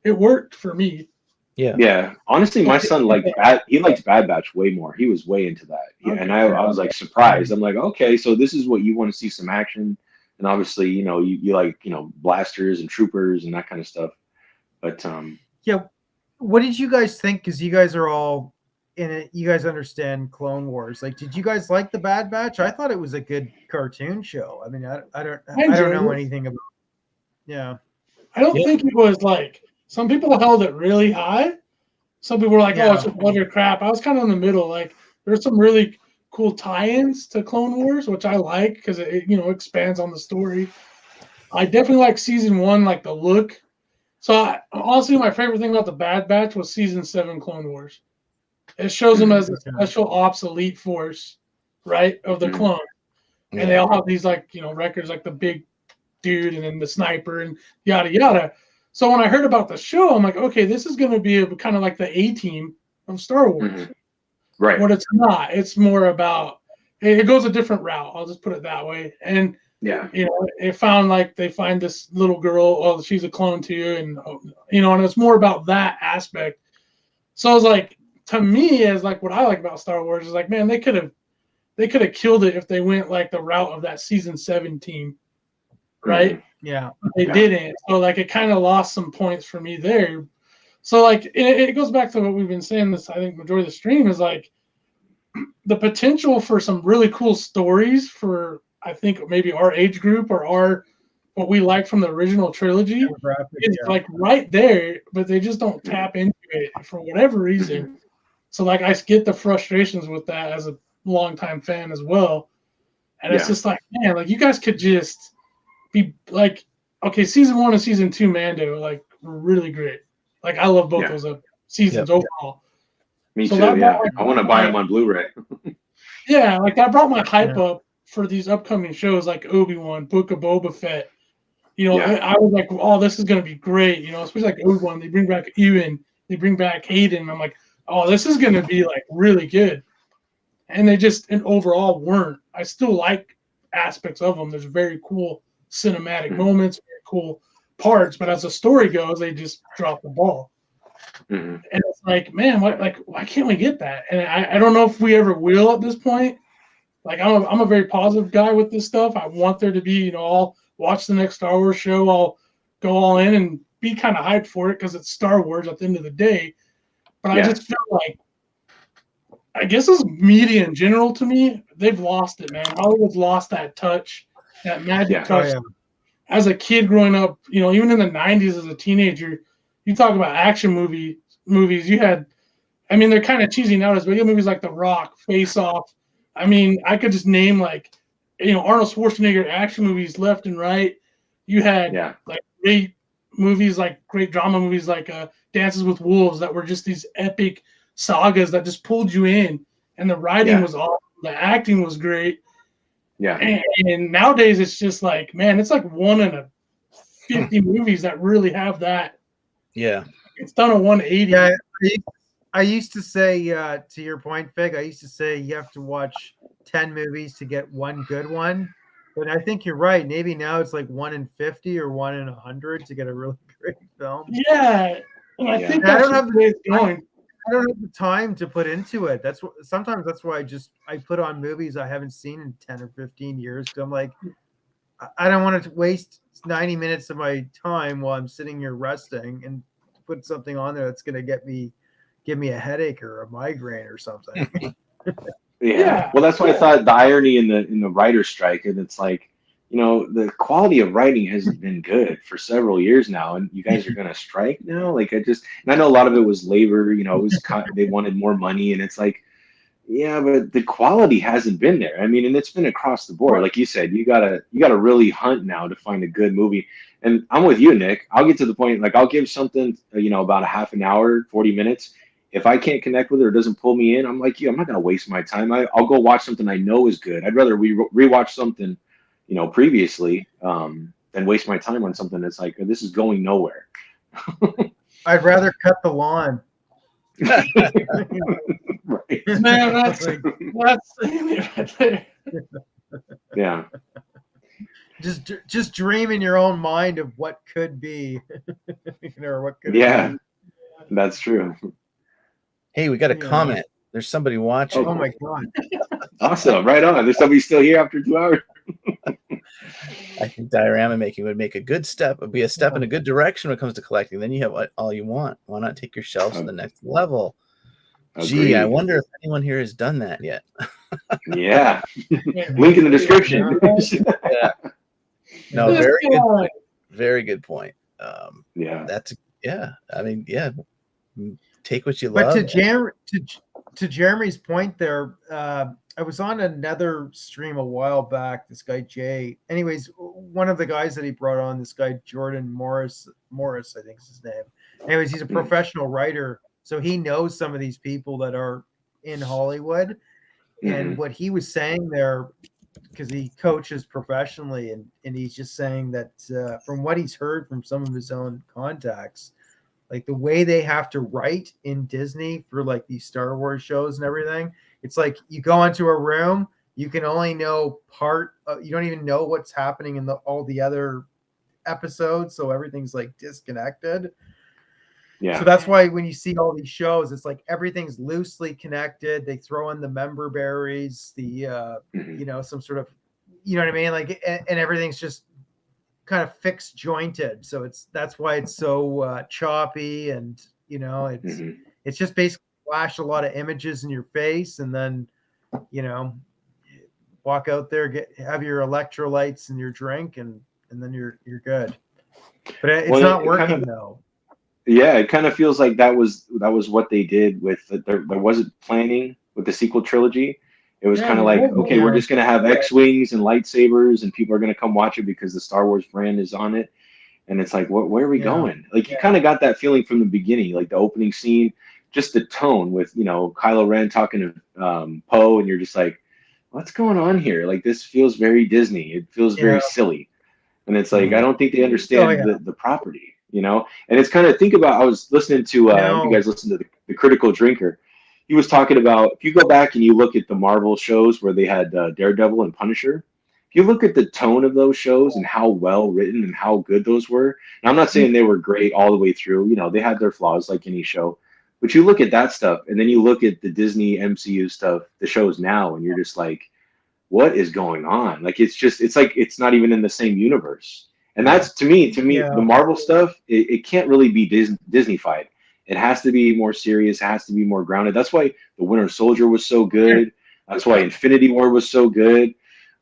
it worked for me. Yeah. Yeah. Honestly, my son liked Bad Batch way more. He was way into that. Yeah, and I was like surprised. I'm like, okay, so this is what you want to see, some action. And obviously, you know, you like, you know, blasters and troopers and that kind of stuff. But yeah, what did you guys think? Because you guys are all in it. You guys understand Clone Wars. Like, did you guys like the Bad Batch? I thought it was a good cartoon show. I mean, I don't know anything about. Yeah. I don't think it was like some people held it really high. Some people were like, "Oh, it's just utter crap." I was kind of in the middle. Like, there's some really cool tie-ins to Clone Wars, which I like because it you know expands on the story. I definitely like season 1, like the look. So honestly, my favorite thing about the Bad Batch was season 7 Clone Wars. It shows them as a special ops elite force, right, of the clone, and they all have these like you know records, like the big dude and then the sniper and yada yada. So when I heard about the show, I'm like, okay, this is going to be kind of like the A-Team of Star Wars. Right. But it's not. It's more about it goes a different route. I'll just put it that way. And you know, they find this little girl. Oh, she's a clone too, and you know, and it's more about that aspect. So I was like, to me, as like what I like about Star Wars is like, man, they could have killed it if they went like the route of that season 7 team, right? Yeah, they didn't. So like it kind of lost some points for me there. So like it goes back to what we've been saying. This I think majority of the stream is like the potential for some really cool stories for I think maybe our age group or what we like from the original trilogy is like right there, but they just don't tap into it for whatever reason. So like I get the frustrations with that as a longtime fan as well. And it's just like, man, like you guys could just be like, okay, season 1 and season 2 Mando like were really great. Like I love both those seasons overall. Me too. I want to buy them on Blu-ray. Yeah, like that brought my hype up for these upcoming shows like Obi-Wan, Book of Boba Fett. You know, I was like, oh, this is gonna be great. You know, especially like Obi-Wan, they bring back Ewan, they bring back Hayden. I'm like, oh, this is gonna be like really good. And they just and overall weren't. I still like aspects of them. There's very cool cinematic moments, very cool parts, but as the story goes, they just drop the ball. And it's like, man, why can't we get that? And I don't know if we ever will at this point. Like I'm a very positive guy with this stuff. I want there to be, you know, I'll watch the next Star Wars show. I'll go all in and be kind of hyped for it because it's Star Wars at the end of the day. But I just feel like, I guess as media in general to me, they've lost it, man. Hollywood's lost that touch, that magic touch. As a kid growing up, you know, even in the 90s as a teenager, you talk about action movies, you had, I mean, they're kind of cheesy nowadays, but you have movies like The Rock, Face Off. I mean, I could just name like, you know, Arnold Schwarzenegger action movies left and right. You had like great movies, like great drama movies like Dances with Wolves that were just these epic sagas that just pulled you in. And the writing was awesome. The acting was great. And nowadays it's just like, man, it's like 1 in 50 movies that really have that. It's done a 180. Yeah, I used to say, to your point, Fig, I used to say you have to watch 10 movies to get one good one. But I think you're right. Maybe now it's like 1 in 50 or 1 in 100 to get a really great film. Yeah. And I think that's I don't have the way it's going. I don't have the time to put into it. Sometimes that's why I put on movies I haven't seen in 10 or 15 years. Because I'm like, I don't want to waste 90 minutes of my time while I'm sitting here resting and put something on there that's going to give me a headache or a migraine or something. Yeah. Well, that's why I thought the irony in the writer's strike, and it's like, the quality of writing hasn't been good for several years now, and you guys are going to strike now. Like, and I know a lot of it was labor. It was they wanted more money, and it's like, yeah, but the quality hasn't been there. I mean, and it's been across the board. Like you said, you gotta really hunt now to find a good movie. And I'm with you, Nick. I'll get to the point. Like, I'll give something, about a half an hour, 40 minutes. If I can't connect with it or it doesn't pull me in, I'm like, I'm not gonna waste my time. I'll go watch something I know is good. I'd rather rewatch something, previously, than waste my time on something that's like, this is going nowhere. I'd rather cut the lawn. Right. Man, that's right there. Yeah. Just dream in your own mind of what could be, or what could. Yeah, that's true. Hey, we got a comment. There's somebody watching. Oh my God! Awesome, right on. There's somebody still here after 2 hours. I think diorama making would make a good step. Would be a step in a good direction when it comes to collecting. Then you have all you want. Why not take your shelves to the next level? Gee, I wonder if anyone here has done that yet. Yeah. Link in the description. Yeah. No, very good point. Very good point. Yeah. I mean, yeah. Take what you love. But to Jeremy's point there, I was on another stream a while back. This guy Jay. Anyways, one of the guys that he brought on, this guy Jordan Morris, I think is his name. Anyways, he's a professional writer. So he knows some of these people that are in Hollywood. And what he was saying there, because he coaches professionally, and he's just saying that from what he's heard from some of his own contacts, like the way they have to write in Disney for like these Star Wars shows and everything, it's like you go into a room, you can only know you don't even know what's happening in all the other episodes. So everything's like disconnected. Yeah. So that's why when you see all these shows, it's like everything's loosely connected. They throw in the member berries, some sort of, you know what I mean? Like, and everything's just kind of fixed jointed. So that's why it's so choppy, and it's just basically flash a lot of images in your face, and then walk out there, have your electrolytes and your drink, and then you're good. But it's not working though. Yeah, it kind of feels like that was what they did with there wasn't planning with the sequel trilogy. It was kind of like, okay, we're just gonna have X-wings and lightsabers, and people are gonna come watch it because the Star Wars brand is on it. And it's like, where are we going? Like, you kind of got that feeling from the beginning, like the opening scene, just the tone with Kylo Ren talking to Poe, and you're just like, what's going on here? Like, this feels very Disney. It feels very silly, and it's like, I don't think they understand the property. And it's kind of, I was listening to, you guys listen to the Critical Drinker. He was talking about, if you go back and you look at the Marvel shows where they had Daredevil and Punisher, if you look at the tone of those shows and how well written and how good those were, and I'm not saying they were great all the way through, they had their flaws like any show, but you look at that stuff and then you look at the Disney MCU stuff, the shows now, and you're just like, what is going on? Like, it's like, it's not even in the same universe. And that's, to me, the Marvel stuff, it can't really be Disney-fied. It has to be more serious. It has to be more grounded. That's why the Winter Soldier was so good. That's why Infinity War was so good.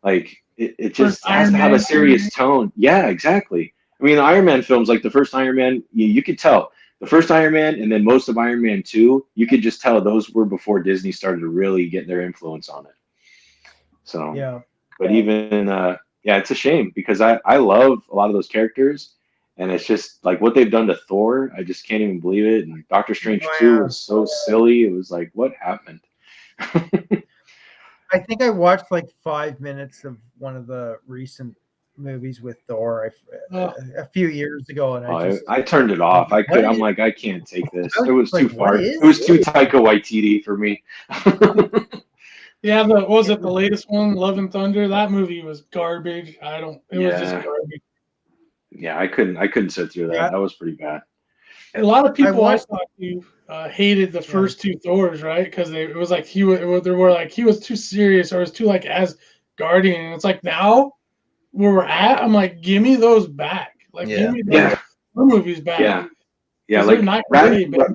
Like, it just has to have a serious tone. Yeah, exactly. I mean, the Iron Man films, like the first Iron Man, you could tell. The first Iron Man and then most of Iron Man 2, you could just tell those were before Disney started to really get their influence on it. So, but even... it's a shame because I love a lot of those characters, and it's just like what they've done to Thor. I just can't even believe it. And Doctor Strange 2 was so silly. It was like, what happened? I think I watched like 5 minutes of one of the recent movies with Thor a few years ago, and I turned it off. I'm like, I can't take this. It was too far. It was too Taika Waititi for me. Yeah, was it the latest one, Love and Thunder? That movie was garbage. It was just garbage. Yeah, I couldn't sit through that. That was pretty bad. A lot of people I watched- thought you hated the first two Thors, right? Because it was like they were like he was too serious or was too like as guardian. And it's like now where we're at, I'm like, give me those back. Like, give me those movies back. Yeah, like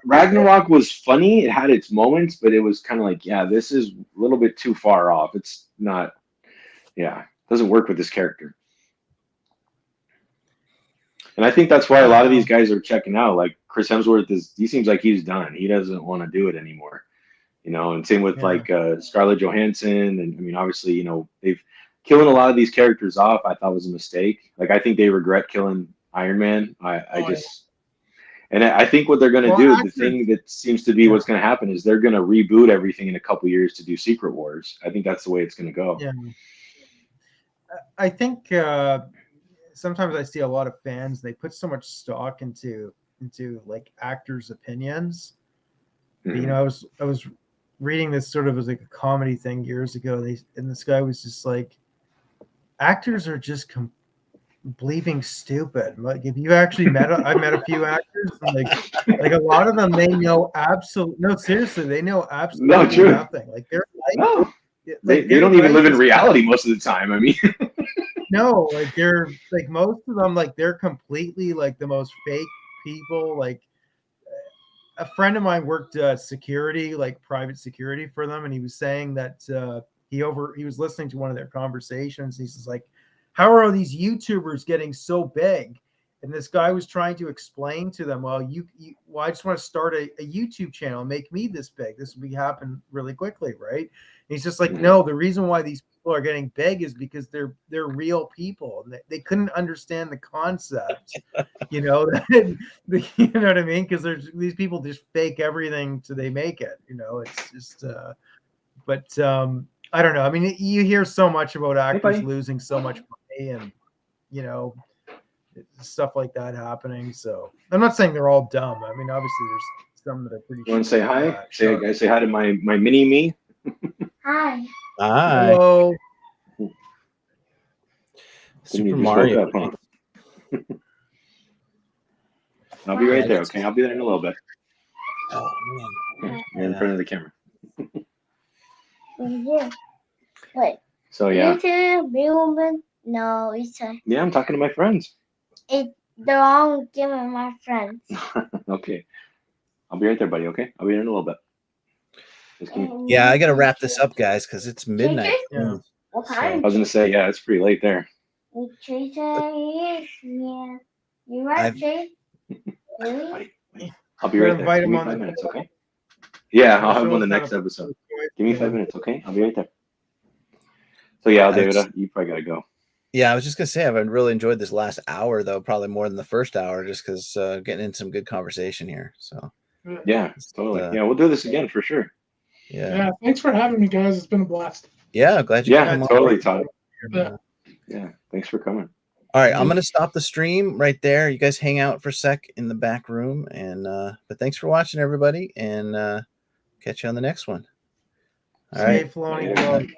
Ragnarok was funny. It had its moments, but it was kind of like, this is a little bit too far off. It's not, doesn't work with this character. And I think that's why a lot of these guys are checking out. Like Chris Hemsworth he seems like he's done. He doesn't want to do it anymore. And same with like Scarlett Johansson. And I mean, obviously, they've killing a lot of these characters off. I thought was a mistake. Like I think they regret killing Iron Man. And I think what they're going to do, the thing that seems to be what's going to happen is they're going to reboot everything in a couple years to do Secret Wars. I think that's the way it's going to go. Yeah. I think sometimes I see a lot of fans, they put so much stock into like actors' opinions. Mm-hmm. I was reading this sort of as like a comedy thing years ago. And this guy was just like, actors are just bleeping stupid. Like if you actually I met a few actors, and like a lot of them, they know seriously, they know absolutely nothing. Like they're they don't even live in reality most of the time. I mean, no, like they're like most of them, like they're completely like the most fake people. Like a friend of mine worked security, like private security for them, and he was saying that he was listening to one of their conversations. He's just like, how are all these YouTubers getting so big? And this guy was trying to explain to them, well, I just want to start a YouTube channel and make me this big. This will happen really quickly, right? And he's just like, no, the reason why these people are getting big is because they're real people. And they couldn't understand the concept, you know what I mean? Because these people just fake everything till they make it, it's just, but I don't know. I mean, you hear so much about actors losing so much money and, stuff like that happening. So I'm not saying they're all dumb. I mean, obviously there's some that are pretty. You want to say hi? Say hi to my mini me. Hi. Hi. Hello. Super Mario. I'll be right there. Okay, I'll be there in a little bit. Oh man. You're in front of the camera. Wait. So yeah. No, it's yeah, I'm talking to my friends. They're all giving my friends. Okay. I'll be right there, buddy, okay? I'll be there in a little bit. Yeah, I gotta wrap this up, guys, because it's midnight. Yeah. What kind? I was gonna say, it's pretty late there. Yeah. You right, Jay? Really? I'll be right there. Give me 5 minutes, okay? Yeah, I'll have him on the next episode. Give me 5 minutes, okay? I'll be right there. So yeah, David, you probably gotta go. Yeah, I was just gonna say I've really enjoyed this last hour, though, probably more than the first hour, just because getting in some good conversation here. So yeah, totally. Yeah, we'll do this again for sure. Yeah, thanks for having me, guys. It's been a blast. Yeah, glad you. Yeah, totally, Todd. Yeah, thanks for coming. All right, I'm gonna stop the stream right there. You guys hang out for a sec in the back room, and but thanks for watching, everybody, and catch you on the next one. All right. Filoni.